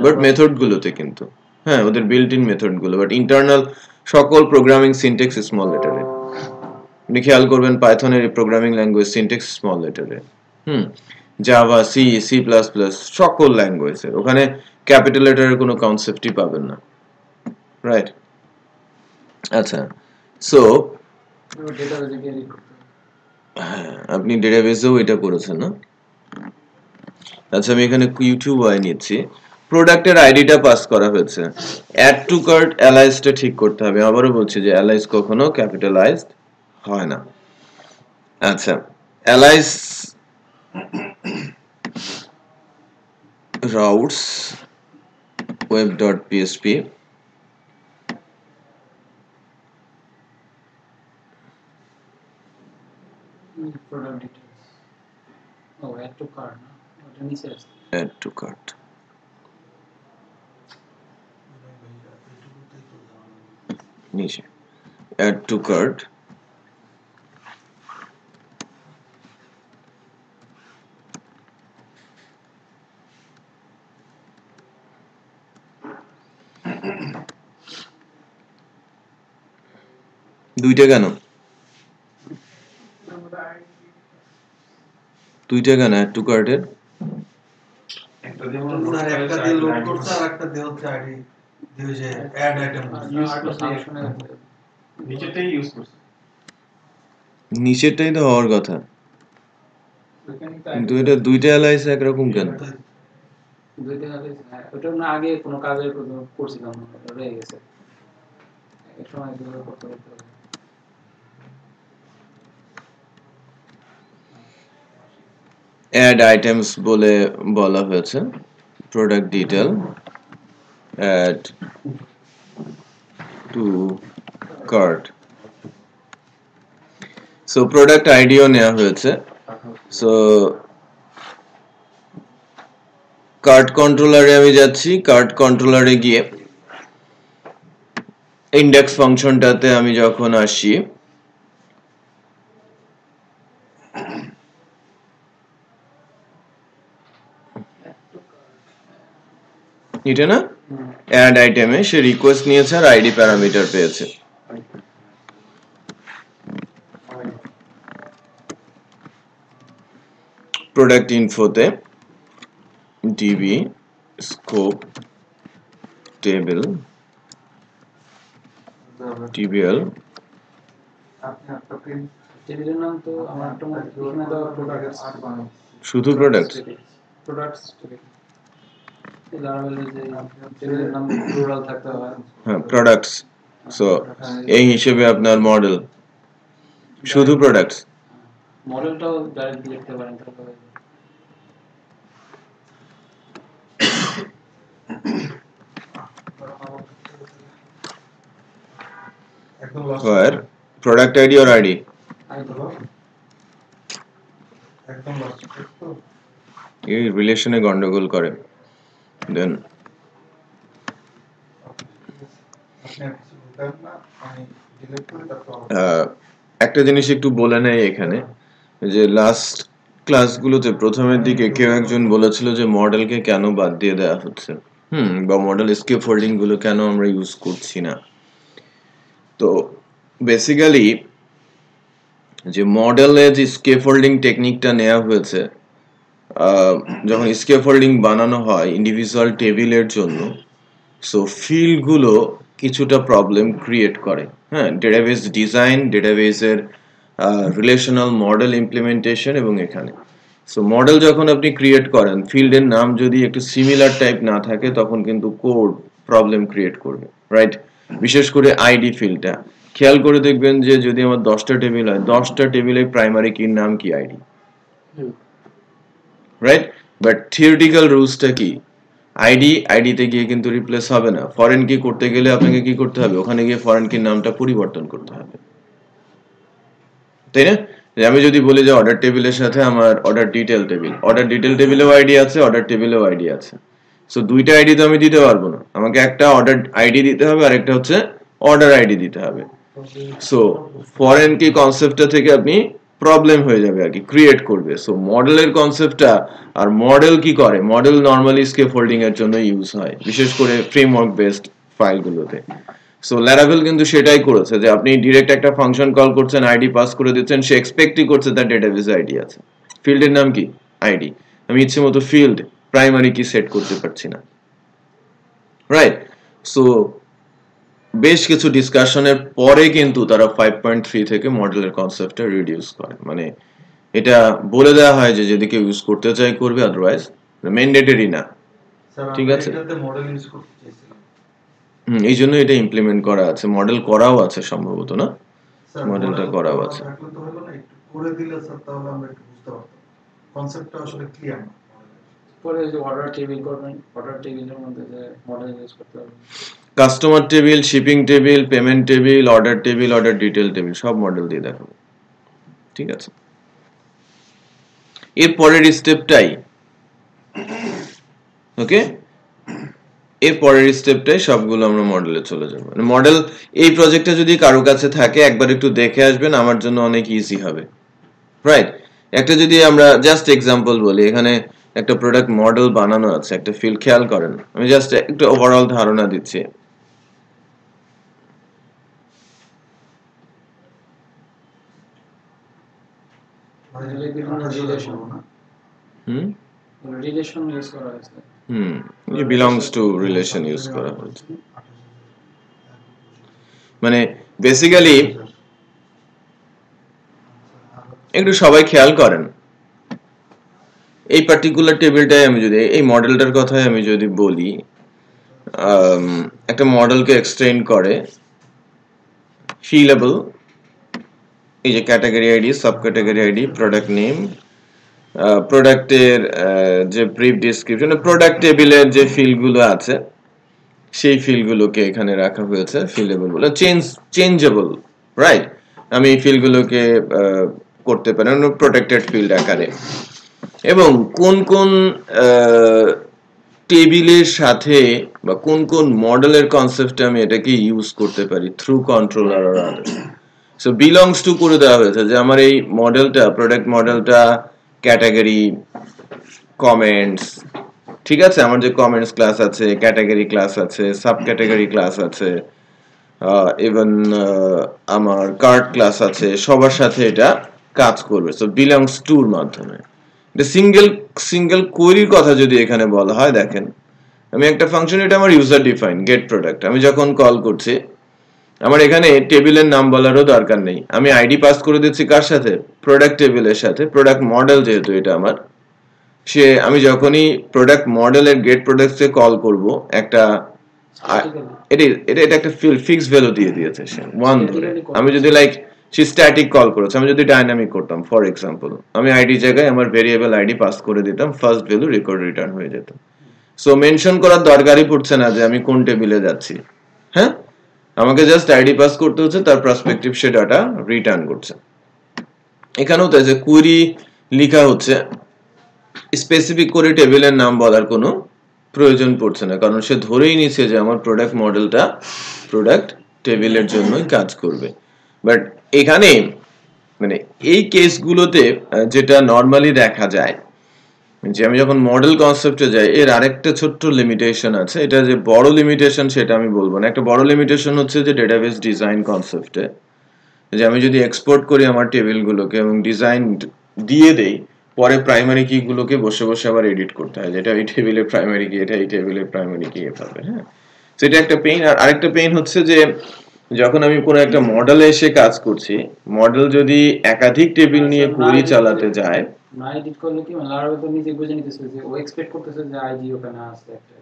বাট মেথড গুলোতে কিন্তু হ্যাঁ ওদের বিল্ট ইন মেথড গুলো, বাট ইন্টারনাল সকল প্রোগ্রামিং সিনট্যাক্স স্মল লেটারে। আপনি খেয়াল করবেন পাইথনের প্রোগ্রামিং ল্যাঙ্গুয়েজ সিনট্যাক্স স্মল লেটারে। Java, C, C plus plus সকল ল্যাঙ্গুয়েজের ওখানে ক্যাপিটাল লেটারের কোনো কনসেপ্টই পাবেন না, রাইট? আচ্ছা, সো ডেটাবেজে গিয়ে রিড করতে হবে। হ্যাঁ, আপনি ডেটাবেসেও এটা করেছেন না? আচ্ছা, আমি এখানে ইউটিউব আই নিচ্ছি। প্রোডাক্টের আইডিটা পাস করা হয়েছে, অ্যাড টু কার্ট অ্যালাইজটা ঠিক করতে হবে। আবারও বলছি যে অ্যালাইজ কখনো ক্যাপিটালাইজড হয় না। আচ্ছা, অ্যালাইজ routes web.php প্রোডাক্ট ডিটেইলস, ও অ্যাড টু কার্ট না, ওটা নিচে আছে। add to cart নিচে add to cart দুইটা কেন add to cart এর? একটা যেমন স্যার একটা দিয়ে লোড করছে আর একটা দিয়ে হচ্ছে আইডি দিয়ে যে অ্যাড আইটেম ফাংশনে নিচেটাই ইউজ করছে। নিচেরটাই তো হওয়ার কথা, কিন্তু এটা দুইটা অ্যালাইজ একরকম কেন? দুইটা আগে, হ্যাঁ ওটা না আগে কোনো কাজে করছিলাম না, ওটা রয়ে গেছে, এক সময় এগুলো করতে হবে। অ্যাড আইটেমস বলে বলা হয়েছে, product detail add to cart. So product আইডিও নেওয়া হয়েছে। সো কার্ট কন্ট্রোলারে আমি যাচ্ছি, কার্ট কন্ট্রোলারে গিয়ে ইন্ডেক্স ফাংশনটাতে আমি যখন আসি, এটা না অ্যাড আইটেমে সে রিকোয়েস্ট নিয়েছে আর আইডি প্যারামিটার পেয়েছে। প্রোডাক্ট ইনফোতে ডিবি স্কোপ টেবিল টিবিএল টেবিলের নাম তো আমার এখানে তো প্রোডাক্ট, শুধু প্রোডাক্ট প্রোডাক্টস টেবিল, লারাভেলে যে টেবিলের নাম প্লুরাল থাকতে হয়। হ্যাঁ, প্রোডাক্টস। সো এই হিসেবে আপনার মডেল শুধু প্রোডাক্টস। মডেলটাও ডাইরেক্ট লিখতে পারেন তাহলে। একদম last Where product ID or ID? একদম লাস্ট তো এই রিলেশনে গন্ডগোল করে। দেন আপনি আর কিছু বলতেন না, আমি ডিলিট করে তারপর একটা জিনিস একটু বলে নেই এখানে, যে লাস্ট ক্লাসগুলোতে প্রথমের দিকে কেউ একজন বলেছিল যে মডেলকে কেন বাদ দিয়ে দেওয়া হচ্ছে, বা মডেল স্কেপ হোল্ডিং গুলো কেন আমরা ইউজ করছি না। তো বেসিক্যালি যে মডেলে যে স্কেপ হোল্ডিং টেকনিকটা নেওয়া হয়েছে, যখন স্কেপ হোল্ডিং বানানো হয় ইন্ডিভিজুয়াল টেবিলের জন্য, সো ফিল্ড গুলো কিছুটা প্রবলেম ক্রিয়েট করে। হ্যাঁ, ডেটাবেস ডিজাইন, ডেটাবেসের রিলেশনাল মডেল ইমপ্লিমেন্টেশন এবং এখানে সো মডেল যখন আপনি ক্রিয়েট করেন, ফিল্ডের নাম যদি একটু সিমিলার টাইপ না থাকে তখন কিন্তু কোড প্রবলেম ক্রিয়েট করবে, রাইট? বিশেষ করে আইডি ফিল্ডটা খেয়াল করে দেখবেন যে যদি আমার 10টা টেবিল হয়, 10টা টেবিলে প্রাইমারি কির নাম কি আইডি, রাইট? বাট থিওরিটিক্যাল রুলসটা কি? আইডিতে গিয়ে কিন্তু রিপ্লেস হবে না। ফরেন কি করতে গেলে আপনাকে কি করতে হবে? ওখানে গিয়ে ফরেন কির নামটা পরিবর্তন করতে হবে, তাই না? আমি যদি বলি যে অর্ডার টেবিলের সাথে আমার অর্ডার ডিটেল টেবিলেও আইডি আছে, অর্ডার টেবিলেও আইডি আছে। সো দুইটা আইডি তো আমি দিতে পারবো না, আমাকে একটা অর্ডার আইডি দিতে হবে আর একটা হচ্ছে অর্ডার আইডি দিতে হবে। সো ফরেন কি কনসেপ্টটা থেকে আপনি প্রবলেম হয়ে যাবে আর কি, ক্রিয়েট করবে। সো মডেলের কনসেপ্টটা, আর মডেল কি করে, মডেল নরমালি স্কেপ হোল্ডিং এর জন্য ইউজ হয়, বিশেষ করে ফ্রেমওয়ার্ক বেসড ফাইলগুলোতে। সো ল্যারাভেল কিন্তু সেটাই করেছে যে আপনি ডিরেক্ট একটা ফাংশন কল করছেন, আইডি পাস করে দিচ্ছেন, সে এক্সপেক্টই করছে তার ডেটাবেসে আইডি আছে, ফিল্ডের নাম কি আইডি। আমি ইচ্ছে মতো ফিল্ড প্রাইমারি কি সেট করতে পারছি না, রাইট? সো বেশ কিছু ডিসকাশনের পরে কিন্তু তারা 5.3 থেকে মডেলের কনসেপ্টটা রিডিউস করে, মানে এটা বলে দেওয়া হয় যে যদি কেউ ইউজ করতে চায় করবে, আদারওয়াইজ ম্যান্ডেটরি না, ঠিক আছে? মডেল ইউজ করতে চাইছিলাম, এই জন্য এটা ইমপ্লিমেন্ট করা আছে, মডেল করাও আছে সম্ভবত, না মডেলটা করাও আছে। থাকলে তো হলো না, একটু করে দিলে স্যার তাহলে আমরা একটু বুঝতে পারতাম, কনসেপ্টটা আসলে ক্লিয়ার না। পরে যে অর্ডার টেবিল করবেন, অর্ডার টেবিলের মধ্যে যে মডেল ইউজ করতে হবে, customer table, shipping table, payment table, order table, order detail table, সব মডেল দিয়ে দেখাবো, ঠিক আছে? এর পরের স্টেপটাই, ওকে, এর পরের স্টেপটাই সবগুলো আমরা মডেলে চলে যাব। মানে মডেল এই প্রজেক্টটা যদি কারো কাছে থাকে একবার একটু দেখে আসবেন, আমার জন্য অনেক ইজি হবে, রাইট? একটা যদি আমরা জাস্ট এক্সাম্পল বলি, এখানে একটা প্রোডাক্ট মডেল বানানো আছে, একটা ফিল্ড, খেয়াল করেন, আমি জাস্ট একটু ওভারঅল ধারণা দিচ্ছি। রিলেশন ইউজ করা হয়েছে, বিলংস টু রিলেশন ইউজ করা হয়েছে। মানে বেসিক্যালি একটু সবাই খেয়াল করেন, এই পার্টিকুলার টেবিলটাই আমি যদি এই মডেলটার কথাই আমি যদি বলি, একটা মডেলকে এক্সটেন্ড করে ফিলেবল, এই যে category ID, sub category ID, product name, প্রোডাক্টের যে ব্রিফ ডেসক্রিপশন, প্রোডাক্ট টেবিলের যে ফিল্ডগুলো আছে সেই ফিল্ডগুলোকে এখানে রাখা হয়েছে ফিলেবল বলে, চেঞ্জেবল, রাইট? আমি এই ফিল্ডগুলোকে করতে পারি প্রোটেক্টেড ফিল্ড আকারে, এবং কোন কোন টেবিলের সাথে বা কোন কোন মডেলের কনসেপ্টে আমি এটাকে ইউজ করতে পারি থ্রু কন্ট্রোলার আর আদার্স। সো বিলংস টু করে দেওয়া হয়েছে যে আমার এই মডেলটা, প্রোডাক্ট মডেলটা ক্যাটাগরি, কমেন্টস, ঠিক আছে? আমার যে কমেন্টস ক্লাস আছে, ক্যাটাগরি ক্লাস আছে, সাব ক্যাটাগরি ক্লাস আছে, ইভেন আমার কার্ড ক্লাস আছে, সবার সাথে এটা কাজ করবে। সো বিলংস টুর মাধ্যমে সিঙ্গেল কোয়েরির কথা যদি এখানে বলা হয়, দেখেন আমি একটা ফাংশন, এটা আমার ইউজার ডিফাইন গেট প্রোডাক্ট, আমি যখন কল করছি আমার এখানে টেবিলের নাম বলারও দরকার নেই, আমি আইডি পাস করে দিচ্ছি কার সাথে? প্রোডাক্ট টেবিলের সাথে। প্রোডাক্ট মডেল যেহেতু এটা আমার, সে আমি যখনই প্রোডাক্ট মডেলের গেট প্রোডাক্টসে কল করব, একটা এটা একটা ফিক্স ভ্যালু দিয়ে দিয়েছে সে 1 ধরে। আমি যদি লাইক সে স্ট্যাটিক কল করেছে, আমি যদি ডাইনামিক করতাম, ফর এক্সাম্পল আমি আইডি জায়গায় আমার ভেরিয়েবল আইডি পাস করে দিতাম, ফার্স্ট ভ্যালু রেকর্ড রিটার্ন হয়ে যেত। সো মেনশন করার দরকারই পড়ছে না যে আমি কোন টেবিলে যাচ্ছি, হ্যাঁ, আমাকে জাস্ট আইডি পাস করতে হচ্ছে, তার পার্সপেক্টিভ সে ডাটা রিটার্ন করছে। এখানেও তাই যে কুয়েরি লেখা হচ্ছে, স্পেসিফিক করে টেবিলের নাম বলার কোনো প্রয়োজন পড়ছে না, কারণ সে ধরেই নিচ্ছে যে আমার প্রোডাক্ট মডেলটা প্রোডাক্ট টেবিলের জন্যই কাজ করবে। বাট এখানে মানে এই কেসগুলোতে যেটা নর্মালি দেখা যায় যে আমি যখন মডেল কনসেপ্টে যাই, এর আরেকটা ছোট্ট লিমিটেশন আছে। এটা যে বড় লিমিটেশন সেটা আমি বলবো না, একটা বড় লিমিটেশন হচ্ছে যে ডেটাবেস ডিজাইন কনসেপ্টে, যে আমি যদি এক্সপোর্ট করি আমার টেবিলগুলোকে এবং ডিজাইন দিয়ে দেই, পরে প্রাইমারি কি গুলোকে বসে বসে আবার এডিট করতে হয়, যেটা এই টেবিলের প্রাইমারি কি, এটা এই টেবিলের প্রাইমারি কি, এভাবে। হ্যাঁ, সেটা একটা পেইন। আর আরেকটা পেইন হচ্ছে যে যখন আমি কোনো একটা মডেলে এসে কাজ করছি, মডেল যদি একাধিক টেবিল নিয়ে কোয়েরি চালাতে যায়, না এডিট করলে কি লারাভেল তো নিজে বুঝে নিতেছে যে ও এক্সপেক্ট করতেছে যে আইডি ওখানে আছে একটা।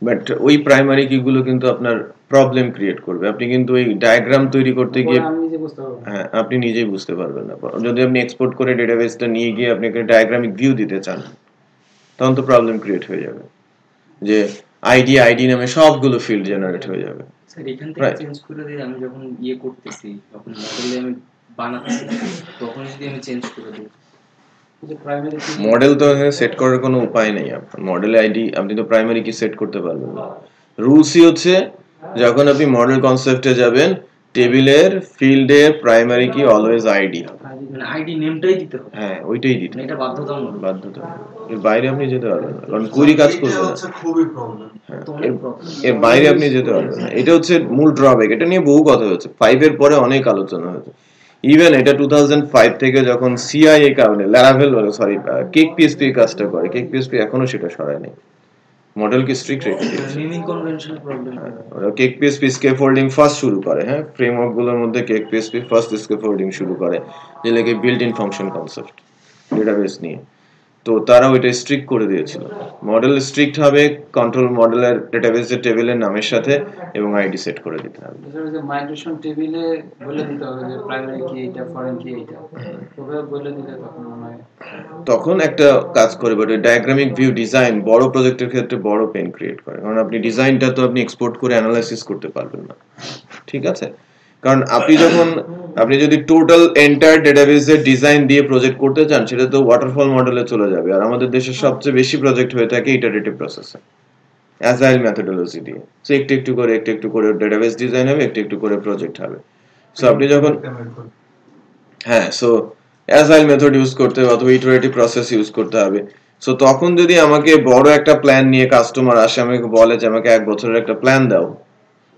বাট ওই প্রাইমারি কি গুলো কিন্তু আপনার প্রবলেম ক্রিয়েট করবে। আপনি কিন্তু ওই ডায়াগ্রাম তৈরি করতে গিয়ে আমি নিজে বুঝতে পারবো না। হ্যাঁ, আপনি নিজেই বুঝতে পারবেন না। যদি আপনি এক্সপোর্ট করে ডেটাবেসটা নিয়ে গিয়ে আপনি একটা ডায়াগ্রামিক ভিউ দিতে চান, তখন তো প্রবলেম ক্রিয়েট হয়ে যাবে যে আইডি নামে সবগুলো ফিল্ড জেনারেট হয়ে যাবে। স্যার এখান থেকে চেঞ্জ করে দিয়ে আমি যখন করতেছি, যখন মডেলে আমি বানাচ্ছি, তখন যদি আমি চেঞ্জ করে দিই, মডেল তো সেট করার কোনো উপায় নেই। আপনার মডেল আইডি আপনি তো প্রাইমারি কি সেট করতে পারবেন না। রুলসই হচ্ছে যখন আপনি মডেল কনসেপ্টে যাবেন, টেবিলের ফিল্ডের প্রাইমারি কি অলওয়েজ আইডি, মানে আইডি নেমটাই দিতে হবে। হ্যাঁ, ওইটাই দিতে হবে। এটা বাধ্যতামূলক। এর বাইরে আপনি যেতে পারবেন না, কারণ কুইরি কাজ করবে না। খুবই প্রবলেম। এর বাইরে আপনি যেতে পারবেন না। এটা হচ্ছে মূল ড্রব্যাক। এটা নিয়ে বহু কথা হচ্ছে, 5 এর পরে অনেক আলোচনা হয়েছে। ইভেন এটা 2005 থেকে যখন সিআইএ কারণে ল্যারাভেল কেক পিএসপি কাজটা করে, কেক পিএসপি এখনো সেটা সরায় নাই, মডেল কি স্ট্রিক্ট রেখে দিয়েছে। নেমিং কনভেনশনের প্রবলেম। ওরা কেক পিএসপি স্কেফোল্ডিং ফার্স্ট শুরু করে, হ্যাঁ, ফ্রেমওয়ার্ক গুলোর মধ্যে কেক পিএসপি ফার্স্ট স্কেফোল্ডিং শুরু করে, যে লেগে built in function concept database নিয়ে। তো তারা ওইটা স্ট্রিক্ট করে দিয়েছিল। মডেল স্ট্রিক্ট হবে, কন্ট্রোল মডেলের ডেটাবেসের টেবিলের নামের সাথে এবং আইডি সেট করে দিতে হবে। যে মাইগ্রেশন টেবিলে বলে দিতে হবে যে প্রাইমারি কি এটা, ফরেন কি এটা, ওভাবে বলে দিলে তখন মনে হয় তখন একটা কাজ করে। বাট ডায়াগ্রামিক ভিউ ডিজাইন বড় প্রজেক্টের ক্ষেত্রে বড় পেন ক্রিয়েট করে, কারণ আপনি ডিজাইনটা তো আপনি এক্সপোর্ট করে অ্যানালাইসিস করতে পারবেন না, ঠিক আছে? কারণ আপনি যদি টোটাল এন্টায়ার ডেটাবেসের ডিজাইন দিয়ে প্রজেক্ট করতে চান, সেটা তো ওয়াটারফল মডেলে চলে যাবে। আর আমাদের দেশের সবচেয়ে বেশি প্রজেক্ট হয়ে থাকে ইটারেটিভ প্রসেসে, অ্যাজাইল মেথোডোলজি দিয়ে। সো একটু একটু করে ডেটাবেস ডিজাইন হবে, একটু করে প্রজেক্ট হবে। সো আপনি যখন অ্যাজাইল মেথড ইউজ করতে হবে অথবা ইটারেটিভ প্রসেস ইউজ করতে হবে। সো তখন যদি আমাকে বড় একটা প্ল্যান নিয়ে কাস্টমার আসে, আমাকে বলে যে আমাকে 1 বছরের একটা প্ল্যান দাও,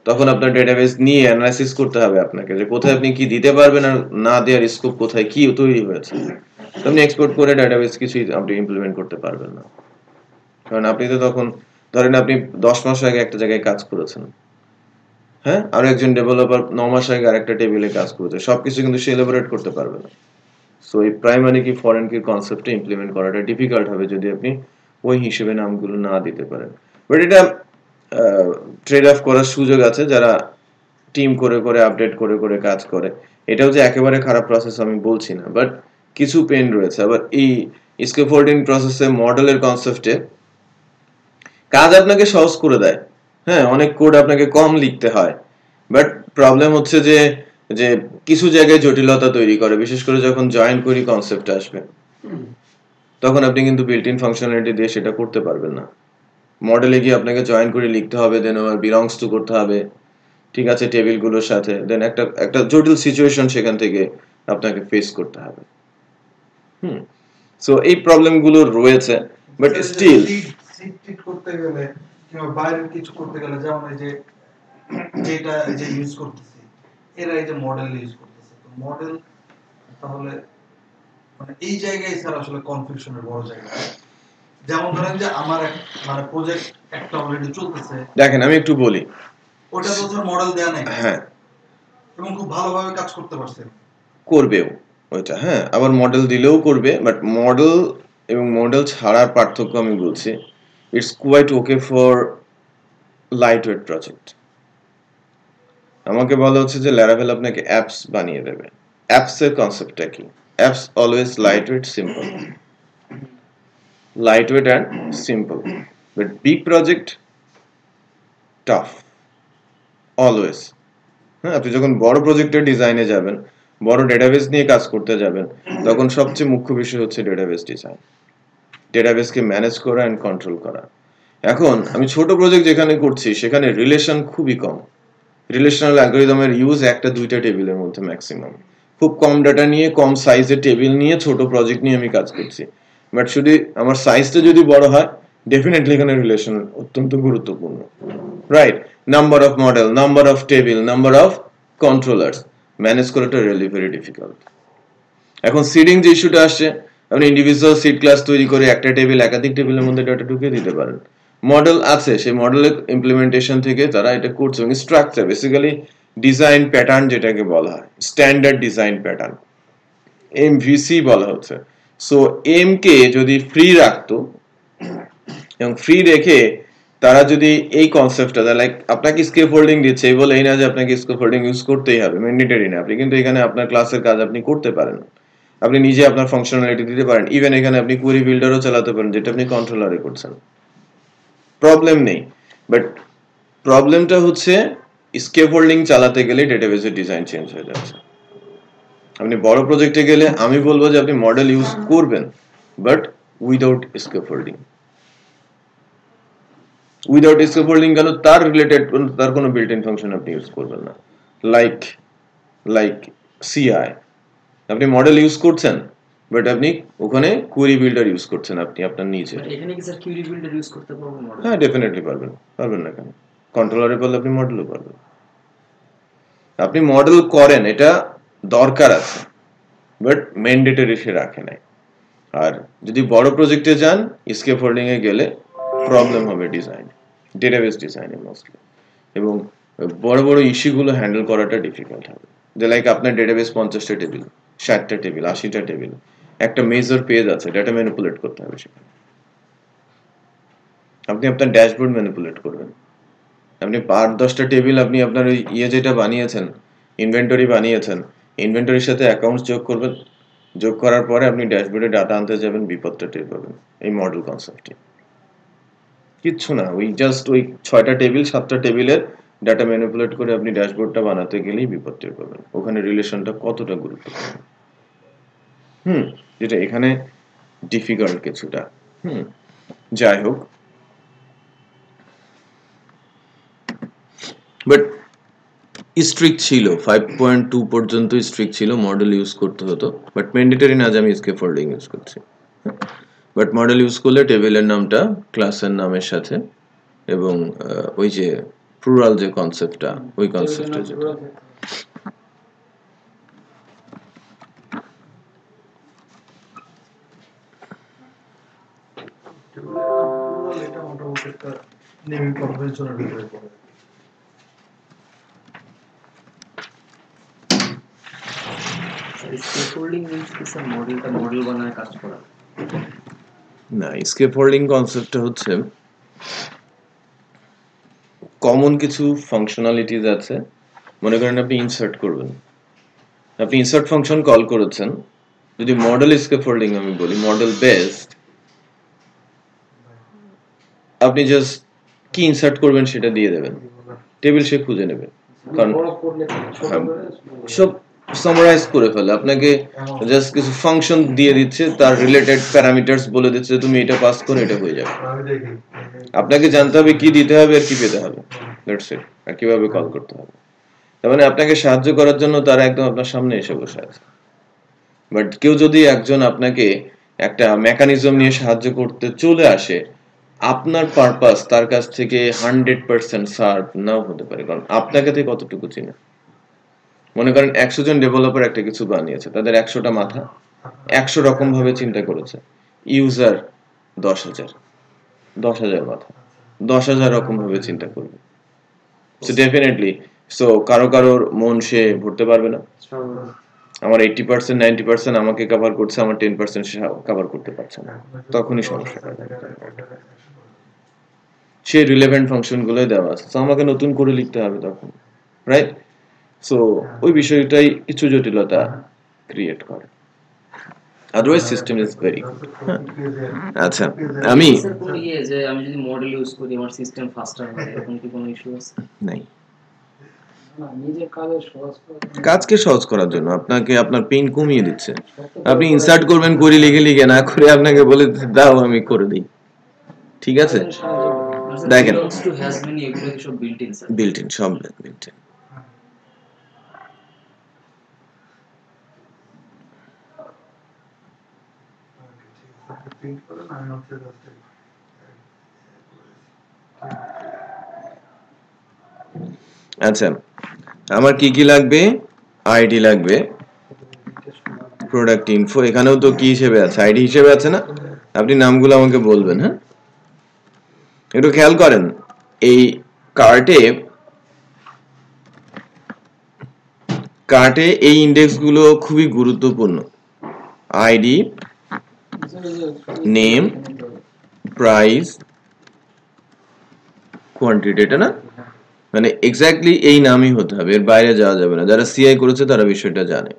তখন আপনার ডেটাবেস নিয়ে অ্যানালাইসিস করতে হবে আপনাকে, যে কোথায় আপনি কি দিতে পারবেন আর না দেওয়ার স্কোপ কোথায়, কি তৈরি হয়েছে। আপনি এক্সপোর্ট করে ডেটাবেস কিছুই আপনি ইমপ্লিমেন্ট করতে পারবেন না, কারণ আপনি তো তখন ধরেন আপনি 10 মাস আগে একটা জায়গায় কাজ করেছেন, হ্যাঁ, আর একজন ডেভেলপার 9 মাস আগে আরেকটা টেবিলে কাজ করেছে, সবকিছু কিন্তু সে এলাবোরেট করতে পারবে না। সো এই প্রাইমারি কি ফরেন কি কনসেপ্টটা ইমপ্লিমেন্ট করাটা ডিফিকাল্ট হবে যদি আপনি ওই হিসেবে নামগুলো না দিতে পারেন। বাট এটা ট্রেড অফ করার সুযোগ আছে যারা টিম করে আপডেট করে কাজ করে। এটাও যে একেবারে খারাপ প্রসেস আমি বলছি না, বাট কিছু পেন রয়েছে। আবার এই স্কেফোল্ডিং প্রসেসে মডেলের কনসেপ্টে কাজ আপনাকে সহজ করে দেয়, হ্যাঁ, অনেক কোড আপনাকে কম লিখতে হয়, বাট প্রবলেম হচ্ছে যে কিছু জায়গায় জটিলতা তৈরি করে, বিশেষ করে যখন জয়েন করি কনসেপ্ট আসবে, তখন আপনি কিন্তু বিল্ট ইন ফাংশনালিটি দিয়ে সেটা করতে পারবেন না। মডেলে গিয়ে আপনাকে জয়েন করে লিখতে হবে, দেন আবার বিলংস টু করতে হবে, ঠিক আছে, টেবিলগুলোর সাথে, দেন একটা জটিল সিচুয়েশন সেখান থেকে আপনাকে ফেস করতে হবে। সো এই প্রবলেমগুলো রয়েছে, বাট স্টিল সিট করতে গেলে কিংবা বাইরের কিছু করতে গেলে, যেমন এই যেটা ইউজ করতেছি, এরা এই যে মডেল ইউজ করতেছে, তো মডেল তাহলে মানে এই জায়গায় স্যার আসলে কনফিউশনের বড় জায়গা। যেমন ধরেন যে আমার মানে প্রজেক্ট একটা অলরেডি চলতেছে, দেখেন আমি একটু বলি, ওটা তো স্যার মডেল দেয়া নাই, হ্যাঁ, এবং খুব ভালোভাবে কাজ করতে পারছে, করবেও ওইটা, হ্যাঁ, আবার মডেল দিলেও করবে। বাট মডেল এবং মডেল ছাড়ার পার্থক্য আমি বলছি, it's quite okay for light weight project. আমাকে বলা হচ্ছে যে ল্যারাভেল আপনাকে অ্যাপস বানিয়ে দেবে। অ্যাপস এর কনসেপ্টটা কি? Apps always light weight simple, lightweight and simple, but big project tough always. হ্যাঁ, আপনি যখন বড় প্রজেক্টের ডিজাইনে যাবেন, বড় ডেটাবেস নিয়ে কাজ করতে যাবেন, তখন সবচেয়ে মুখ্য বিষয় হচ্ছে ডেটাবেস ডিজাইন, ডেটাবেসকে ম্যানেজ করা এন্ড কন্ট্রোল করা। এখন আমি ছোট প্রজেক্ট যেখানে করছি সেখানে রিলেশন খুবই কম, রিলেশনাল অ্যালগরিদমের ইউজ 1-2টা টেবিলের মধ্যে ম্যাক্সিমাম, খুব কম ডাটা নিয়ে কম সাইজের টেবিল নিয়ে ছোট প্রজেক্ট নিয়ে আমি কাজ করছি। বাট যদি আমার সাইজটা যদি বড় হয়, ডেফিনেটলি এখানে রিলেশন অত্যন্ত গুরুত্বপূর্ণ, right? Number of model, number of table, number of controllers manage করাটা রিয়েলি ভেরি ডিফিকাল্ট। এখন সিডিং যে ইস্যুটা আসছে, আপনি ইন্ডিভিজুয়াল সিড ক্লাস তৈরি করে একটা টেবিল একাধিক টেবিলের মধ্যে ডাটা ঢুকিয়ে দিতে পারেন, মডেল আছে, সেই মডেলের ইমপ্লিমেন্টেশন থেকে তারা এটা করছে। এবং স্ট্রাকচার বেসিক্যালি ডিজাইন প্যাটার্ন যেটাকে বলা হয়, স্ট্যান্ডার্ড ডিজাইন প্যাটার্ন, এমভিসি বলা হচ্ছে। সো এম কে যদি ফ্রি রাখতো এবং ফ্রি রেখে তারা যদি এই কনসেপ্টটা, লাইক আপনাকে স্কেফোল্ডিং দিচ্ছে এই বলে এই না যে আপনাকে স্কেফোল্ডিং ইউজ করতেই হবে, ম্যান্ডেটরি না। আপনি কিন্তু এখানে আপনার ক্লাসের কাজ আপনি করতে পারেন, আপনি নিজে আপনার ফাংশনালিটি দিতে পারেন। ইভেন এখানে আপনি কোয়েরি বিল্ডারও চালাতে পারেন, যেটা আপনি কন্ট্রোলারে করছেন, প্রবলেম নেই। বাট প্রবলেমটা হচ্ছে স্কেফোল্ডিং চালাতে গেলে ডেটাবেসের ডিজাইন চেঞ্জ হয়ে যাচ্ছে। আপনি বড় প্রজেক্টে গেলে আমি বলবো যে আপনি মডেল ইউজ করবেন, বাট উইদাউট স্কেফোল্ডিং। উইদাউট স্কেফোল্ডিং গেল তার রিলেটেড তার কোনো বিল্ট ইন ফাংশন আপনি ইউজ করবেন না। লাইক সিআই, আপনি মডেল ইউজ করছেন বাট আপনি ওখানে কোয়েরি বিল্ডার ইউজ করছেন আপনি আপনার নিজে। এখানে কি স্যার কোয়েরি বিল্ডার ইউজ করতে পারবো মডেল? হ্যাঁ, ডেফিনেটলি পারবেন। পারবেন না কেন? কন্ট্রোলারে বললে আপনি মডেলও পারবেন। আপনি মডেল করেন, এটা দরকার আছে, বাট ম্যান্ডেটরি সে রাখে নাই। আর যদি বড় প্রজেক্টে যান, স্কেফোল্ডিং এ গেলে প্রবলেম হবে ডিজাইন, ডেটাবেস ডিজাইনে মোস্টলি। এবং বড় বড় ইস্যুগুলো হ্যান্ডেল করাটা ডিফিকাল্ট হবে। যে লাইক আপনার ডেটাবেস 50টা টেবিল, 60টা টেবিল, 80টা টেবিল, একটা মেজর পেজ আছে, ডাটা ম্যানিপুলেট করতে হবে সেখানে। আপনি আপনার ড্যাশবোর্ড ম্যানিপুলেট করবেন, আপনি 5-10টা টেবিল, আপনি আপনার ওই যেটা বানিয়েছেন, ইনভেন্টরি বানিয়েছেন, ইনভেন্টরির সাথে অ্যাকাউন্টস যোগ করবেন, যোগ করার পরে আপনি ড্যাশবোর্ডে ডাটা আনতে যাবেন, বিপদটা টের পাবেন। এই মডেল কনসেপ্টে কিচ্ছু না, ওই জাস্ট ওই 6টা টেবিল 7টা টেবিলের ডাটা ম্যানিপুলেট করে আপনি ড্যাশবোর্ডটা বানাতে গেলেই বিপদ টের পাবেন, ওখানে রিলেশনটা কতটা গুরুত্বপূর্ণ। যেটা এখানে ডিফিকাল্ট কিছুটা। যাই হোক, বাট স্ট্রিক্ট ছিল, 5.2 পর্যন্ত স্ট্রিক্ট ছিল, মডেল ইউজ করতে হতো। বাট ম্যান্ডেটরি না যে আমি স্কেফোল্ডিং ইউজ করছি। বাট মডেল ইউজ করলে টেবিলের নামটা ক্লাসের নামের সাথে, এবং ওই যে প্লুরাল যে কনসেপ্টটা, ওই কনসেপ্টটা যেটা এটা মোটামুটি একটা নেমিং কনভেনশনের ভিতরে পড়ে। স্কেফোল্ডিং মিন্স কি স্যার মডেলটা মডেল বানায় কাজ করা? না, স্কেফোল্ডিং কনসেপ্টটা হচ্ছে কমন কিছু ফাংশনালিটিস আছে। মনে করেন আপনি ইনসার্ট করবেন, আপনি ইনসার্ট ফাংশন কল করেছেন। যদি মডেল স্কেফোল্ডিং আমি বলি, মডেল বেসড, আপনি জাস্ট কি ইনসার্ট করবেন সেটা দিয়ে দেবেন, টেবিল সে খুঁজে নেবে। কারণ সব সামারাইজ করে ফেলে, আপনাকে জাস্ট কিছু ফাংশন দিয়ে দিচ্ছে, তার রিলেটেড প্যারামিটারস বলে দিচ্ছে, তুমি এটা পাস করে এটা হয়ে যাবে। আপনাকে জানতে হবে কি দিতে হবে আর কি পেতে হবে, দ্যাটস ইট, আর কিভাবে কল করতে হবে। তার মানে আপনাকে সাহায্য করার জন্য তারা একদম আপনার সামনে এসে বসে আছে। বাট কেউ যদি একজন আপনাকে একটা মেকানিজম নিয়ে সাহায্য করতে চলে আসে, আপনার পারপাস তার কাছ থেকে 100% সার্ভ নাও হতে পারে, কারণ আপনাকে থেকে কতটুকু চিনে। মনে করেন 100 জন ডেভেলপার একটা কিছু বানিয়েছে, তাদের 100টা মাথা 100 রকম ভাবে চিন্তা করেছে। ইউজার 10,000 মাথা 10,000 রকম ভাবে চিন্তা করবে। সো ডেফিনেটলি, সো কারোর মন সে ভরতে পারবে না। আমার 80% 90% আমাকে কভার করছে, আমার 10% সে কভার করতে পারছে না, তখনই সমস্যা। সে রিলেভেন্ট ফাংশন গুলোই দেওয়া আছে, তো আমাকে নতুন করে লিখতে হবে তখন, রাইট? সো ওই বিষয়টাই কিছু জটিলতা ক্রিয়েট করে, আদারওয়াইজ সিস্টেম ইজ ভেরি। আচ্ছা, আমি যে আমি যদি মডেল ইউজ করি আমার সিস্টেম ফাস্টার হয়, এরকম কি কোনো ইস্যু আছে? নাই। নিজের কাজকে সহজ করার জন্য আপনাকে আপনার পেইন কমিয়ে দিচ্ছে। আপনি ইনসার্ট করবেন কোয়েরি লিখে লিখে, না করে আপনাকে বলে দাও আমি করে দিই, ঠিক আছে? দেখেন, বিল্ট ইন, সব বিল্ট ইন। আচ্ছা, আমার কি কি লাগবে? আইডি লাগবে, প্রোডাক্ট ইনফো, এখানেও তো কি হিসেবে আছে, আইডি হিসেবে আছে না? আপনি নামগুলো আমাকে বলবেন। হ্যাঁ, একটু খেয়াল করেন এই কার্টে এই ইন্ডেক্স গুলো খুবই গুরুত্বপূর্ণ। আইডি, নেম, প্রাইস, কোয়ান্টিটি, এটা না, মানে এক্স্যাক্টলি এই নামই হতে হবে, এর বাইরে যাওয়া যাবে না। যারা সিআই করেছে তারা বিষয়টা জানে।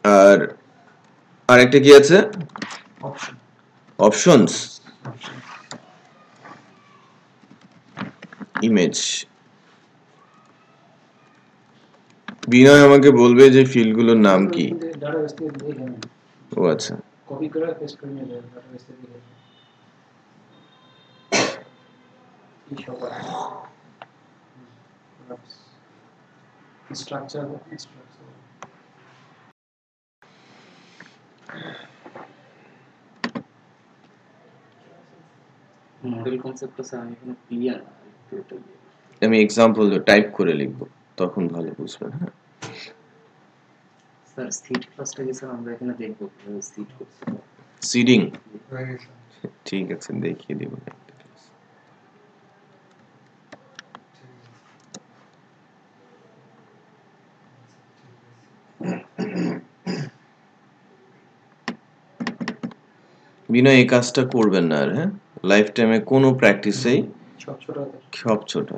আর আরেকটা কি আছে? Options, image. বিনয় আমাকে বলবে যে ফিল্ডগুলোর নাম কি। ডাটাবেস থেকে দেখে নেন, ও আচ্ছা, কপি করে পেস্ট করে নিয়ে যাবেন ডাটাবেস থেকে দেখে নেন। কি সব স্ট্রাকচার মডেল কনসেপ্ট আছে, আমি কোনো ক্লিয়ার না। আমি এক্সাম্পল টাইপ করে লিখব, তখন ভালো বুঝবেন। হ্যাঁ স্যার সিট ক্লাসটাকে স্যার আমরা এখানে দেখব কিভাবে সিট করতে হয়। সিডিং, হয়ে গেছে। ঠিক আছে, দেখিয়ে দিব। বিনয় এই কাজটা করবেন না আর, হ্যাঁ, লাইফ টাইমে কোনো প্র্যাকটিসেই সব ছোট হাতের সব ছোট।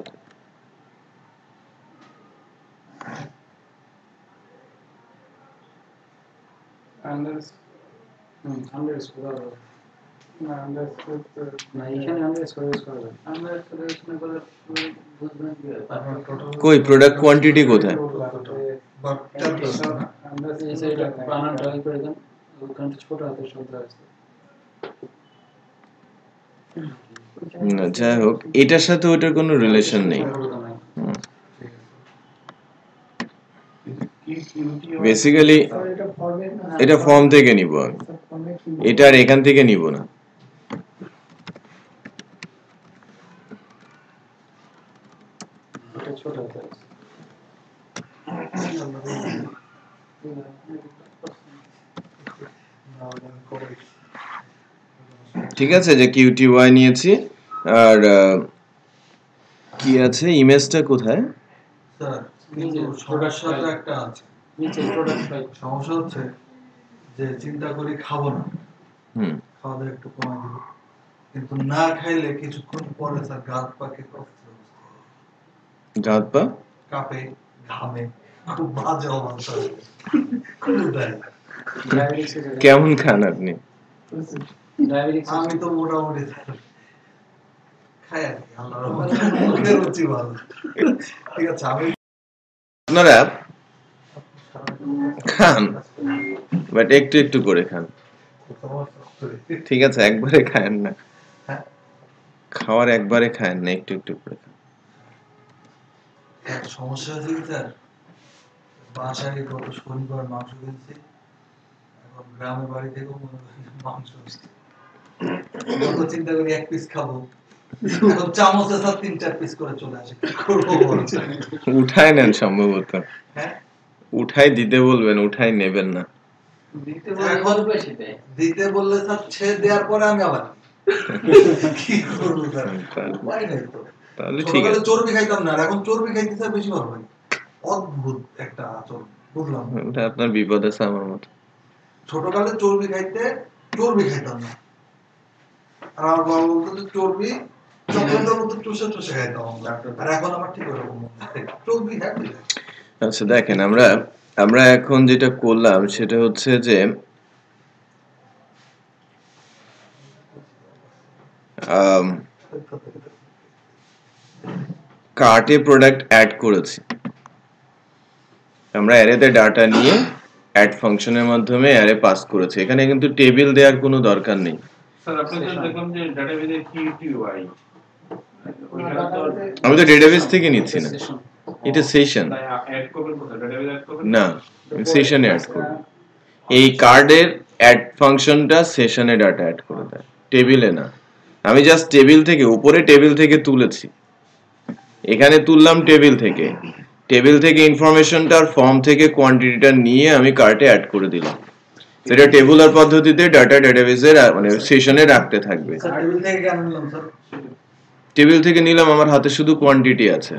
আন্ডারস্কোর না, আন্ডারস্কোর না, এখানে আন্ডারস্কোর ইউজ করা যাবে। আন্ডারস্কোর ইউজ না করলে বুঝবেন কি ব্যাপার। কই প্রোডাক্ট কোয়ান্টিটি কোথায়? বাট এই সাইডে বানানটা ই করে দেন, ওখানে ছোট হাতের শব্দ আছে। না, যাই হোক, এটার সাথে ওটার কোনো রিলেশন নেই। বেসিক্যালি এটা ফর্ম থেকে নিব আমি, এটা আর এখান থেকে নিব না। এটা ছোট হাতের আছে। ঠিক আছে, যে কিউটিওয়াই নিয়েছি। আর কি আছে, ইমেজটা কোথায়? স্যার কিন্তু সমস্যাটা একটা আছে। নিচে প্রোডাক্ট ফাইল। সমস্যা হচ্ছে যে চিন্তা করি খাবো না, খাওয়া দাওয়া একটু কমাই দিব, কিন্তু না খাইলে কিছুক্ষণ পরে স্যার গাত পাকে গাত পা কাঁপে, ঘামে, খুব বাজে অবস্থা। কেমন খান আপনি? ডায়াবেটিস আমি তো মোটামুটি খাই আর কি, আল্লাহর রহমতে মুখের রুচি ভালো। ঠিক আছে, আমি আপনারা খান, বাট একটু একটু করে খান, ঠিক আছে? একবারে খায়েন না, খাওয়ার একবারে খায়েন না, একটু একটু করে খান। সমস্যা হচ্ছে কি স্যার, বাসায় গত শনিবার মাংস কিনছি, এখন গ্রামের বাড়ি থেকেও মনে করি মাংস যত চিন্তা করি এক পিস খাবো, এখন চামচে স্যার 3-4 পিস করে চলে আসে, কি করবো বলছেন? উঠায় নেন, সম্ভবত হ্যাঁ, উঠাই দিতে বলবেন, উঠাই নেবেন না। দিতে বললে স্যার ছেড়ে দেওয়ার পরে আমি আবার কি করবো স্যার, উপায় নেই তো। তাহলে ঠিক ছোটবেলায় আছে, চর্বি খাইতাম না, আর এখন চর্বি খাইতে স্যার বেশি ভালো লাগে। অদ্ভুত একটা আচরণ, বুঝলাম না। ওটা আপনার বিপদ আছে আমার মতো। ছোটকালে চর্বি খাইতাম না, আর আমার বাবা বলতো যে চর্বি চকলেটের মতো চুষে চুষে খাইতাম আমরা, আর এখন আমার ঠিক ওরকম চর্বি হ্যাপি। আচ্ছা দেখেন, আমরা এখন যেটা করলাম সেটা হচ্ছে যে কার্টে প্রোডাক্ট অ্যাড করেছি, আমরা অ্যারেতে ডাটা নিয়ে অ্যাড ফাংশনের মাধ্যমে অ্যারে পাস করেছি। এখানে কিন্তু টেবিল দেওয়ার কোনো দরকার নেই। স্যার আপনি তো দেখলাম যে ডাটাবেজে কিউটিওয়াই, আমি তো ডেটাবেস থেকে নিচ্ছি না, এটা সেশন। তাই অ্যাড করবেন কোথায়? ডাটাবেজে অ্যাড করবেন না, সেশনে অ্যাড করব। এই কার্ডের অ্যাড ফাংশনটা সেশনে ডাটা অ্যাড করে দেয়, টেবিলে না। আমি জাস্ট টেবিল থেকে, উপরে টেবিল থেকে তুলেছি, এখানে তুললাম টেবিল থেকে ইনফরমেশনটা আর ফর্ম থেকে কোয়ান্টিটিটা নিয়ে আমি কার্টে অ্যাড করে দিলাম। এটা টেবুলার পদ্ধতিতে ডাটা ডেটাবেসে মানে সেশনে রাখতে থাকবে। স্যার টেবিল থেকে কেন নিলাম স্যার? টেবিল থেকে নিলাম, আমার হাতে শুধু কোয়ান্টিটি আছে,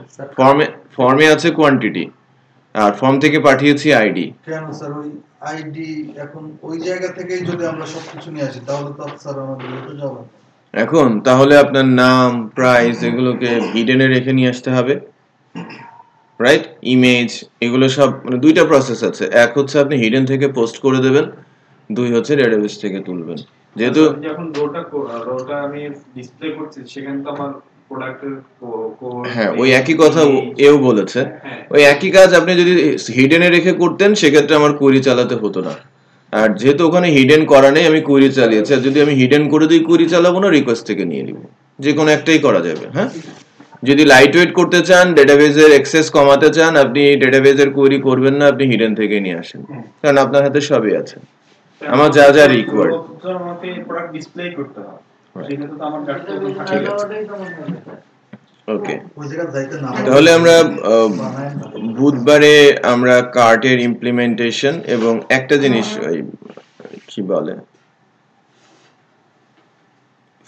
ফর্মে আছে কোয়ান্টিটি, আর ফর্ম থেকে পাঠিয়েছি আইডি। কেন স্যার ওই আইডি এখন ওই জায়গা থেকেই যদি আমরা সবকিছু নিয়ে আসি তাহলে তো স্যার আমাদের যেতে যাবে। এখন তাহলে আপনার নাম, প্রাইস এগুলোকে হিডেনে রেখে নিয়ে আসতে হবে, রাইট? ইমেজ এগুলো সব মানে দুইটা প্রসেস আছে, এক হচ্ছে আপনি হিডেন থেকে পোস্ট করে দেবেন, দুই হচ্ছে ডেটাবেস থেকে তুলবেন। যেহেতু যখন রোটা আমি ডিসপ্লে করছি সেখানে তো আমার প্রোডাক্টের হ্যাঁ ওই একই কথা এও বলেছে, ওই একই কাজ আপনি যদি হিডেনে রেখে করতেন সেক্ষেত্রে আমার কোয়েরি চালাতে হতো না। আর যেহেতু ওখানে হিডেন করা নেই আমি কোয়েরি চালিয়েছি, আর যদি আমি হিডেন করে দিই কোয়েরি চালাবো না, রিকোয়েস্ট থেকে নিয়ে নিব, যে কোনো একটাই করা যাবে। হ্যাঁ, যদি লাইট ওয়েট করতে চান, ডেটাবেসের অ্যাক্সেস কমাতে চান, আপনি ডেটাবেসের কোয়েরি করবেন না, আপনি হিডেন থেকে নিয়ে আসেন, কারণ আপনার হাতে সবই আছে। আমার যা যা রিকোয়ার্ড আমাকে প্রোডাক্ট ডিসপ্লে করতে হবে, সেটা তো আমার ডাটা ঠিক আছে। ওকে, ওই জায়গা যাইতে না তাহলে আমরা বুধবারে আমরা কার্টের ইমপ্লিমেন্টেশন এবং একটা জিনিস কি বলে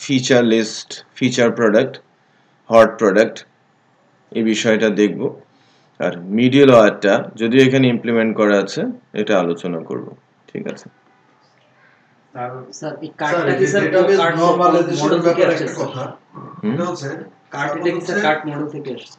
feature list, feature product, hot product, এই বিষয়টা দেখব। আর মিডল ওয়্যারটা যদিও এখানে ইমপ্লিমেন্ট করা আছে, এটা আলোচনা করব। ঠিক আছে আর স্যার এই স্যার কার্ডটা কি স্যার ডেটাবেস কার্ড নরমালাইজেশনের মডেল থেকে ব্যাপারে আসছে একটা কথা, হুম? এটা হচ্ছে কার্ড এটা কি স্যার কার্ড মডেল থেকে আসছে?